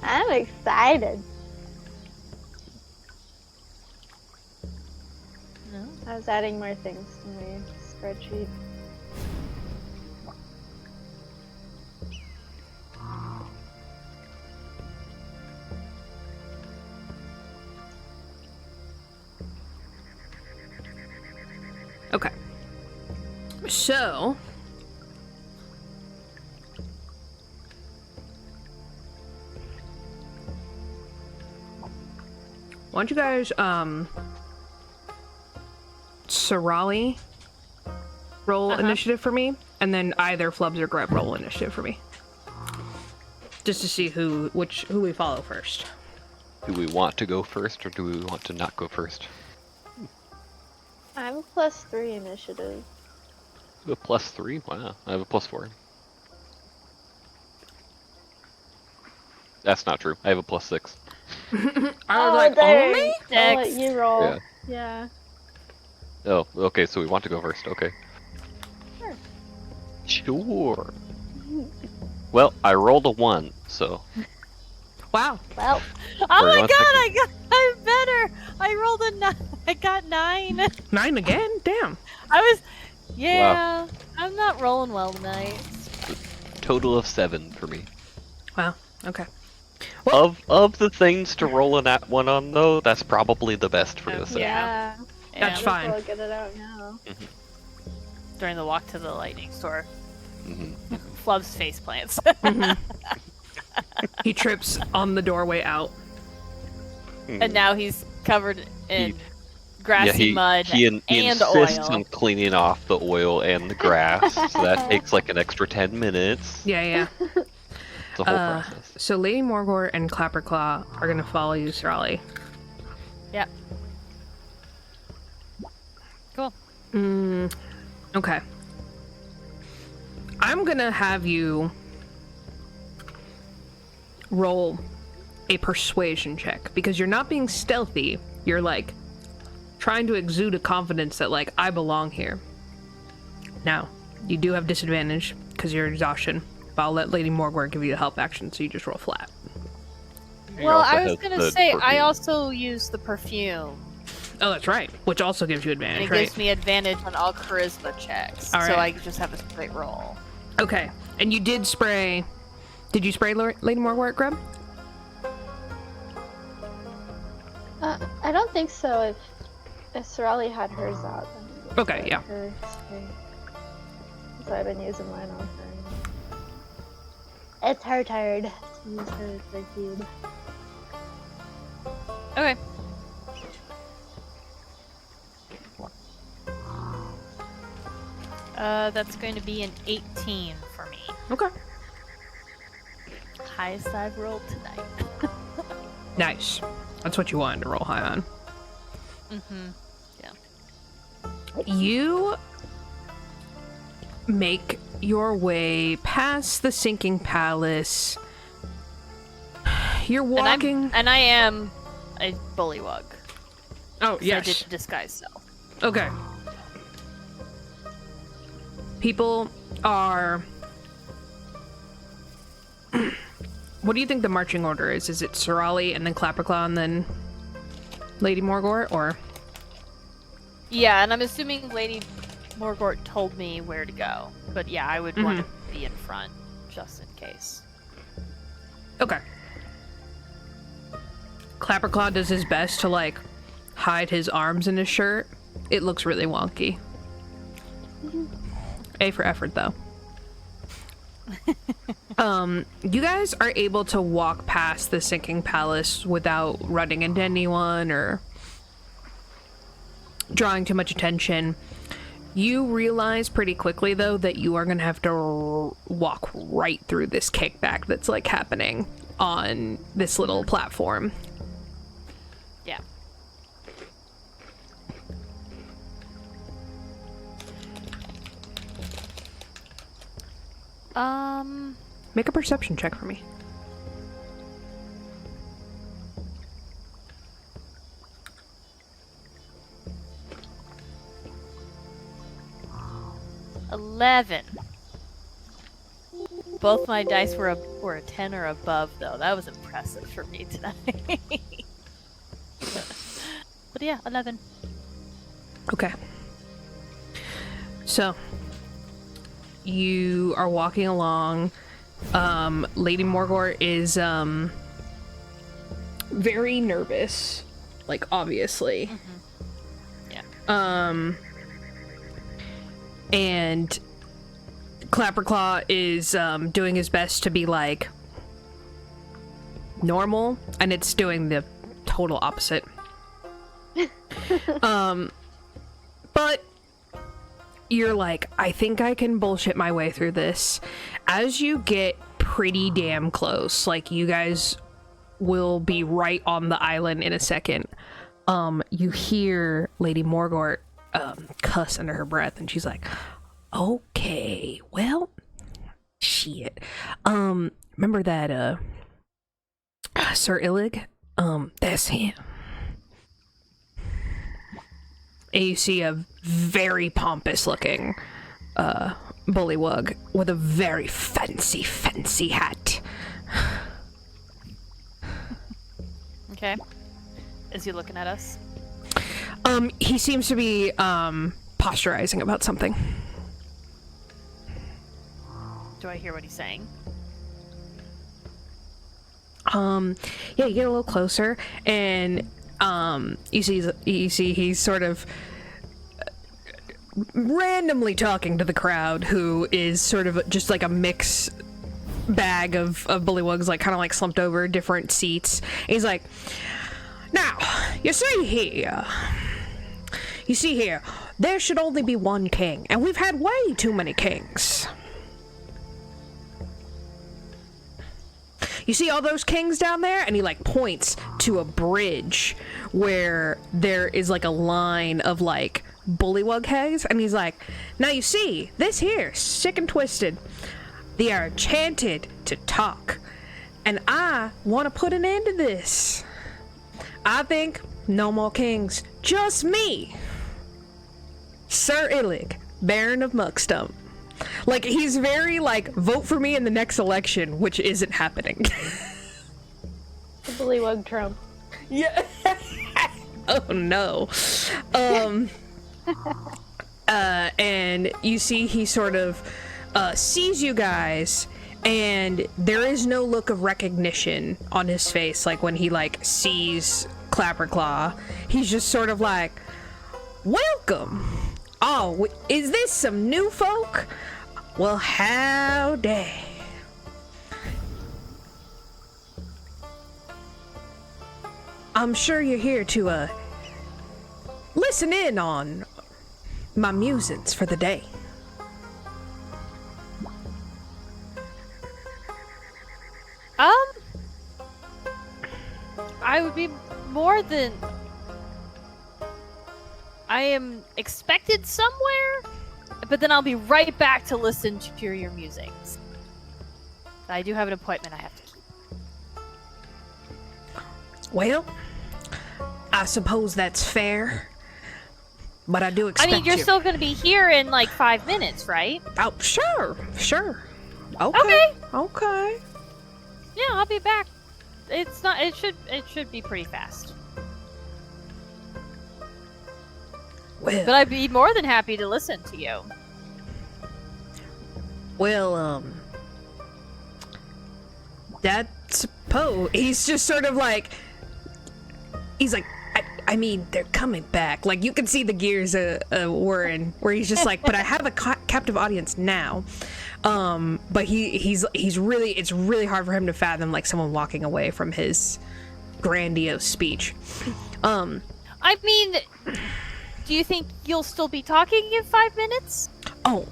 I'm excited. No. I was adding more things to my spreadsheet. Okay. So. Why don't you guys, Sarali roll initiative for me, and then either Flubs or Greb roll initiative for me. Just to see who we follow first. Do we want to go first, or do we want to not go first? I'm a +3 initiative. A +3? Wow, I have a +4. That's not true. I have a +6. I was like, dang. only? I'll let you roll. Yeah. Yeah. Oh, okay, so we want to go first. Okay. Sure. Sure. Well, I rolled a 1, so. Wow. Well, Oh my Sorry, god, 1 second. I'm better! I rolled a 9. I got 9. 9 again? Damn. Yeah, I'm not rolling well tonight. Total of 7 for me. Wow. Okay. Of the things to roll a nat 1 on, though, that's probably the best for this. Yeah. That's Yeah, fine. I'll get it out now. During the walk to the lightning store, Mhm. Flubs face plants. He trips on the doorway out. And now he's covered in grassy mud he and insists oil. on cleaning off the oil and the grass, so that takes like an extra 10 minutes. Yeah. It's a whole process. So Lady Morgort and Clapperclaw are gonna follow you, Sarali. Yeah. Cool. Okay. I'm gonna have you roll a persuasion check, because you're not being stealthy. You're like trying to exude a confidence that like I belong here. Now, you do have disadvantage because you're exhaustion, but I'll let Lady Morgort give you the help action, so you just roll flat. Well, also I was has gonna the say, I perfume. also use the perfume, Oh, that's right. Which also gives you and advantage, it right? gives me advantage on all charisma checks, All so right. I just have a straight roll. Okay. And you did spray. Did you spray Lady Morgort, Greb? I don't think so. If Sarali had hers out, then Okay, yeah. her spray. So I've been using mine on her. It's her turn to use her perfume. Okay. That's going to be an 18 for me. Okay. Highest I've rolled tonight. Nice. That's what you wanted to roll high on. You make your way past the sinking palace. You're walking. And I am a bullywug. Oh, I yes. did disguise self. Okay. People are. What do you think the marching order is? Is it Sarali and then Clapperclaw and then Lady Morgort, or? Yeah, and I'm assuming Lady Morgort told me where to go. But yeah, I would want to be in front, just in case. Okay. Clapperclaw does his best to, like, hide his arms in his shirt. It looks really wonky. A for effort, though. You guys are able to walk past the sinking palace without running into anyone or drawing too much attention. You realize pretty quickly, though, that you are gonna have to walk right through this kickback that's, like, happening on this little platform. Yeah. Make a perception check for me. Both my dice were a 10 or above, though. That was impressive for me tonight. But yeah, 11. Okay. So, you are walking along. Lady Morgort is, very nervous. Like, obviously. Mm-hmm. Yeah. And Clapperclaw is, doing his best to be, like, normal, and it's doing the total opposite. But you're like, I think I can bullshit my way through this. As you get pretty damn close, like, you guys will be right on the island in a second, you hear Lady Morgort cuss under her breath, and she's like, okay, well, shit. Remember that, Sir Illig? That's him. And you see a very pompous looking bullywug with a very fancy hat. Okay. Is he looking at us? He seems to be posturizing about something. Do I hear what he's saying? Yeah, you get a little closer, and you see he's sort of randomly talking to the crowd, who is sort of just like a mix bag of bullywugs, like kind of like slumped over different seats. And he's like, now, you see here, there should only be one king, and we've had way too many kings. You see all those kings down there? And he like points to a bridge where there is like a line of like bullywug heads, and he's like, now you see, this here, sick and twisted, they are enchanted to talk, and I want to put an end to this. I think no more kings, just me, Sir Illig, Baron of Muckstump. Like, he's very, like, vote for me in the next election, which isn't happening. The Bullywug Trump. Yeah. Oh, no. And you see he sort of sees you guys, and there is no look of recognition on his face, like, when he, like, sees Clapperclaw. He's just sort of like, welcome. Oh, is this some new folk? Well, howdy. I'm sure you're here to, listen in on my musings for the day. I would be more than... I am expected somewhere, but then I'll be right back to listen to your musings. I do have an appointment I have to keep. Well, I suppose that's fair, but I do expect I mean, you're still going to be here in like 5 minutes, right? Oh, sure. Okay. Yeah, I'll be back. It's not. It should be pretty fast. Well, But I'd be more than happy to listen to you. well, that's he's just sort of like, he's like, I mean, they're coming back. Like, you can see the gears whirring, where he's just like, but I have a captive audience now. But he's really, it's really hard for him to fathom, like, someone walking away from his grandiose speech. I mean, do you think you'll still be talking in 5 minutes? Oh,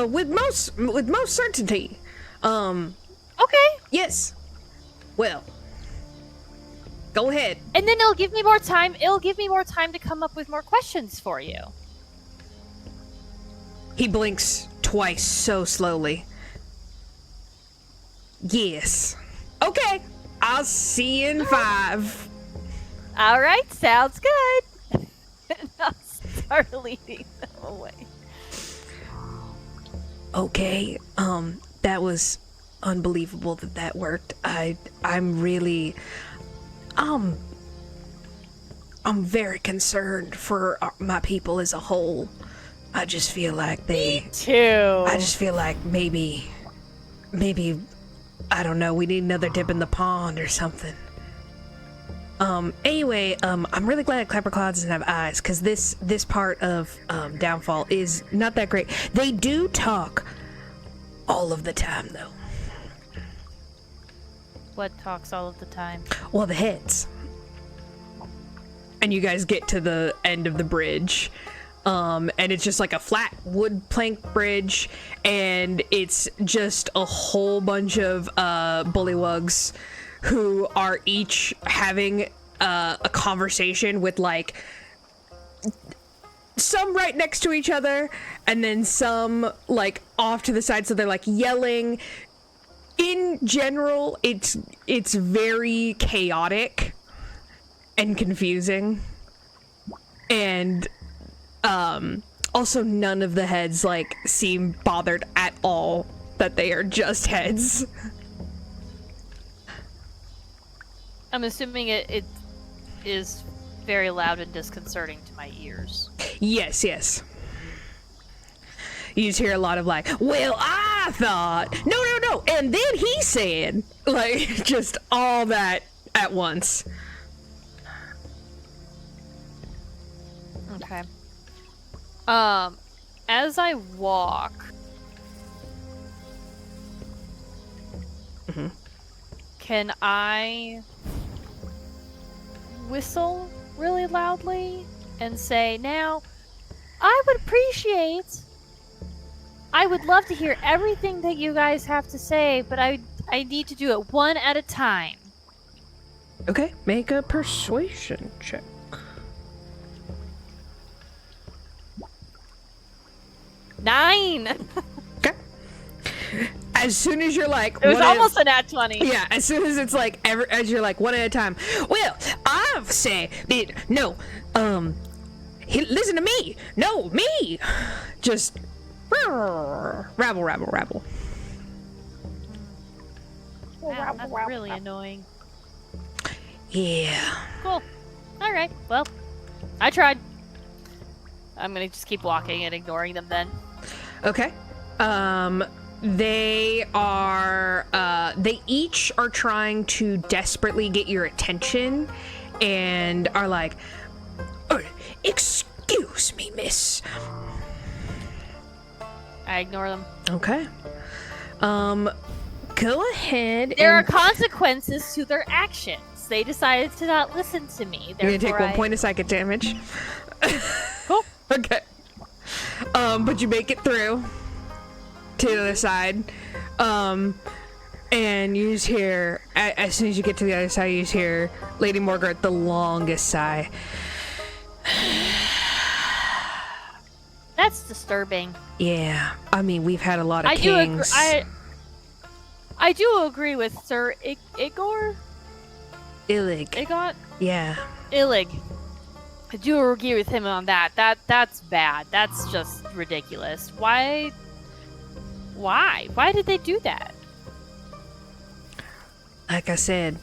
with most certainty. Okay. Yes. Well, go ahead. And then it'll give me more time. It'll give me more time to come up with more questions for you. He blinks twice so slowly. Yes. Okay. I'll see you in 5. All right, sounds good. And I'll start leading them away. Okay. That was unbelievable that worked. I'm really, I'm very concerned for my people as a whole. I just feel like Me too. I just feel like maybe, I don't know, we need another dip in the pond or something. Anyway, I'm really glad Clapperclaw doesn't have eyes, because this part of, Downfall is not that great. They do talk all of the time, though. What talks all of the time? Well, the heads. And you guys get to the end of the bridge, and it's just like a flat wood plank bridge, and it's just a whole bunch of, Bullywugs who are each having a conversation with, like, some right next to each other, and then some, like, off to the side, so they're, like, yelling. In general, it's very chaotic and confusing. And, also none of the heads, like, seem bothered at all that they are just heads. I'm assuming it is very loud and disconcerting to my ears. Yes. You just hear a lot of like, well, I thought, no, and then he said, like, just all that at once. Okay. As I walk, can I whistle really loudly and say, now, I would love to hear everything that you guys have to say, but I need to do it one at a time. Okay, make a persuasion check. Nine! Okay. As soon as you're like, It was almost a nat 20. Yeah, as soon as it's like, as you're like, one at a time. Well, I say, no, listen to me. No, me. Just, rabble. Wow, that's really annoying. Yeah. Cool. Alright, well, I tried. I'm gonna just keep walking and ignoring them then. Okay. They each are trying to desperately get your attention and are like, oh, excuse me, miss. I ignore them. Okay. Go ahead. There are consequences to their actions. They decided to not listen to me. You're gonna take 1 point of psychic damage. Cool. Okay. But you make it through to the other side. And you just hear, as soon as you get to the other side, you just hear Lady Morgart the longest sigh. That's disturbing. Yeah, I mean, we've had a lot of kings. I do agree with Sir Igor? Illig. Igot? Yeah. Illig. I do agree with him on that. That's bad. That's just ridiculous. Why? Why did they do that? Like I said,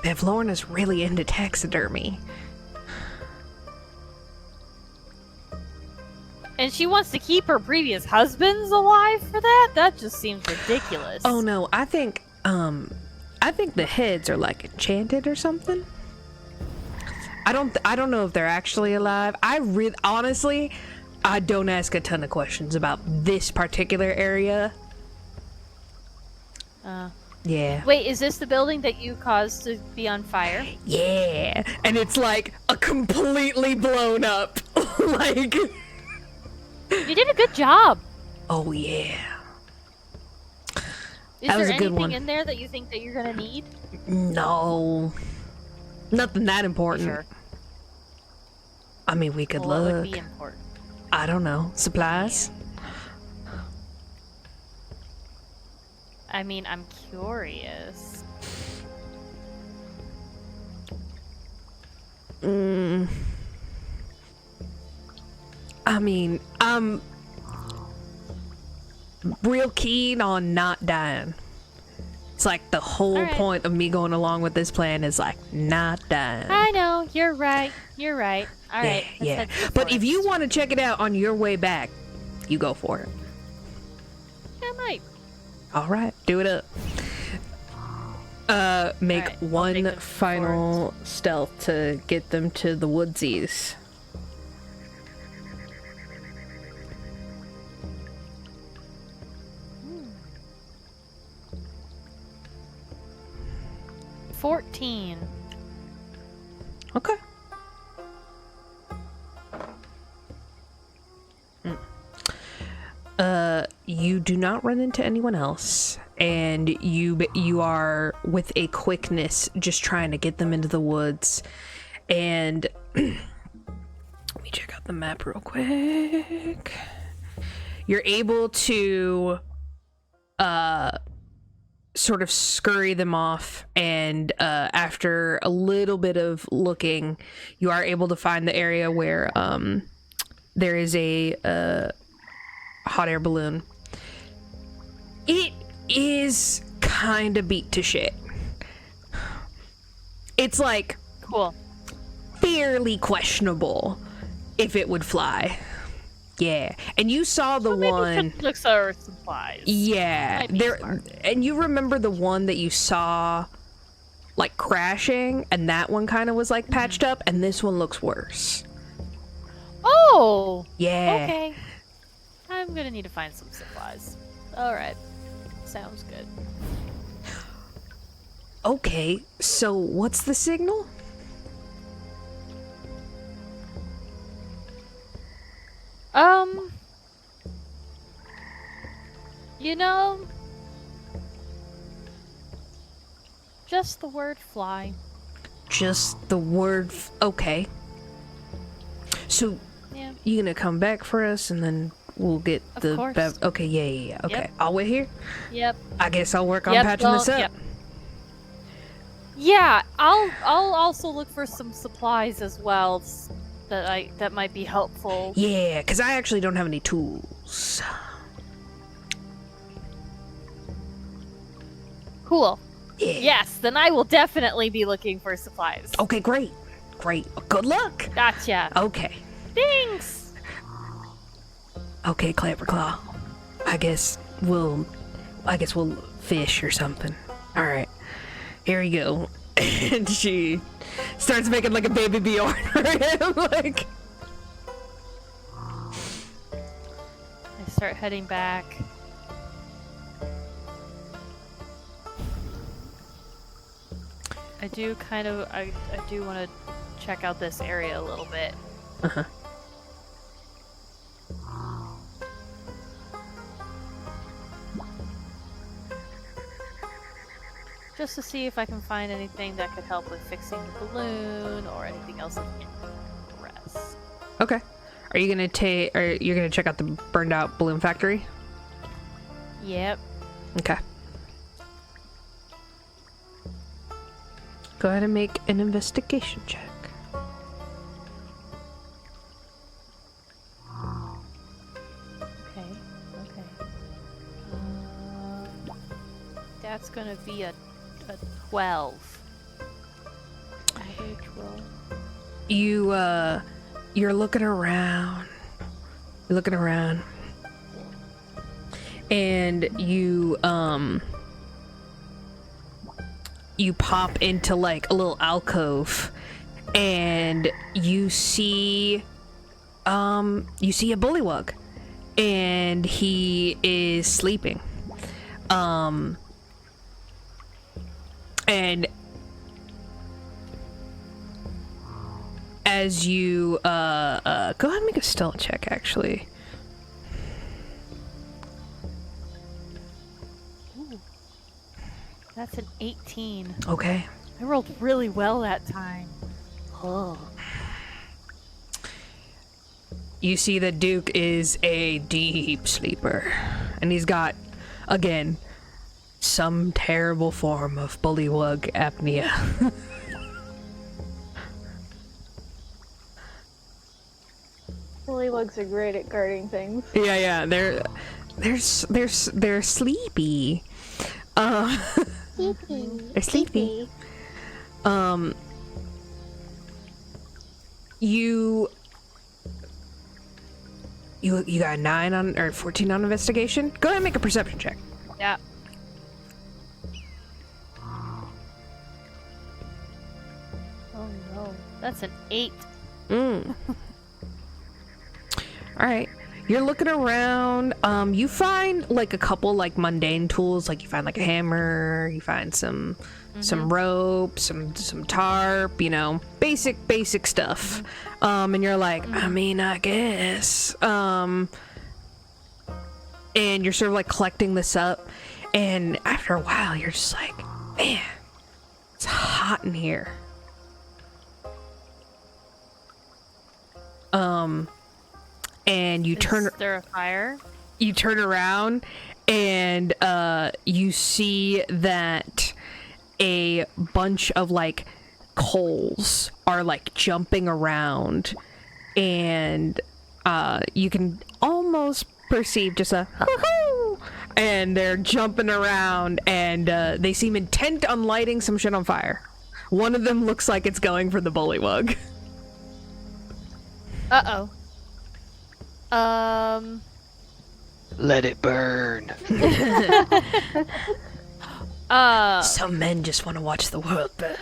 Bevlorna's really into taxidermy. And she wants to keep her previous husbands alive for that? That just seems ridiculous. Oh no, I think the heads are like enchanted or something. I don't know if they're actually alive. Honestly, I don't ask a ton of questions about this particular area. Yeah. Wait, is this the building that you caused to be on fire? Yeah. And it's like a completely blown up. Like. You did a good job. Oh yeah. Is That was there a good anything one. in there that you think that you're gonna need? No. Nothing that important. Sure. I mean, we could Well, what look. would be important? I don't know. Supplies? I mean, I'm curious. I mean, real keen on not dying. It's like the whole Alright. point of me going along with this plan is like not dying. I know, you're right. You're right. All right. let's Yeah. head to the But if you forest. want to check it out on your way back, you go for it. I might. All right, do it up. Make Alright, I'll one take them to the final stealth to get them to the woodsies. Hmm. 14. Okay. You do not run into anyone else, and you are with a quickness just trying to get them into the woods. And let me check out the map real quick. You're able to sort of scurry them off, and after a little bit of looking, you are able to find the area where there is a hot air balloon. It is kind of beat to shit. It's like Cool. fairly questionable if it would fly. Yeah, and you saw the one. Looks our supplies. Yeah, Might be there, smart. and you remember the one that you saw, like crashing, and that one kind of was like patched up, and this one looks worse. Oh. Yeah. Okay. I'm gonna need to find some supplies. All right. Sounds good. Okay, so what's the signal? You know, just the word fly. Just the word. Okay. So Yeah. you gonna come back for us, and then we'll get Of the. course. Okay, yeah. Okay, Yep. I'll wait here. Yep. I guess I'll work on Yep, patching this don't- up. yep. Yeah, I'll also look for some supplies as well that might be helpful. Yeah, because I actually don't have any tools. Cool. Yeah. Yes, then I will definitely be looking for supplies. Okay, great. Great. Good luck. Gotcha. Okay. Thanks. Okay, Clapperclaw. I guess we'll fish or something. All right. Here we go. And she starts making like a baby Bjorn for him. Like, I start heading back. I do want to check out this area a little bit. uh-huh. Just to see if I can find anything that could help with fixing the balloon or anything else of interest. Okay. Are you gonna you're gonna check out the burned out balloon factory? Yep. Okay. Go ahead and make an investigation check. Okay. That's gonna be a 12. Average roll. You're looking around. You're looking around. And you pop into like a little alcove, and you see a bullywug, and he is sleeping. And as you go ahead and make a stealth check, actually. Ooh. That's an 18. Okay. I rolled really well that time. Oh. You see that Duke is a deep sleeper, and he's got, again, some terrible form of bullywug apnea. Bullywugs are great at guarding things. Yeah, they're they're sleepy. They're sleepy. You got 9 on or 14 on investigation. Go ahead and make a perception check. Yeah. Oh no, that's an 8. All right. You're looking around. You find like a couple like mundane tools, like you find like a hammer, you find some rope, some tarp, you know, basic stuff. And you're like, I mean, I guess. And you're sort of like collecting this up, and after a while, you're just like, man, it's hot in here. And you Is there a fire? You turn around and you see that a bunch of like coals are like jumping around, and you can almost perceive just a hoo-hoo, and they're jumping around, and they seem intent on lighting some shit on fire. One of them looks like it's going for the bullywug. Uh-oh. Let it burn. Some men just want to watch the world burn.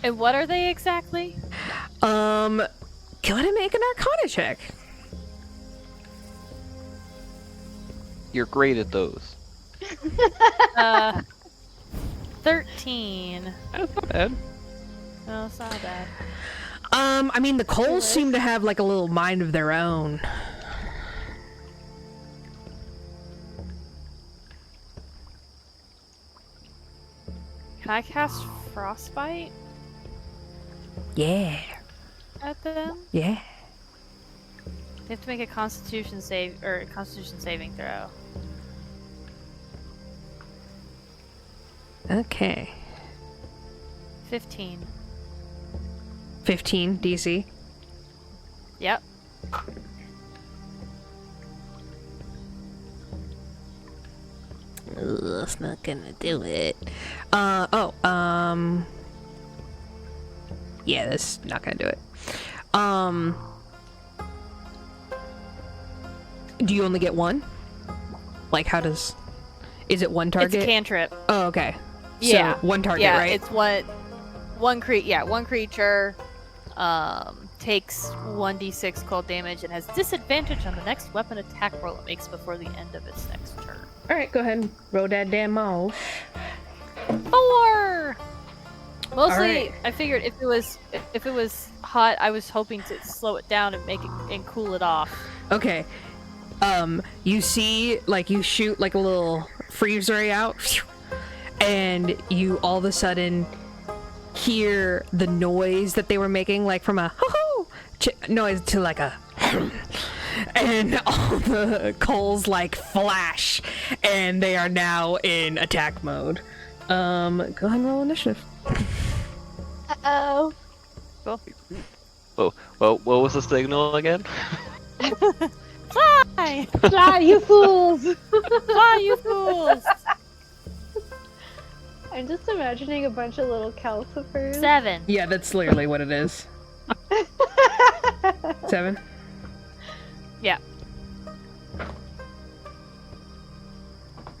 And what are they exactly? Go ahead and make an Arcana check. You're great at those. 13. That's not bad. No, it's not bad. I mean, the coals seem to have like a little mind of their own. Can I cast frostbite Yeah. at them? Yeah. They have to make a Constitution save or a Constitution saving throw. Okay. 15. 15 DC. Yep. That's not gonna do it. Yeah, that's not gonna do it. Do you only get one? Like, how does... Is it one target? It's a cantrip. Oh, okay. Yeah. So, one target, Yeah, right? it's one creature takes 1d6 cold damage and has disadvantage on the next weapon attack roll it makes before the end of its next turn. Alright, go ahead and roll that damn off. 4! Mostly, Alright. I figured if it was hot, I was hoping to slow it down and make it and cool it off. Okay. You see, like, you shoot like a little freeze ray out, and you all of a sudden hear the noise that they were making, like from a hoo-hoo noise to like a and all the coals like flash, and they are now in attack mode. Go ahead and roll initiative. Uh-oh. Cool. Whoa, what was the signal again? Fly! Fly, you fools! Fly, you fools! I'm just imagining a bunch of little calcifers. 7. Yeah, that's literally what it is. 7. Yeah.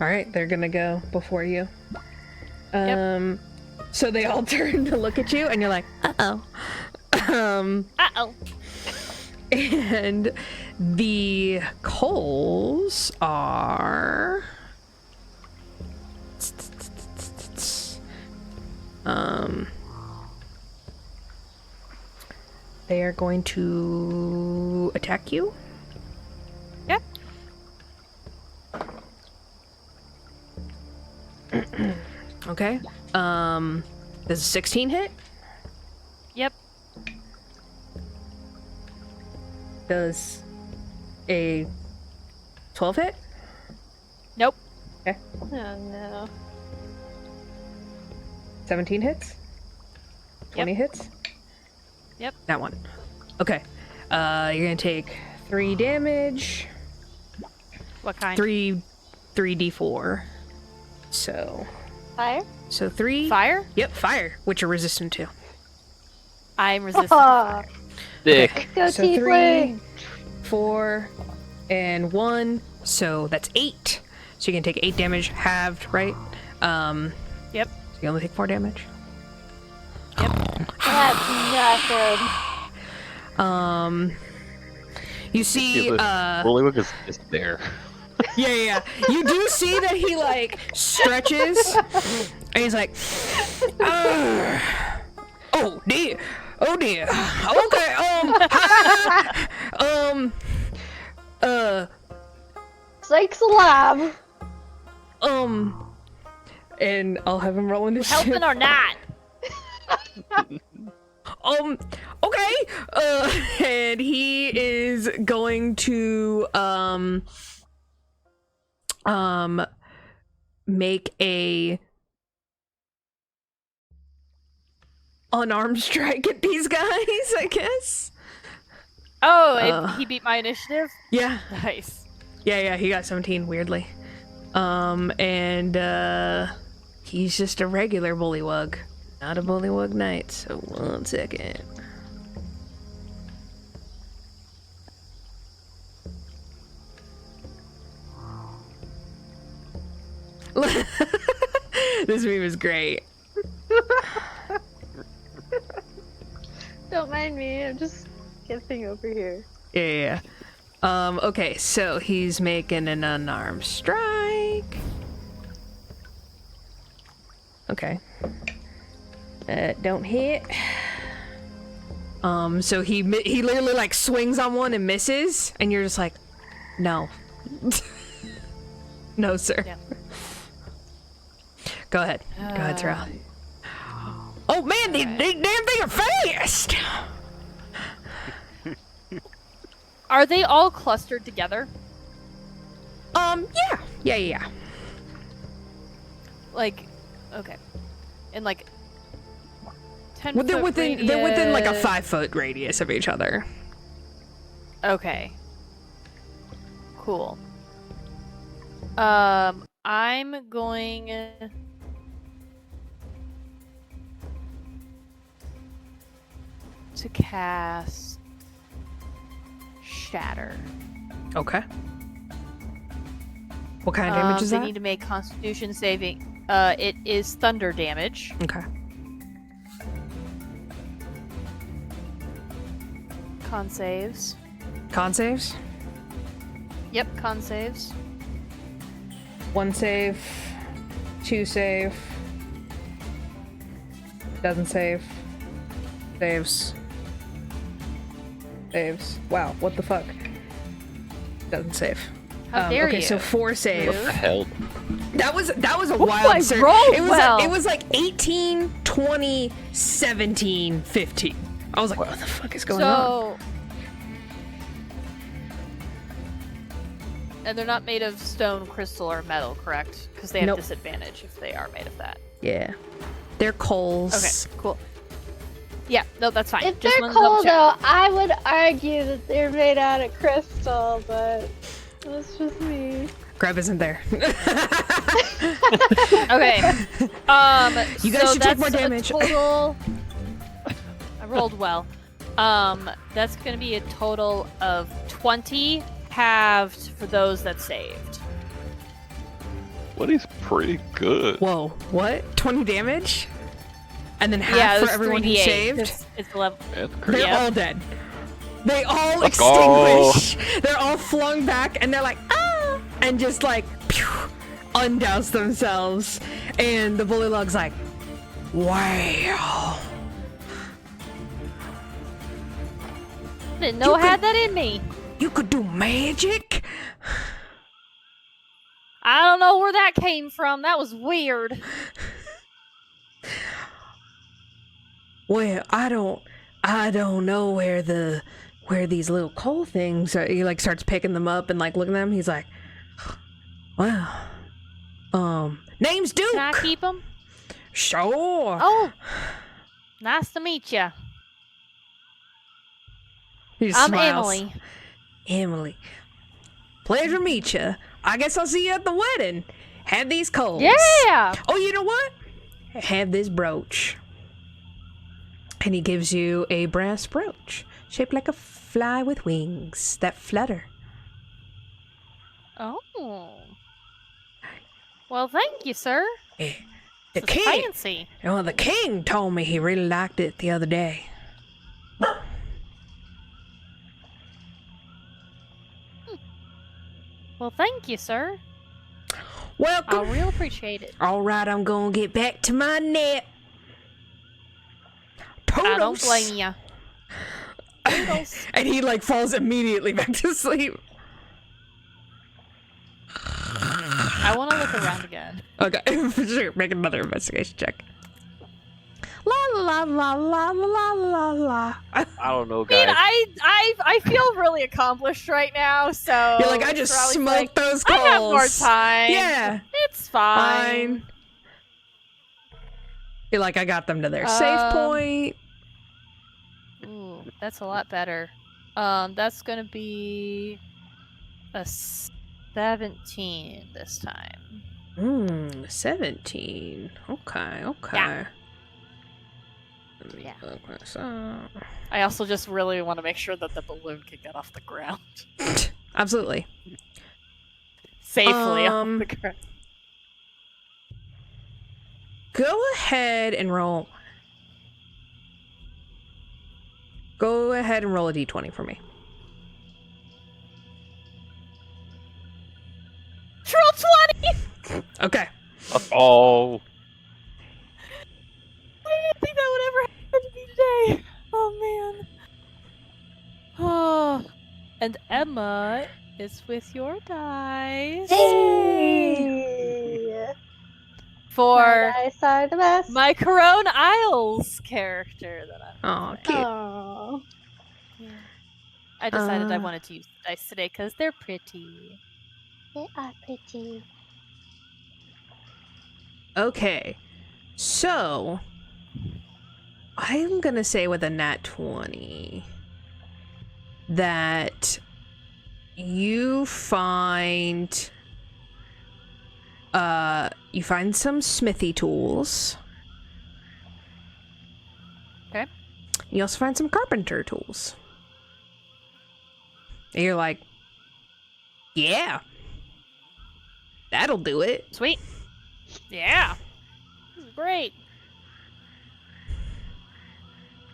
All right, they're gonna go before you. Yep. So they all turn to look at you, and you're like, uh-oh. Uh-oh. And the coals are... They are going to attack you. Yep. Okay. Does a 16 hit? Yep. Does a 12 hit? Nope. Okay. Oh no. 17 hits? 20 hits? Yep. That one. Okay. You're gonna take 3 damage. What kind? 3d4. So Fire? 3. Fire? Yep, fire, which you're resistant to. I'm resistant. Oh, Dick. go So tiefling! 3, 4, and 1. So that's 8. So you can take 8 damage, halved, right? Yep. So you only take 4 damage. That's nothing. You see, Bullywug is just there. yeah. You do see that he like stretches, and he's like, "Ugh. Oh dear, okay, Snake's alive. and I'll have him roll initiative. Helping or not? Okay, and he is going to, make a unarmed strike at these guys, I guess. Oh, he beat my initiative? Yeah, Nice. yeah, he got 17, weirdly. And, he's just a regular bullywug, not a bullywug knight, so 1 second. This meme is great. Don't mind me, I'm just guessing over here. Yeah. Okay, so he's making an unarmed strike. Okay. Don't hit. So he literally like swings on one and misses, and you're just like, no. No, sir. Yeah. Go ahead. Go ahead, Sarali. Oh man, these damn things are fast! Are they all clustered together? Yeah. Like, okay. In like 10 Well, they're foot within like a radius. 5-foot radius of each other. Okay. Cool. I'm going to cast Shatter. Okay. What kind of damage is they that? need to make Constitution saving. It is thunder damage. Okay. Con saves. Con saves? Yep, con saves. 1 save, 2 save, doesn't save, saves. Wow, what the fuck? Doesn't save. How dare okay, you? so 4 save. Move. What the hell? That was a Ooh, wild I surge. rolled It was well. it was like 18, 20, 17, 15. I was like, what the fuck is going on? And they're not made of stone, crystal, or metal, correct? Because they have Nope. disadvantage if they are made of that. Yeah. They're coals. Okay, cool. Yeah, no, that's fine. If Just they're wanted to double cold check. though, I would argue that they're made out of crystal, but that's just me. Greb isn't there. Okay. You guys so should take that's more a damage. Total. I rolled well. That's gonna be a total of 20 halved for those that saved. What is pretty good. Whoa, what? 20 damage? And then half Yeah, it for was everyone who 3d8. saved? It's 11. That's They're crazy. all dead. They all Let's extinguish. They're all flung back and they're like, ah! And just like, pew, undouse themselves. And the bullywug's like, wow. Didn't know I You had that in me. You could do magic? I don't know where that came from. That was weird. Well, I don't know where these little coal things are. He like starts picking them up and like looking at them. He's like, wow. Name's Duke. Can I keep them? Sure. Oh, nice to meet you. He just I'm smiles. Emily. Emily. Pleasure to meet you. I guess I'll see you at the wedding. Have these coals. Yeah. Oh, you know what? Have this brooch. And he gives you a brass brooch shaped like a fly with wings that flutter. Oh. Well, thank you, sir. The This is king. fancy. Well, the king told me he really liked it the other day. Well, thank you, sir. Welcome. I'll real appreciate it. All right, I'm gonna get back to my net. I don't Toodles. blame you. Toodles. And he like falls immediately back to sleep. I want to look around again. Okay, for sure. Make another investigation check. La la la la la la la. I don't know, I mean, guys. I feel really accomplished right now, so You're like, I just Sarali's smoked like, those I have coals. more time. Yeah, It's fine. You're like, I got them to their safe point. Ooh, that's a lot better. That's gonna be a 17 this time. 17. Okay, okay. Yeah. Let me Yeah. look this up. I also just really want to make sure that the balloon can get off the ground Absolutely. safely off the ground. Go ahead and roll. Go ahead and roll a d20 for me. Troll 20! Okay. Oh. I didn't think that would ever happen to me today. Oh man. Oh, and Emma is with your dice. Hey! For My dice are the best. my Corone Isles character that Oh, cute. Aww. I decided I Uh. wanted to use the dice today because they're pretty. They are pretty. Okay. So, I'm gonna say with a nat 20 that you find some smithy tools. Okay. You also find some carpenter tools. And you're like, yeah, that'll do it. Sweet. Yeah. This is great.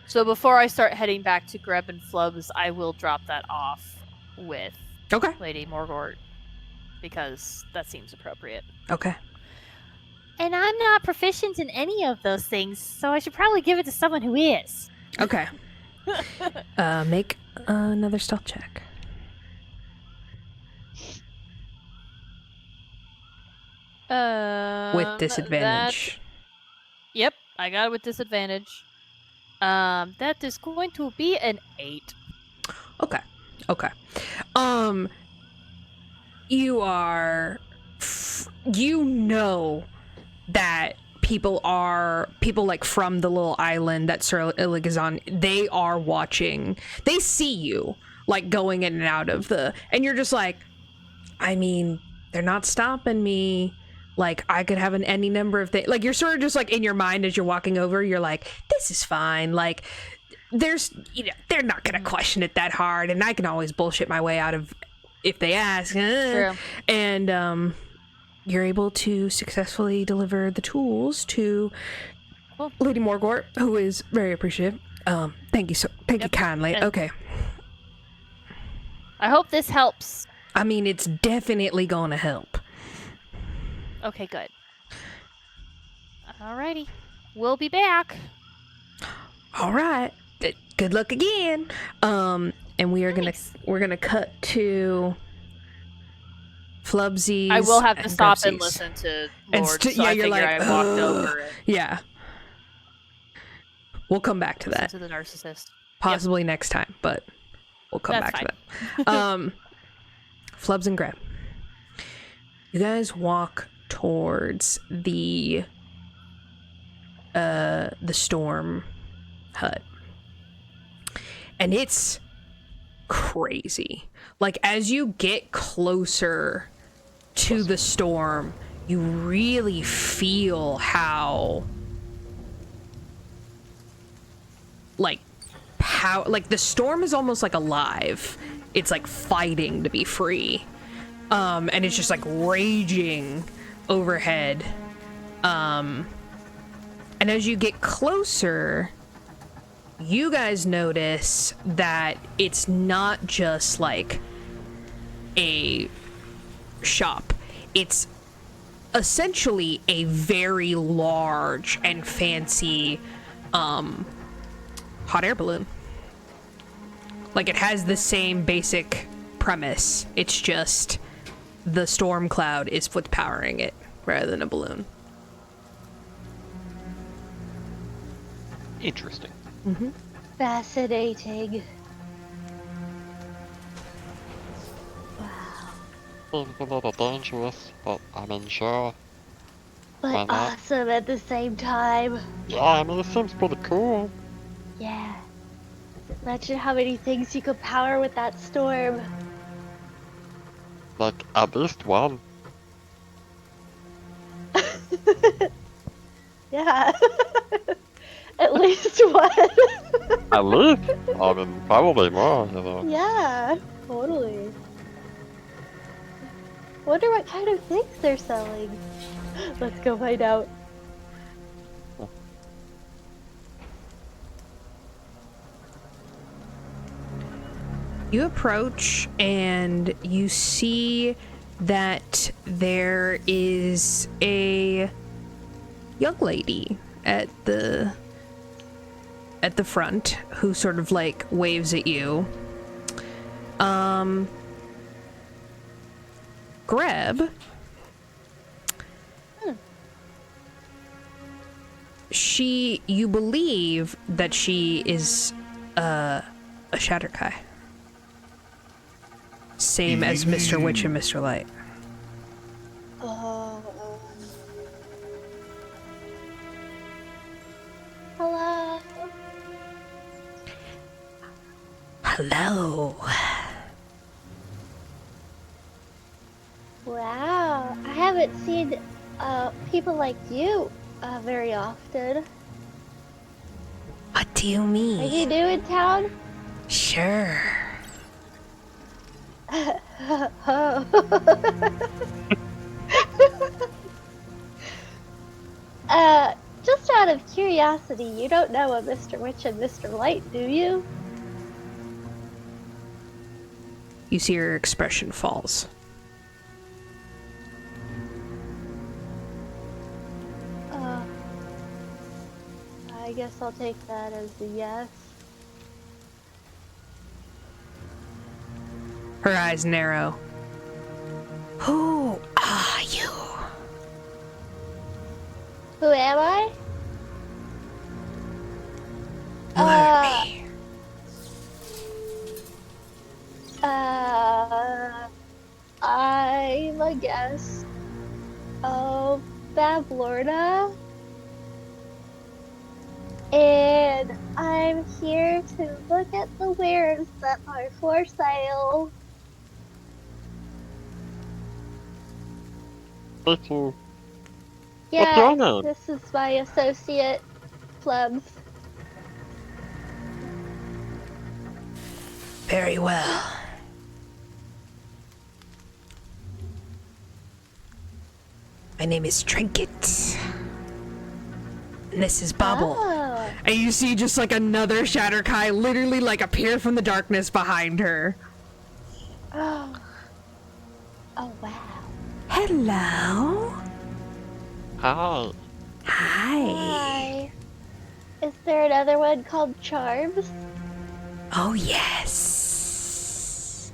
So before I start heading back to Greb and Flubs, I will drop that off with Okay. Lady Morgort because that seems appropriate. Okay. And I'm not proficient in any of those things, so I should probably give it to someone who is. Okay. Make another stealth check. With disadvantage. Yep, I got it with disadvantage. That is going to be an 8. Okay. Okay. You are... you know that people like from the little island that Sir Illig is on, they are watching. They see you like going in and out of the... And you're just like, I mean, they're not stopping me. Like, I could have any number of things. Like, you're sort of just like in your mind as you're walking over, you're like, this is fine. Like, there's, they're not going to question it that hard. And I can always bullshit my way out of if they ask. True. And, you're able to successfully deliver the tools to Lady Morgort, who is very appreciative. Thank you you kindly. And- okay. I hope this helps. I mean, it's definitely going to help. Okay, good. Alrighty. We'll be back. All right. Good luck again. And we are Nice. we're gonna cut to Flubsies. I will have to stop and Grubsies. listen to And Lord, st- so yeah, I you're figure like, I walked "Ugh." over and Yeah. We'll come back to that listened to the narcissist. possibly next time, but we'll come That's back to that. Flubs and Greb. You guys walk towards the storm hut. And it's crazy. Like, as you get closer to the storm, you really feel how, like, the storm is almost like alive. It's like fighting to be free. And it's just like raging overhead. And as you get closer, you guys notice that it's not just like a shop. It's essentially a very large and fancy hot air balloon. Like, it has the same basic premise. It's just the storm cloud is what's powering it rather than a balloon. Interesting. Mm-hmm. Fascinating. Seems a little dangerous, but I mean, sure. But Why not? awesome at the same time. Yeah, I mean, it seems pretty cool. Yeah. Imagine how many things you could power with that storm. Like, at least one. Yeah. At least one. At least? I mean, probably more, you know. Yeah, totally. Wonder what kind of things they're selling. Let's go find out. You approach and you see that there is a young lady at the front who sort of like waves at you. Greb. You believe that she is a Shatterkai. Same as Mr. Witch and Mr. Light. Hello. Hello. Wow, I haven't seen people like you very often. What do you Are mean? you new in town? Sure. Just out of curiosity, you don't know a Mr. Witch and Mr. Light, do you? You see her expression falls. I guess I'll take that as a yes. Her eyes narrow. Who are you? Who am I? Lure me. I'm a guest of Bablorna. And I'm here to look at the wares that are for sale. Thank you. Yeah, your name? this is my associate, Flubs. Very well. My name is Trinket. And this is Bobble. Oh. And you see just like another Shatterkai literally like appear from the darkness behind her. Oh. Oh, wow. Hello. Hi. Hi. Hi. Is there another one called Charms? Oh, yes.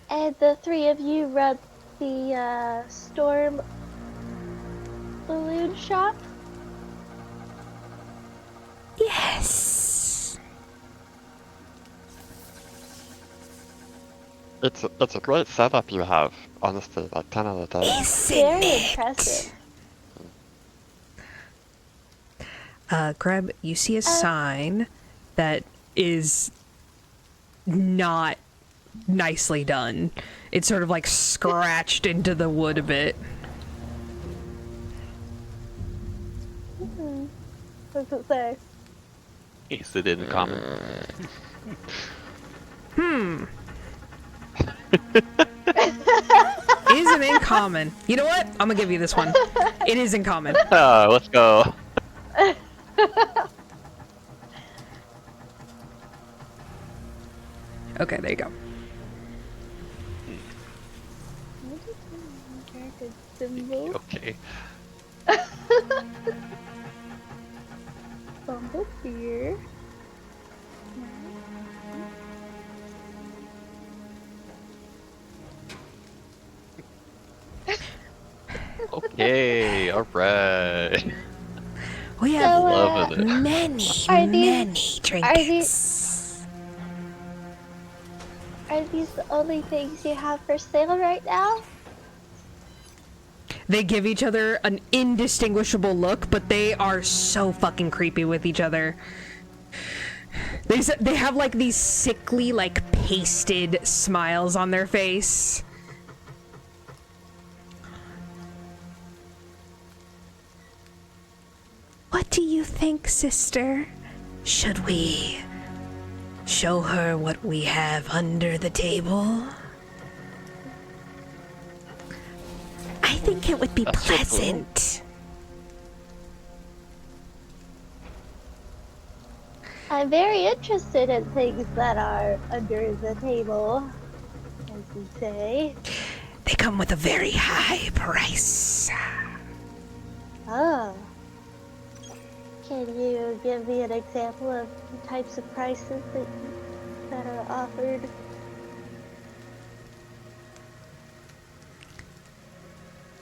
And the three of you run the storm balloon shop? Yes. It's a great setup you have, honestly, like 10 out of 10. Isn't Very it? impressive. Greb, you see a sign that is not nicely done. It's sort of like scratched into the wood a bit. What does it say? Is it in common? Is it in common? You know what? I'm gonna give you this one. It is in common. Let's go. Okay, there you go. Good symbol. Okay. Bumble here. Okay, alright. We have So, Loving it. many trinkets. Are these the only things you have for sale right now? They give each other an indistinguishable look, but they are so fucking creepy with each other. They have like these sickly, like pasted smiles on their face. What do you think, sister? Should we show her what we have under the table? I think it would be That's so cool. pleasant. I'm very interested in things that are under the table, as you say. They come with a very high price. Oh. Can you give me an example of the types of prices that are offered?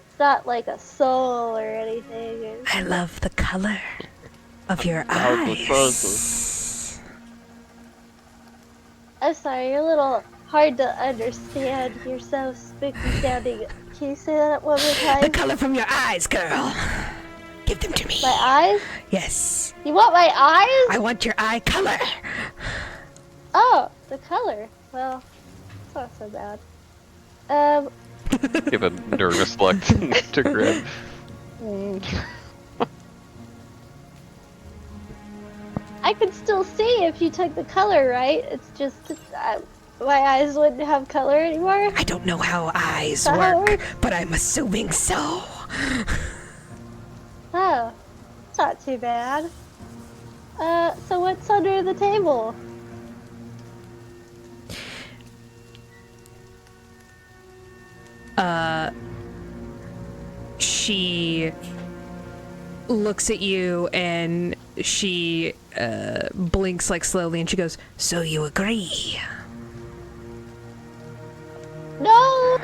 It's not like a soul or anything. I love the color of your eyes. I'm sorry, you're a little hard to understand. You're so spooky sounding. Can you say that one more The time? color from your eyes, girl. Give them to me. My eyes? Yes. You want my eyes? I want your eye color. Oh, the color. Well, it's not so bad. Give a nervous look to Greb. I could still see if you took the color, right? It's just my eyes wouldn't have color anymore. I don't know how eyes That how it work, works? but I'm assuming so. Oh, it's not too bad. So what's under the table? She looks at you and she blinks like slowly and she goes, "So you agree?" No,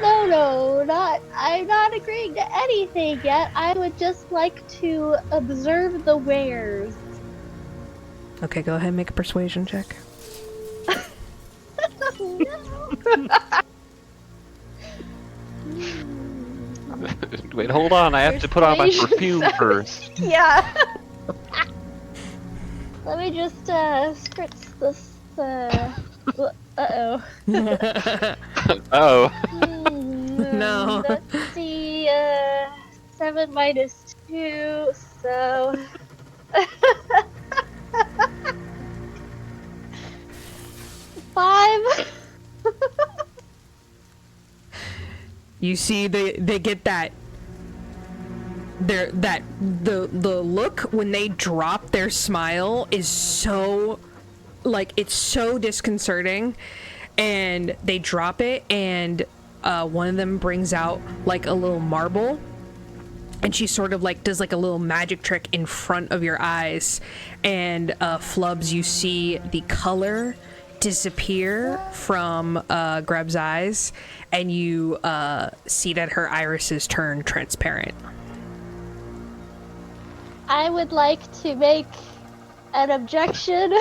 I'm not agreeing to anything yet. I would just like to observe the wares. Okay, go ahead and make a persuasion check. Wait, hold on. I have to put on my perfume first. Yeah. Let me just spritz this. Uh-oh. Oh. No. Let's see. 7 minus 2, so. Five. You see, they get that. The look when they drop their smile is so, like, it's so disconcerting, and they drop it, and one of them brings out like a little marble, and she sort of like does like a little magic trick in front of your eyes, and Flubs, you see the color disappear from Greb's eyes, and you see that her irises turn transparent. I would like to make an objection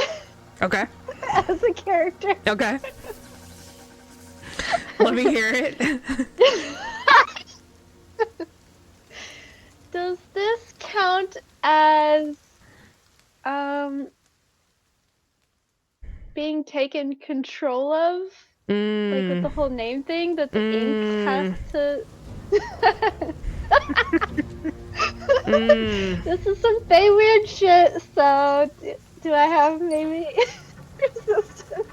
Okay. as a character. Okay. Let me hear it. Does this count as being taken control of, like with the whole name thing, that the ink has to. This is some Fey weird shit. So, do I have maybe resistance?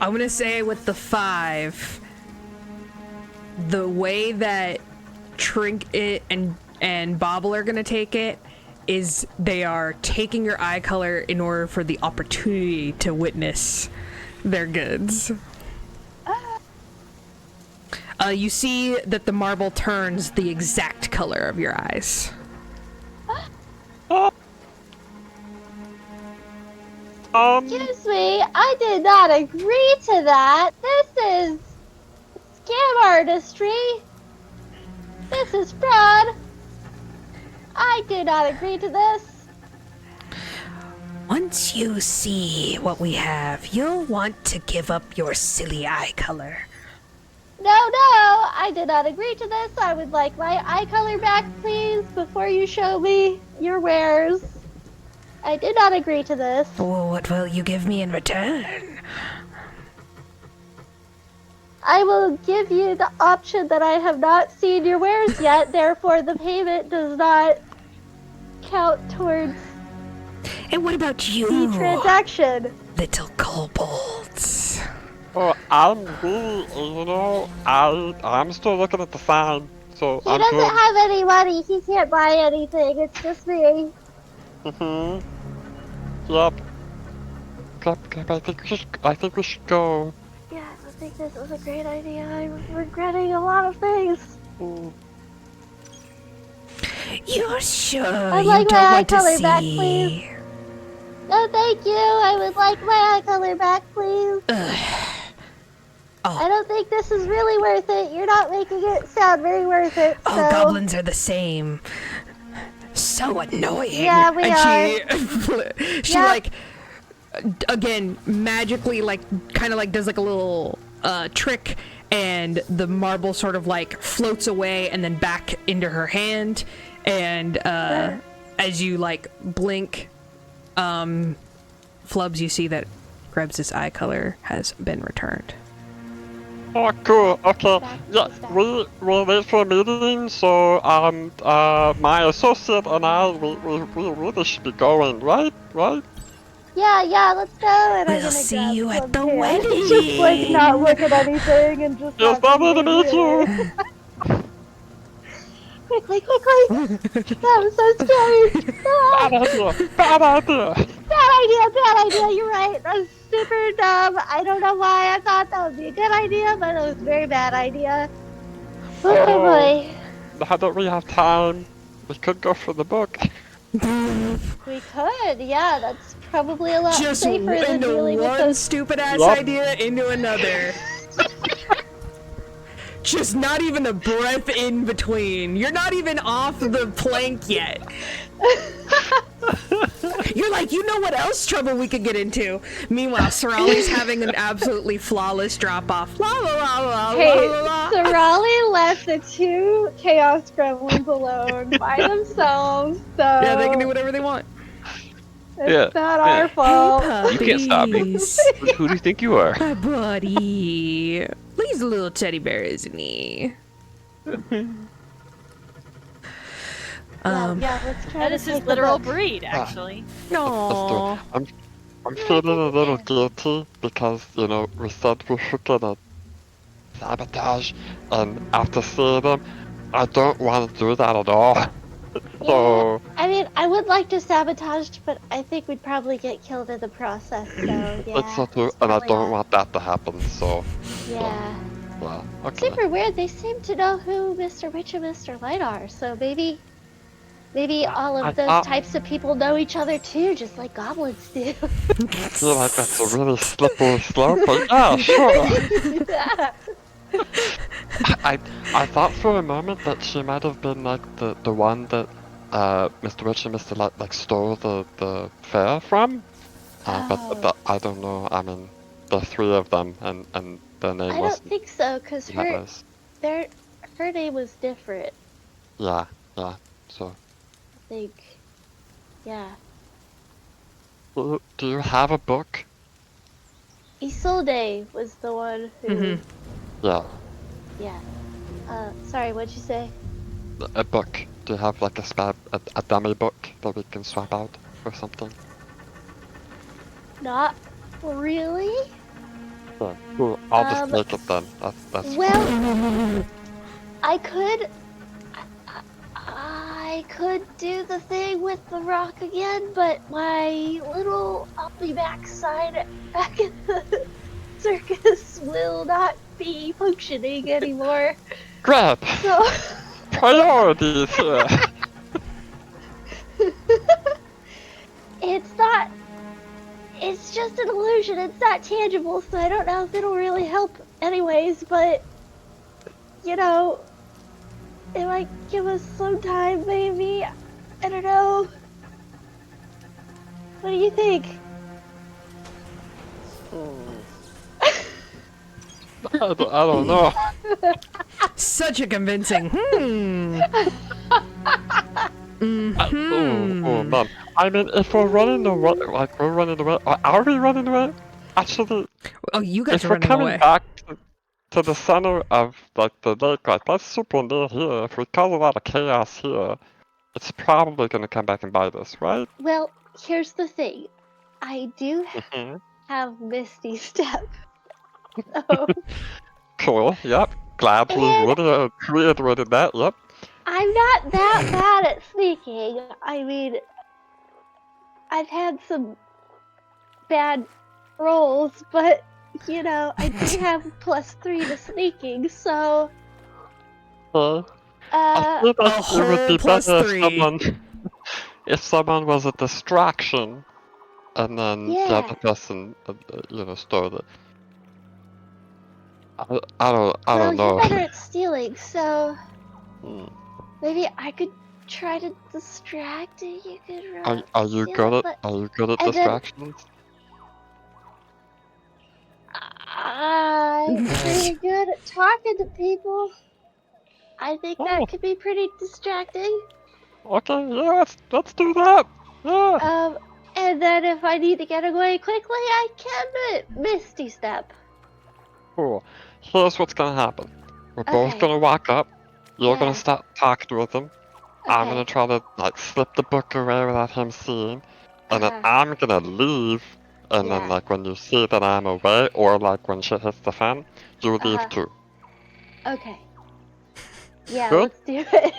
I'm gonna say with the 5, the way that Trinket and Bobble are gonna take it is they are taking your eye color in order for the opportunity to witness their goods. You see that the marble turns the exact color of your eyes. Excuse me, I did not agree to that. This is scam artistry. This is fraud. I did not agree to this. Once you see what we have, you'll want to give up your silly eye color. No, I did not agree to this. I would like my eye color back, please, before you show me your wares. I did not agree to this. Well, what will you give me in return? I will give you the option that I have not seen your wares yet, therefore the payment does not count towards And what about you, the transaction. little kobolds? Oh, I'm really, I'm still looking at the sign, so He I'm doesn't good. have any money. He can't buy anything. It's just me. Yep. Greb, I think we should go. Yeah, I think this was a great idea. I'm regretting a lot of things. You're sure I'd you like don't my eye want to color see? back, please. No, thank you. I would like my eye color back, please. I don't think this is really worth it. You're not making it sound very worth it. So. Oh, goblins are the same. So annoying. Yeah, we and she Yep. like, again, magically, like, kind of like does like a little trick, and the marble sort of like floats away and then back into her hand, and as you like blink, Flubs, you see that Greb's eye color has been returned. Oh, cool. Okay. Yeah, we'll wait for a meeting. So, my associate and I, we really should be going, right? Right? Yeah, let's go. And I'm We'll gonna see grab you at some the hair. wedding. Just like not look at anything and just. Yes, have lovely to them meet be you. here. Quickly! That was so scary. Ah, Bad idea. bad idea. You're right. That's super dumb. I don't know why I thought that would be a good idea, but it was a very bad idea. Oh boy. Now that we have time, we could go for the book. We could, yeah. That's probably a lot Just safer than into dealing with one those. stupid ass Yup. idea into another. Just not even a breath in between. You're not even off the plank yet. You're like, you know what else trouble we could get into? Meanwhile, Sarali's having an absolutely flawless drop off. La la la la Hey, la la. Sarali left the 2 chaos gremlins alone by themselves, so Yeah, they can do whatever they want. it's not yeah. our fault. You can't stop me. Puppies. Who do you think you are? My buddy. He's a little teddy bear, isn't he? Yeah, let's try That to is his take the literal book. breed, actually. No. I'm feeling a little guilty because, we said we were gonna sabotage, and after seeing them, I don't want to do that at all. So, I mean, I would like to sabotage, but I think we'd probably get killed in the process, so yeah. it's not true, it's and I probably don't not. want that to happen, so, Yeah. well, okay. Super weird, they seem to know who Mr. Witch and Mr. Light are, so maybe all I of those thought- types of people know each other too, just like goblins do. I feel like that's a really slippery slope, but yeah, sure. Yeah. I thought for a moment that she might have been like the one that Mr. Witch and Mr. Light like stole the fair from. But I don't know. I mean, the 3 of them and their name I don't wasn't think so, because her name was different, Yeah. So I think. Yeah. Do you have a book? Isolde was the one who. Yeah, Yeah. Sorry, what'd you say? a book. Do you have like a dummy book that we can swap out or something? Not really. Yeah, cool. I'll just take it then. That's Well, I could. I could do the thing with the rock again, but my little uppy backside back in the circus will not be functioning anymore. Grab! So. Priorities here! It's not. It's just an illusion. It's not tangible, so I don't know if it'll really help anyways, but. You know. It might give us some time, maybe. I don't know. What do you think? I don't know. Such a convincing. Oh man. I mean, if we're running away, or are we running away? Actually, Oh, you guys if are we're running coming away. back to the center of like the lake, like that's super near here. If we cause a lot of chaos here, it's probably gonna come back and bite us, right? Well, here's the thing. I do Mm-hmm. have Misty Step. So, Cool. Yep. Glad we And- reiterated that. Yep. I'm not that bad at sneaking. I mean, I've had some bad rolls, but, you know, I do have +3 to sneaking, so, I feel A like it would whole be plus better three. if someone was a distraction, and then the Yeah. other person, stole it. I don't well, know. you're better at stealing, so Hmm. maybe I could try to distract and you could run. Are you steal good it, at but Are you good at and then- distractions? I'm pretty good at talking to people. I think Oh. that could be pretty distracting. Okay, yeah, let's do that. Yeah. And then if I need to get away quickly, I can Misty Step. Cool. Here's what's gonna happen. We're both Okay. gonna walk up. You're Yeah. gonna start talking with him. I'm Okay. gonna try to like slip the book away without him seeing, and then Uh-huh. I'm gonna leave. And Yeah. then like when you see that I'm away, or like when shit hits the fan, you leave Uh-huh. too. Okay. Yeah, Good? let's do it.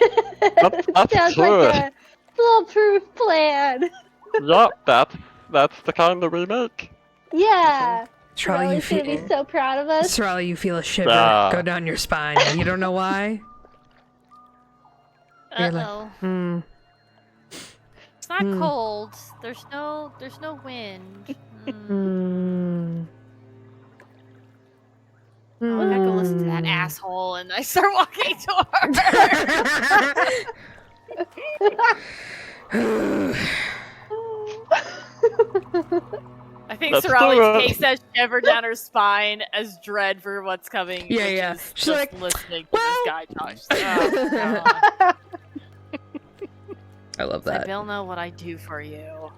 That's Sounds good. like a foolproof plan. Yup, that's the kind that we make. Yeah. Sarali, you Sarali's gonna be feel so proud of us. Sarali, you feel a shiver Yeah. go down your spine. You don't know why. You're like, Uh-oh. It's not cold. There's no wind. I'm gonna go listen to that asshole, and I start walking toward I think Let's do Sarali's it. takes that shiver down her spine as dread for what's coming. Yeah, which yeah. Is She's just like, listening to "Well." this guy talk. Oh, God. I love I that. don't know what I do for you.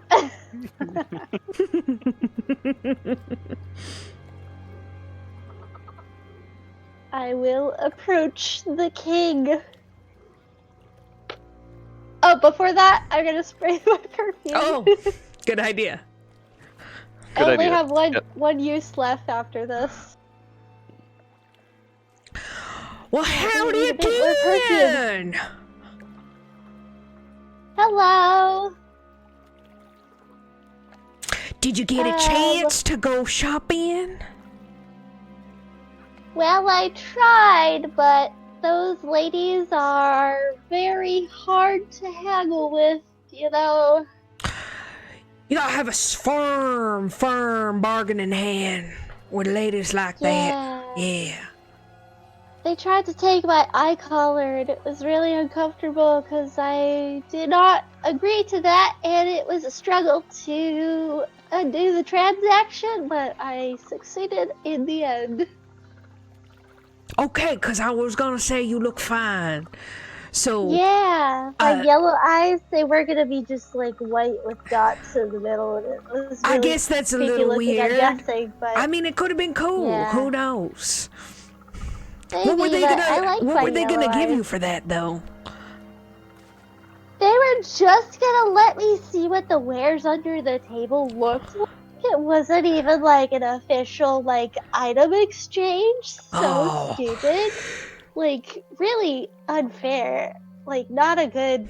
I will approach the king. Oh, before that, I'm gonna spray my perfume. Oh, good idea. I Good only idea. have one Yep. one use left after this. Well, howdy need a bit more perfume. again. Hello. Did you get a chance to go shopping? Well, I tried, but those ladies are very hard to haggle with, you know. You gotta have a firm bargain in hand with ladies like that. Yeah. They tried to take my eye collar, and it was really uncomfortable because I did not agree to that, and it was a struggle to undo the transaction, but I succeeded in the end. Okay, because I was gonna say you look fine. So Yeah, like Uh, yellow eyes, they were gonna be just like white with dots in the middle, and it was really I guess that's a creepy little looking, I'm weird. guessing, but I mean, it could have been cool. Yeah. Who knows? maybe, What were they but gonna? I like What my were they yellow gonna give eyes. you for that, though? They were just gonna let me see what the wares under the table looked like. It wasn't even like an official like item exchange. So Oh. stupid. Like really unfair. Like not a good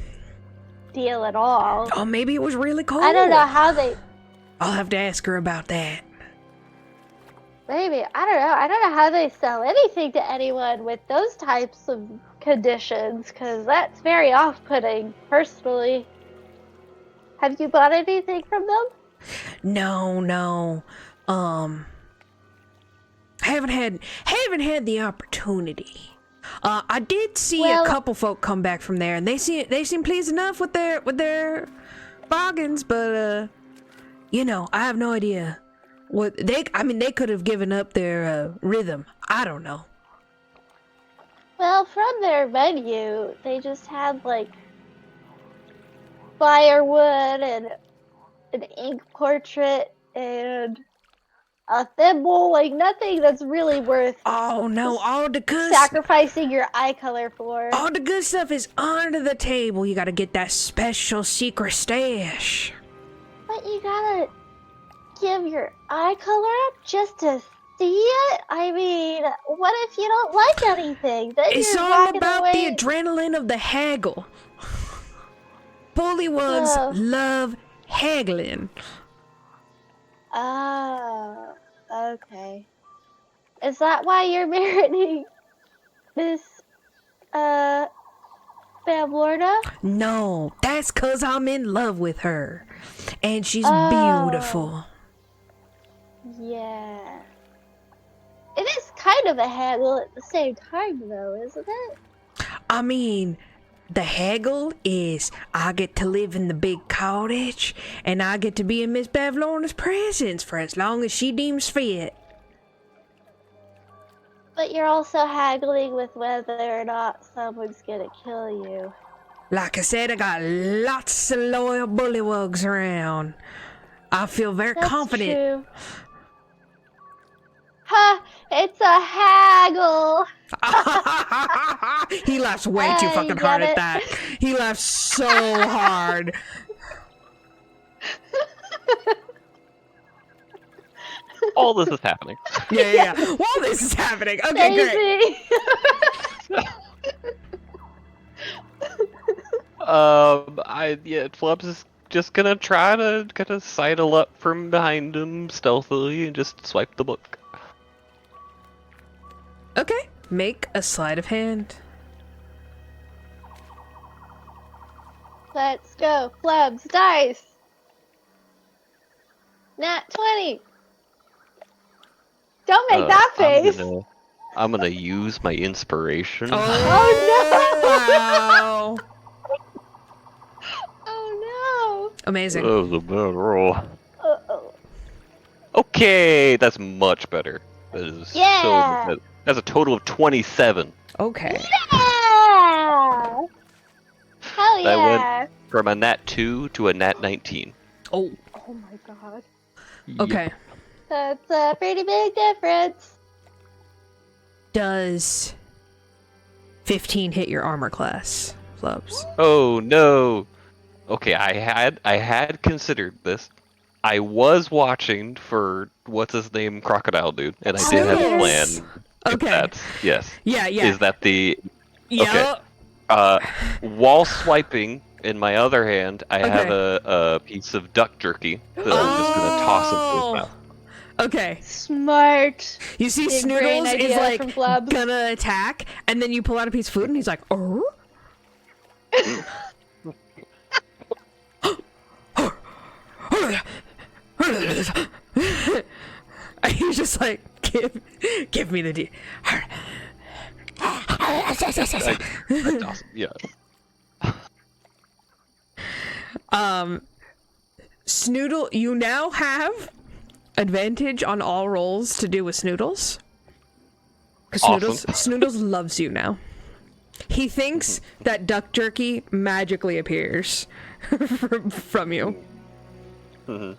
deal at all. Oh, maybe it was really cool. I don't know how they I'll have to ask her about that. maybe I don't know how they sell anything to anyone with those types of conditions, because that's very off-putting personally. Have you bought anything from them? No. Haven't had the opportunity. I did see Well- a couple folk come back from there, and they seem pleased enough with their bargains, but I have no idea what they could have given up their rhythm. I don't know. Well, from their menu, they just had like firewood and an ink portrait and a thimble, like nothing that's really worth Oh no, all the good sacrificing your eye color for. all the good stuff is under the table. You gotta get that special secret stash. But you gotta give your eye color up just to see it? I mean, what if you don't like anything? Then It's you're all walking about away. the adrenaline of the haggle. Bullywugs Oh. love haggling. Oh, okay. Is that why you're marrying Miss, Bamlorna? No, that's 'cause I'm in love with her. And she's Oh. beautiful. Yeah. It is kind of a haggle at the same time, though, isn't it? I mean, the haggle is I get to live in the big cottage, and I get to be in Miss Bavlorna's presence for as long as she deems fit. But you're also haggling with whether or not someone's gonna kill you. Like I said, I got lots of loyal bullywugs around. I feel very That's confident. true. Ha! It's a haggle! He laughs way too I fucking get hard at it. that. He laughs so hard. All this is happening. Yeah. While this is happening. Okay, great. Daisy! Flubs is just gonna try to sidle up from behind him stealthily and just swipe the book. Okay, make a sleight of hand. Let's go. Flubs, dice! Nat 20! Don't make that face! I'm gonna use my inspiration. Oh, no! Oh Amazing. That was a bad roll. no! Uh-oh. Okay, that's much better. That is Yeah! so. That's a total of 27. Okay. Yeah! Hell That yeah! went from a nat 2 to a nat 19. Oh, Oh my god. okay. That's a pretty big difference. Does 15 hit your armor class, Flubs? Oh no. Okay, I had considered this. I was watching for what's his name, Crocodile Dude, and I did have a plan. If Okay. That's, yes. Yeah. Is that the Yeah. while swiping in my other hand, I have Okay. a piece of duck jerky that I'm just gonna toss into his mouth. Okay. Smart. You see Big brain Snoodles is idea like from Flubs. gonna attack, and then you pull out a piece of food, and he's like, "Oh." He's just like, give me the D. I toss him, yeah. Snoodle, you now have advantage on all rolls to do with Snoodles. Because Awesome. Snoodles loves you now. He thinks that duck jerky magically appears from you. Gonna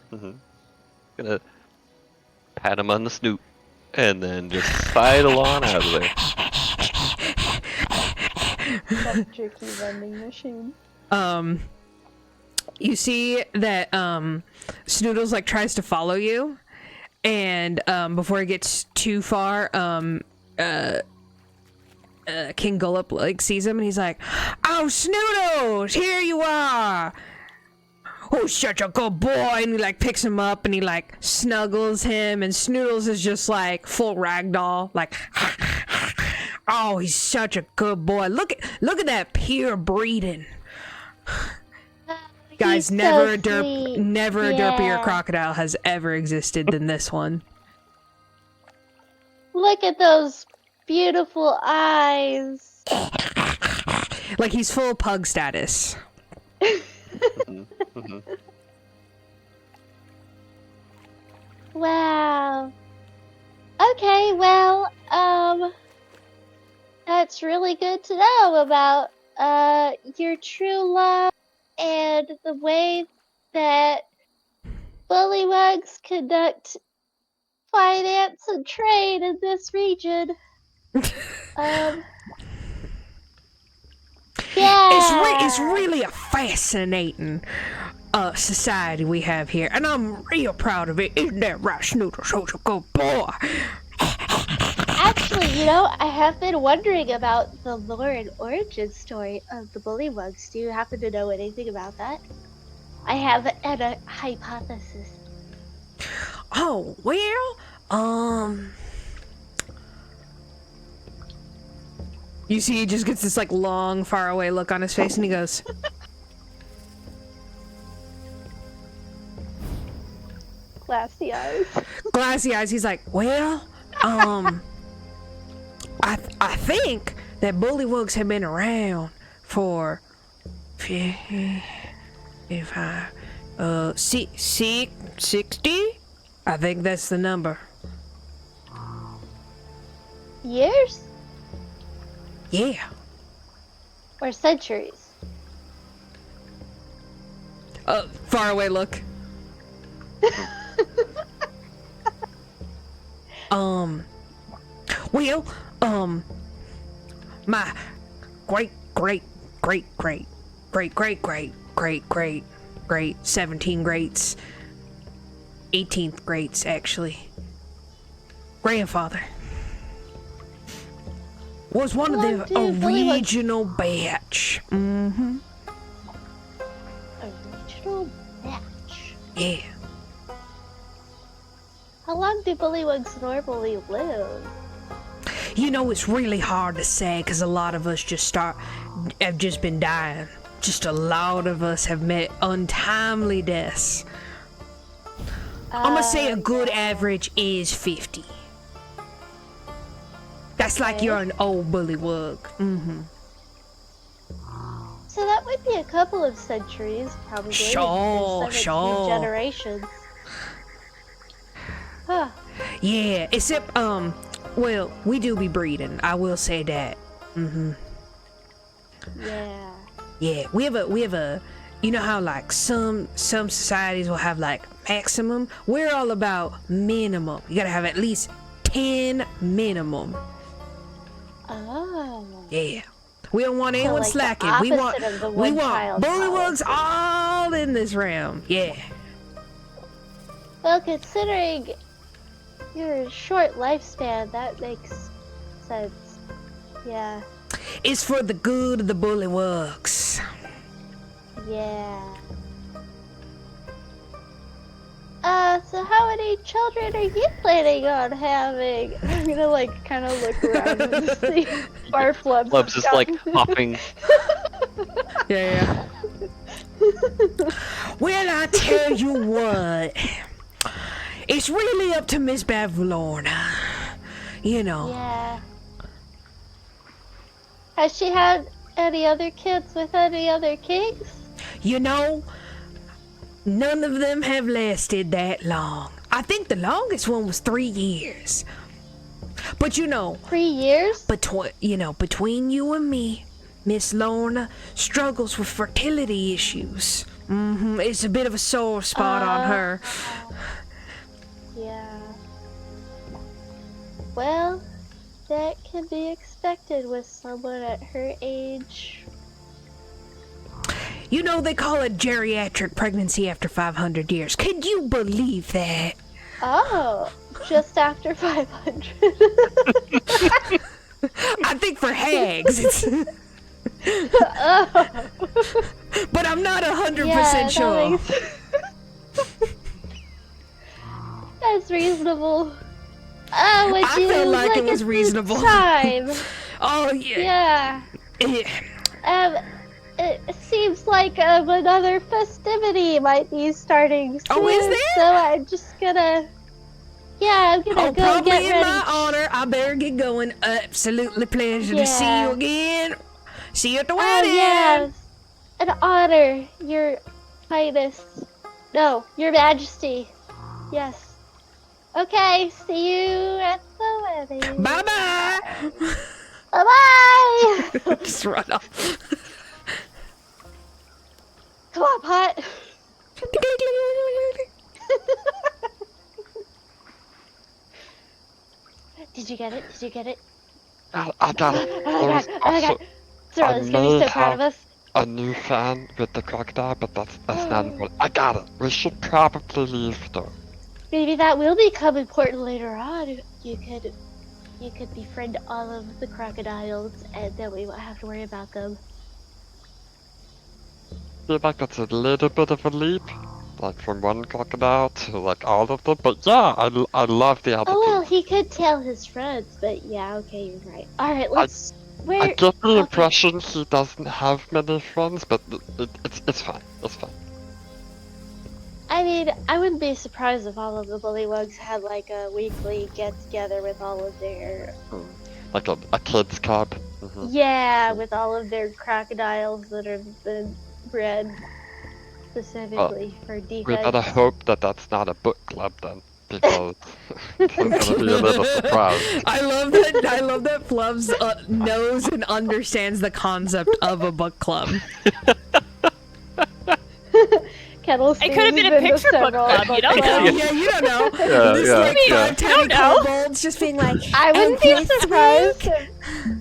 pat him on the snoot and then just sidle on out of there. Duck jerky vending machine. You see that Snoodles like tries to follofollow you, and before he gets too far, King Gullup like sees him and he's like, "Oh, Snoodles, here you are! Oh, such a good boy!" And he like picks him up and he like snuggles him, and Snoodles is just like full ragdoll, like, "Oh, he's such a good boy. Look at that pure breeding." Guys, He's never so a sweet. never a derpier Yeah. crocodile has ever existed than this one. Look at those beautiful eyes. Like he's full pug status. Wow. Okay, well, that's really good to know about your true love and the way that Bullywugs conduct finance and trade in this region. Yeah. It's really a fascinating society we have here, and I'm real proud of it. Isn't that right, Snoodles? Such a good boy. Actually, you know, I have been wondering about the lore and origin story of the Bullywugs. Do you happen to know anything about that? I have a hypothesis. Oh, well, you see he just gets this like long, far away look on his face and he goes, Glassy eyes. glassy eyes, he's like, well, I think that Bullywugs have been around for 60. I think that's the number. Years Yeah. or centuries? Far away look. Well, my great 17 greats, 18th greats actually, grandfather was one of the original batch. Mm-hmm. Original batch. Yeah. How long do Bullywugs normally live? You know, it's really hard to say because a lot of us have just been dying. Just a lot of us have met untimely deaths. I'm gonna say a good average is 50. That's like you're an old bullywug. Mm-hmm. So that would be a couple of centuries, probably. Sure, There's 17 sure. generations. Huh. Yeah, except, well, we do be breeding. I will say that. Mm-hmm. Yeah. Yeah, we have a, you know how like some societies will have like maximum? We're all about minimum. You gotta have at least 10 minimum. Oh. Yeah. We don't want anyone like the slacking. We opposite of the want one-child bullywugs all in this realm. Yeah. Well, considering your short lifespan, that makes sense. Yeah. It's for the good of the bullywugs. Yeah. So how many children are you planning on having? I'm gonna like kind of look around and see our Flubs. Flubs is like hopping. Yeah. Well, I tell you what. It's really up to Miss Bavlorna. You know. Yeah. Has she had any other kids with any other kings? You know, none of them have lasted that long. I think the longest one was 3 years. But you know, 3 years? between you and me, Miss Lorna struggles with fertility issues. It's a bit of a sore spot on her. Yeah. Well, that can be expected with someone at her age. You know, they call it geriatric pregnancy after 500 years. Could you believe that? Oh, just after 500. I think for hags, it's... Oh. But I'm not 100% Yeah, sure. That's reasonable. Oh, would I you felt like it a was reasonable. Time. Oh, yeah. Yeah. It seems like another festivity might be starting soon. Oh, is there? So I'm just gonna... Yeah, I'm gonna go probably get in ready. my honor. I better get going. Absolutely pleasure to see you again. See you at the Oh, wedding. yes. An honor, Your Highness. No, Your Majesty. Yes. Okay, see you at the wedding. Bye-bye. Bye-bye! Just run off. Come on, Pot. Did you get it? Did you get it? I got it. Oh my god, oh my god. Sarali's gonna be so proud of us. A new fan with the crocodile, but that's not important. I got it. We should probably leave though. Maybe that will become important later on. You could befriend all of the crocodiles, and then we won't have to worry about them. I feel like that's a little bit of a leap, like from one crocodile to like all of them. But yeah, I love the other Oh well, two. he could tell his friends, but yeah, okay, you're right. All right, let's. I get the impression he doesn't have many friends, but it's fine. It's fine. I mean, I wouldn't be surprised if all of the Bullywugs had like a weekly get-together with all of their... Like a kids club. Yeah, with all of their crocodiles that have been bred specifically for defense. We better hope that that's not a book club then, because it's gonna be a little surprise. I love that Flubs knows and understands the concept of a book club. Kettle's It could have been a picture book club, you don't know. Yeah, you don't know. Yeah, This yeah, like yeah. five tiny kobolds just being like, I wouldn't "And be this surprised. week-"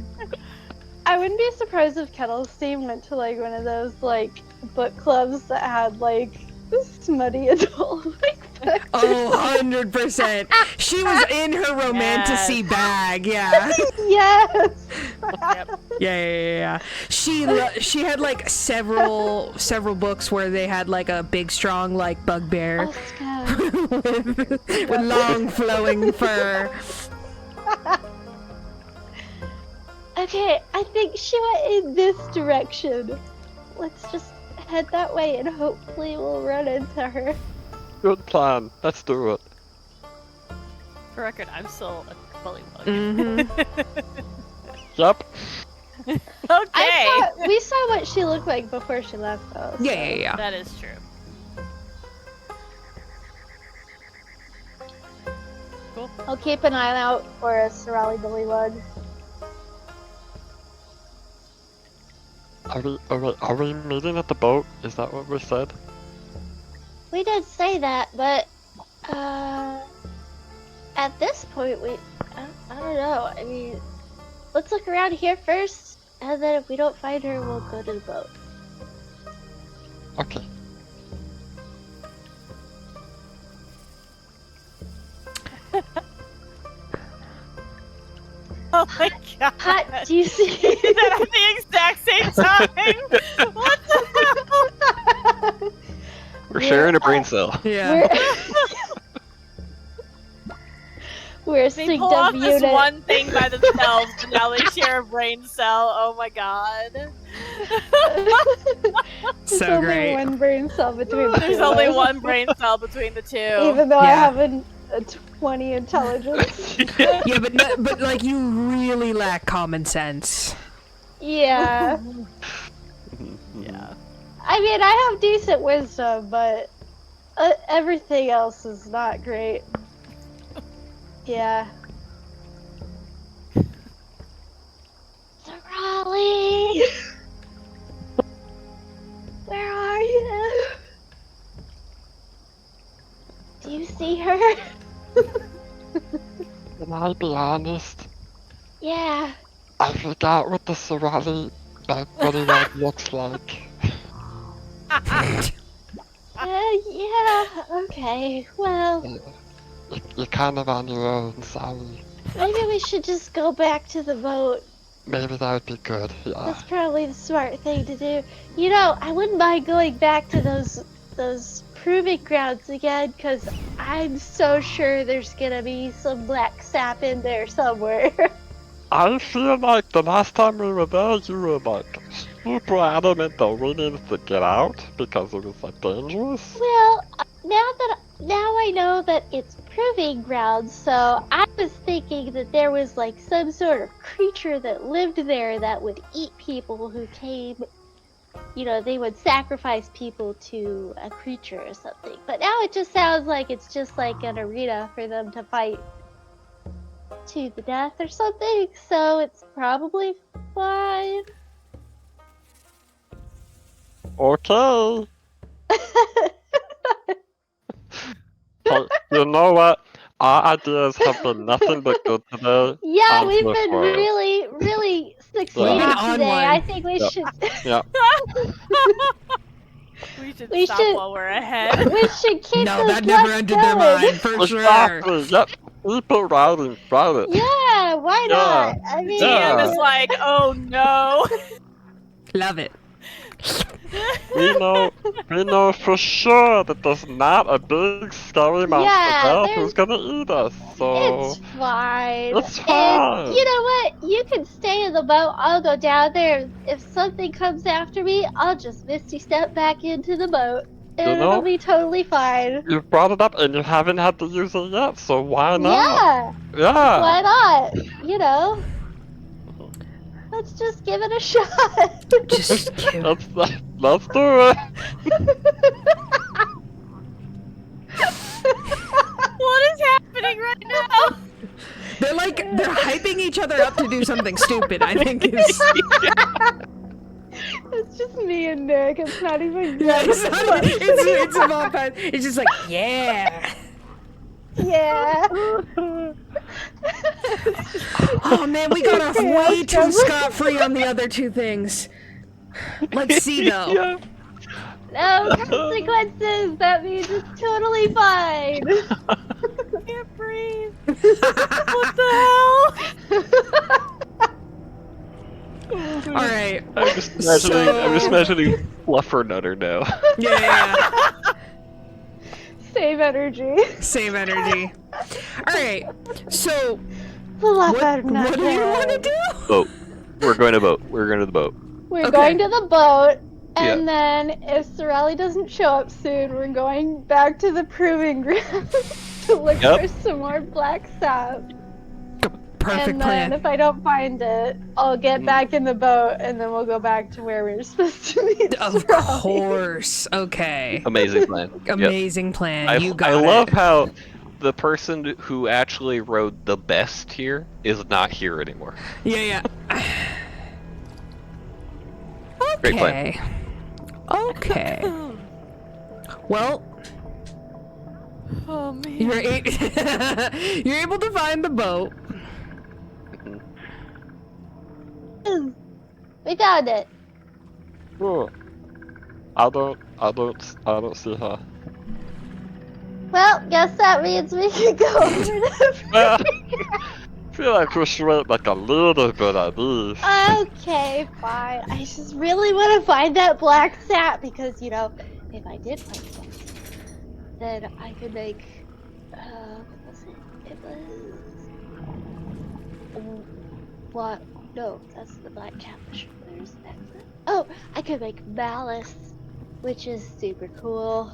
I wouldn't be surprised if Kettle's team went to like one of those like book clubs that had like smutty adult like books. Oh, 100%. She was in her romantasy bag, yeah. Yes. Yeah. She had like several books where they had like a big strong like bugbear Let's go. with long flowing fur. Okay, I think she went in this direction. Let's just head that way and hopefully we'll run into her. Good plan. Let's do it. For record, I'm still a Bullywug. Yep. Okay. We saw what she looked like before she left though. Yeah. That is true. Cool. I'll keep an eye out for a Sarali Bullywug. Are we meeting at the boat? Is that what we said? We did say that, but at this point I don't know. I mean, let's look around here first, and then if we don't find her, we'll go to the boat. Okay. Oh my god. Hot, do you see that at the exact same time? What the hell? We're sharing a brain cell. Yeah. We're a They synced pull up off this unit. one thing by themselves, and now they share a brain cell. Oh my god. There's So only great. one brain cell between the There's two of only us. one brain cell between the two. Even though I Yeah. have a 20 intelligence. Yeah, but like you really lack common sense. Yeah. Yeah. I mean, I have decent wisdom, but everything else is not great. Yeah. Sarali! Where are you? Do you see her? Can I be honest? Yeah. I forgot what the Sarali Bullywug looks like. Yeah, okay. Well, You're kind of on your own, sorry. maybe we should just go back to the boat. Maybe that would be good, yeah. That's probably the smart thing to do. You know, I wouldn't mind going back to those proving grounds again, because I'm so sure there's gonna be some black sap in there somewhere. I feel like the last time we were there, you were like super adamant that we needed to get out because it was like dangerous. Well, now I know that it's proving grounds, so I was thinking that there was like some sort of creature that lived there that would eat people who came. You know, they would sacrifice people to a creature or something. But now it just sounds like it's just like an arena for them to fight to the death or something, so it's probably fine. Okay. But you know what? Our ideas have been nothing but good today. Yeah, I'm we've so been sorry. really succeeding Yeah. today. On I one. think we Yep. should Yep. We should- stop while we're ahead. we should keep No, this that never luck entered their going. mind, for sure. Exactly. Yep. Keep it riding. Ride it. Yeah, why Yeah. not? I mean, Yeah. DM is like, oh no. Love it. We know for sure that there's not a big scary monster there who's gonna eat us. So it's fine. It's fine. And you know what? You can stay in the boat. I'll go down there. If something comes after me, I'll just misty step back into the boat. And know? it'll be totally fine. you brought it up and you haven't had to use it yet. So why not? Yeah, Yeah. why not? You know, let's just give it a shot. Just kidding. Let's do it. What is happening right now? They're hyping each other up to do something stupid, I think is. It's just me and Nick. It's not even Yeah, good. it's a bomb pad. It's just like, yeah. Yeah. Oh man, we got off way too scot-free on the other two things. Let's see though. Yeah. No consequences. That means it's totally fine. I can't breathe. What the hell? Alright. I'm just imagining Fluffernutter now. Yeah. Save energy. Save energy. Alright. So, What what do you want to do? Boat. We're going to boat. We're going to the boat. We're Okay. going to the boat, and then if Sarali doesn't show up soon, we're going back to the proving ground to look Yep. for some more black sap. Perfect And then plan. if I don't find it, I'll get back in the boat, and then we'll go back to where we were supposed to meet. Of Sarali. course. Okay. Amazing plan. Yep. Amazing plan. I, You got I love it. how the person who actually rode the best here is not here anymore. Yeah. Great plan. Okay. Okay. Well, Oh man. you're you're able to find the boat. We found it. Cool. I don't see her. Well, guess that means we can go over to Well, I feel like we should wait like a little bit at least. Okay, fine. I just really want to find that black sap because, you know, if I did find something, then I could make. What was it? It was. What? No, that's the black cabbage. There's that. Oh, I could make malice, which is super cool.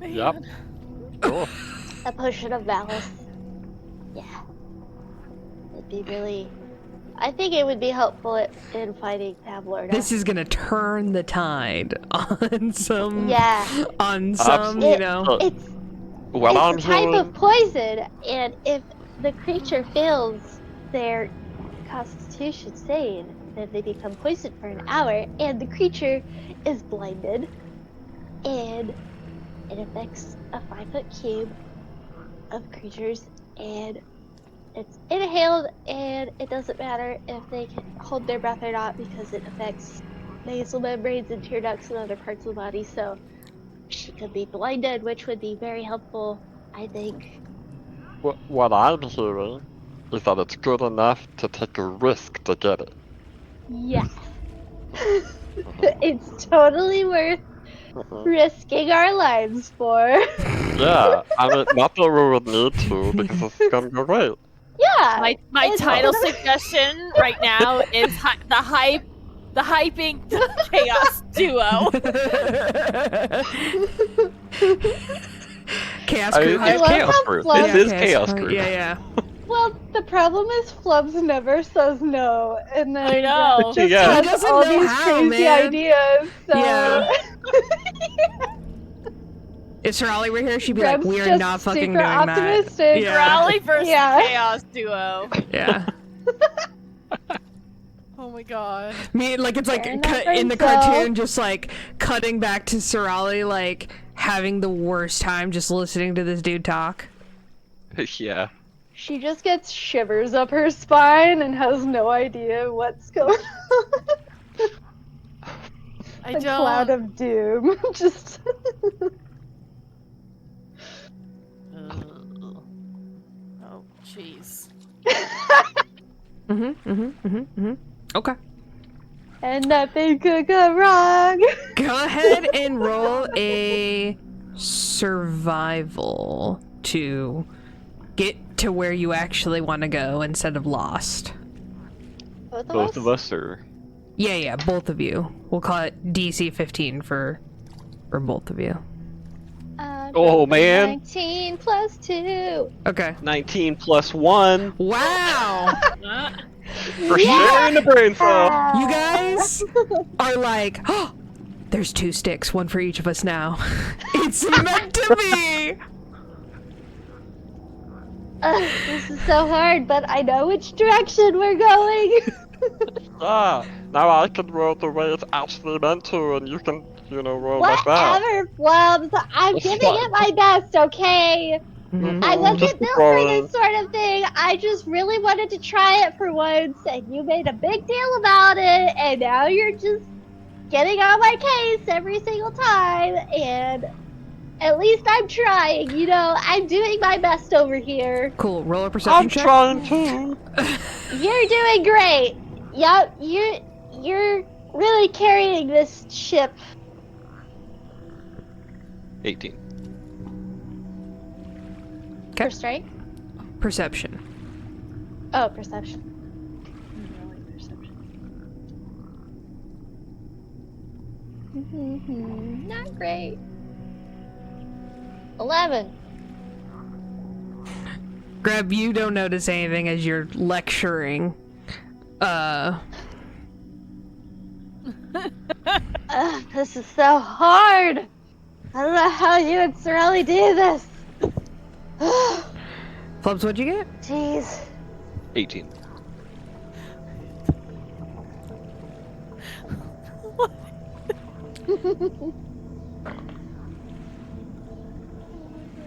Yep. Cool. A potion of malice. Yeah. It'd be really. I think it would be helpful in fighting Pavlorna. This is gonna turn the tide on some. Yeah. On some, you know. It's Well, I'm it's a type hearing. of poison, and if the creature fails their constitution save, then they become poisoned for an hour, and the creature is blinded, and it affects a 5-foot cube of creatures, and it's inhaled, and it doesn't matter if they can hold their breath or not because it affects nasal membranes and tear ducts and other parts of the body, so she could be blinded, which would be very helpful, I think. What I'm hearing is that it's good enough to take a risk to get it. Yes. It's totally worth risking our lives for. Yeah, I mean, not that we would need to, because it's gonna go great. Yeah. My it's title gonna- suggestion right now is the hyping chaos duo. Chaos I crew. mean, I it's love Chaos how Crew. Flubs- This is Chaos Crew. Yeah, yeah. Well, the problem is Flubs never says no, and then I know. Greb just Yeah. has He doesn't all know these how, crazy man. ideas. So Yeah. If Sarali were here, she'd be Greb's like, "We are just not fucking super doing optimistic. that." Yeah. Raleigh versus Yeah. chaos duo. Yeah. Oh my god. Me, like it's like Fair cut enough, in the Renzo. cartoon, just like cutting back to Sarali, like having the worst time just listening to this dude talk. Yeah. she just gets shivers up her spine and has no idea what's going on. I A cloud don't. of doom. Just. Oh jeez. Okay. And nothing could go wrong. Go ahead and roll a survival to get to where you actually want to go instead of lost. Both of us are. Yeah, both of you. We'll call it DC 15 for both of you. Oh, man. 19 plus 2. Okay. 19 plus 1 Wow! for sharing the brain cell. You guys are like, oh, there's 2 sticks, one for each of us now. It's meant to be! This is so hard, but I know which direction we're going. Yeah, now I can roll the way it's actually meant to, and you can, roll like that. Whatever, Flubs. I'm It's giving fine. it my best, okay? Mhm. I Just wasn't keep built for rolling. this sort of thing. I just really wanted to try it for once, and you made a big deal about it, and now you're just getting on my case every single time, and at least I'm trying, I'm doing my best over here. Cool. Roll a perception I'm check. trying to. You're doing great. Yep, you're really carrying this ship. 18. Okay. First strike? Perception. Oh, perception. Not great. 11. Greb, you don't notice anything as you're lecturing. This is so hard. I don't know how you and Sarali do this. Flubs, what'd you get? Jeez. 18.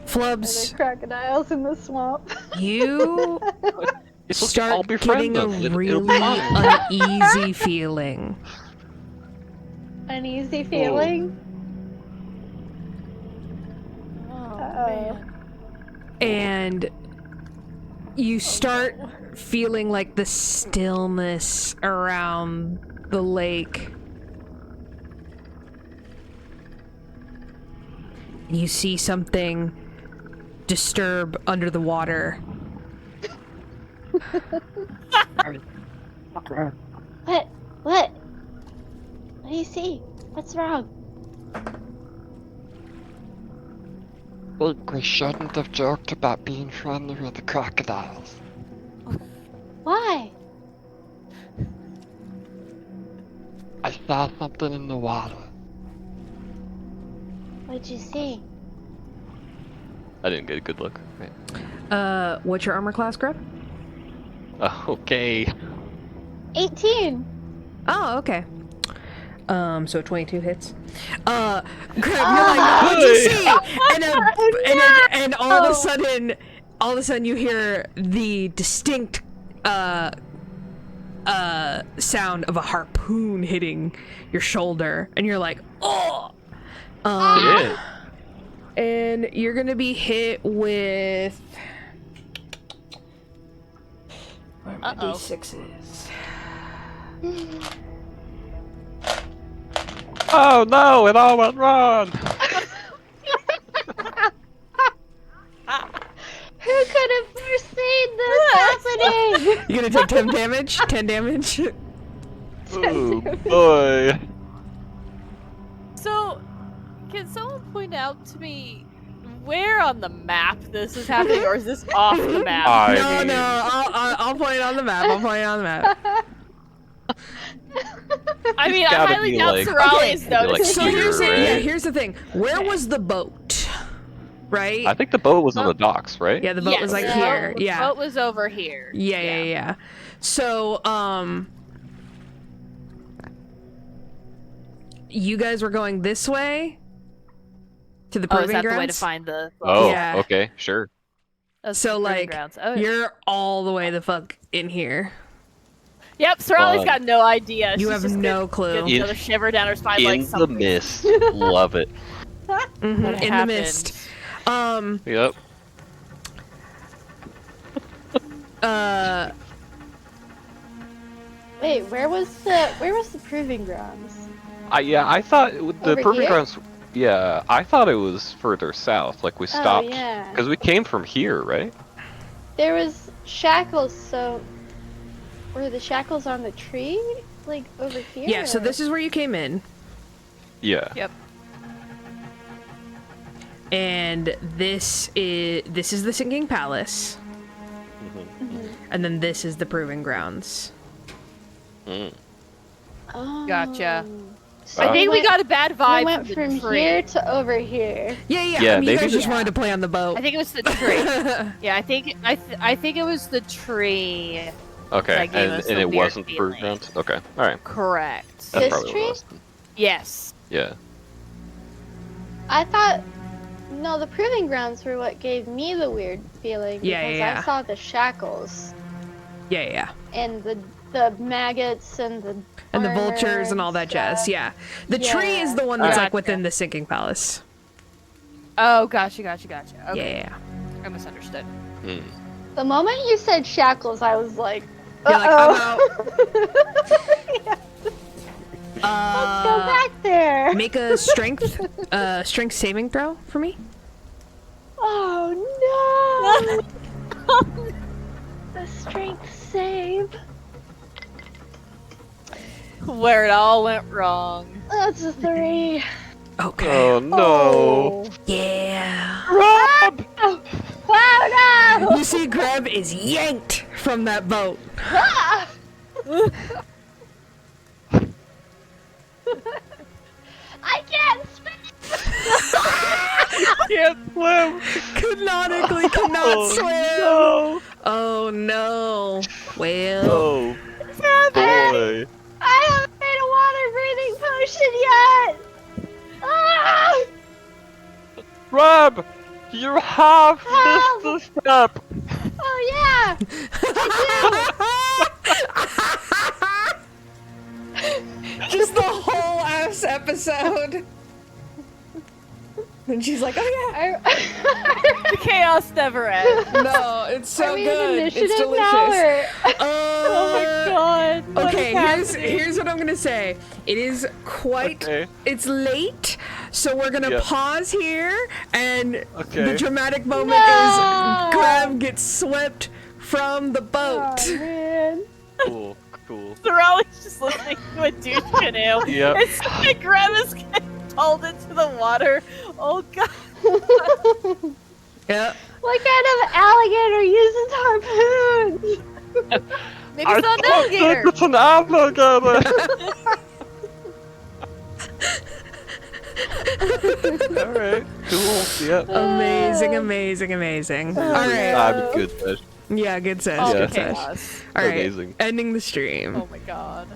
Flubs, Crocodiles in the swamp. you It's supposed to all start be getting a friends. It'll be really fine. uneasy feeling. Uneasy feeling. Oh, Uh-oh. man. And you start feeling like the stillness around the lake. You see something disturb under the water. What? What do you see? What's wrong? We shouldn't have joked about being friendly with the crocodiles. Why? I saw something in the water. What'd you see? I didn't get a good look. Right. What's your armor class, Greb? Okay. 18. Oh, okay. So 22 hits. Greb, you're like, what'd you see? And all of a sudden you hear the distinct sound of a harpoon hitting your shoulder, and you're like, oh. And you're gonna be hit with. Where my D6s? Oh no, it all went wrong! Who could have foreseen this happening? You're gonna take 10 damage? 10 damage? Oh boy. So, can someone point out to me where on the map this is happening, or is this off the map? I'll point it on the map. I mean, I gotta highly be doubt like- Sarali's Okay. Like noticing. So here, here's the right? thing. Where was the boat? Right? I think the boat was on the docks, right? Yeah, the boat was like Yes, here. The Yeah. boat was over here. Yeah. So, you guys were going this way to the Oh, is proving that grounds. the way to find the? Oh, Yeah. okay, sure. That's So, the proving like, grounds. Oh, yeah. You're all the way the fuck in here. Yep, Sarali's got no idea. You She's have just no gonna clue. get another shiver down her spine, In like the something. mist. Love it. In the happened? mist. Yep. Wait, where was the proving grounds? I thought the Over proving here? grounds. Yeah, I thought it was further south. Like we stopped yeah. because we came from here, right? There was shackles, so were the shackles on the tree? Like over here? Yeah, so or- this is where you came in. Yeah. Yep. And this is the Sinking Palace. And then this is the Proving Grounds. Mm. Oh. Gotcha. So I think we went- got a bad we vibe went from from the tree. here to over here. Yeah. Yeah, I mean, you maybe guys just the- wanted to play on the boat. I think it was the tree. Yeah, I think it was the tree. Okay, That gave us and a it weird wasn't the proving feeling. grounds. Okay, all right. Correct. That's This probably tree? what it was. Yes. Yeah. I thought no, the proving grounds were what gave me the weird feeling Yeah, because yeah. I saw the shackles Yeah. and the maggots and the And the armor vultures and all that jazz. stuff. Yeah. The tree is the one that's like Gotcha. within the Sinking Palace. Oh, gotcha. Okay. Yeah. I misunderstood. Mm. The moment you said shackles, I was like, You're like, uh-oh. I'm out. Let's go back there. Make a strength saving throw for me. Oh no! The strength save. Where it all went wrong. That's a 3. Okay. Oh no! Yeah. Rob! Oh no! You see, Greb is yanked from that boat. Ah! I can't swim. Can't swim. Canonically cannot swim. No! Oh no. Well. Oh boy! I haven't made a water breathing potion yet. Ah! Rob, you have Help! missed the step. Oh yeah. Just the whole ass episode. And she's like, oh yeah. The chaos never ends. No, it's so Are we good. in It's initiative delicious. now, or? Oh my god. what Okay, is here's what I'm gonna say. It is quite. Okay. It's late, so we're gonna Yep. pause here, and Okay. the dramatic moment No! is Greb gets swept from the boat. Oh man. Cool. Sarali's just listening to a douche canoe. Yep. It's like Greb is getting pulled into the water. Oh god. Yep. What kind of alligator uses harpoons? Maybe it's not an don't alligator. think it's an alligator. All right. Cool. Yep. Amazing. All right. I'm a good fish. Yeah, good says. Oh, Good Yeah. says. chaos. All right, Amazing. ending the stream. Oh my god.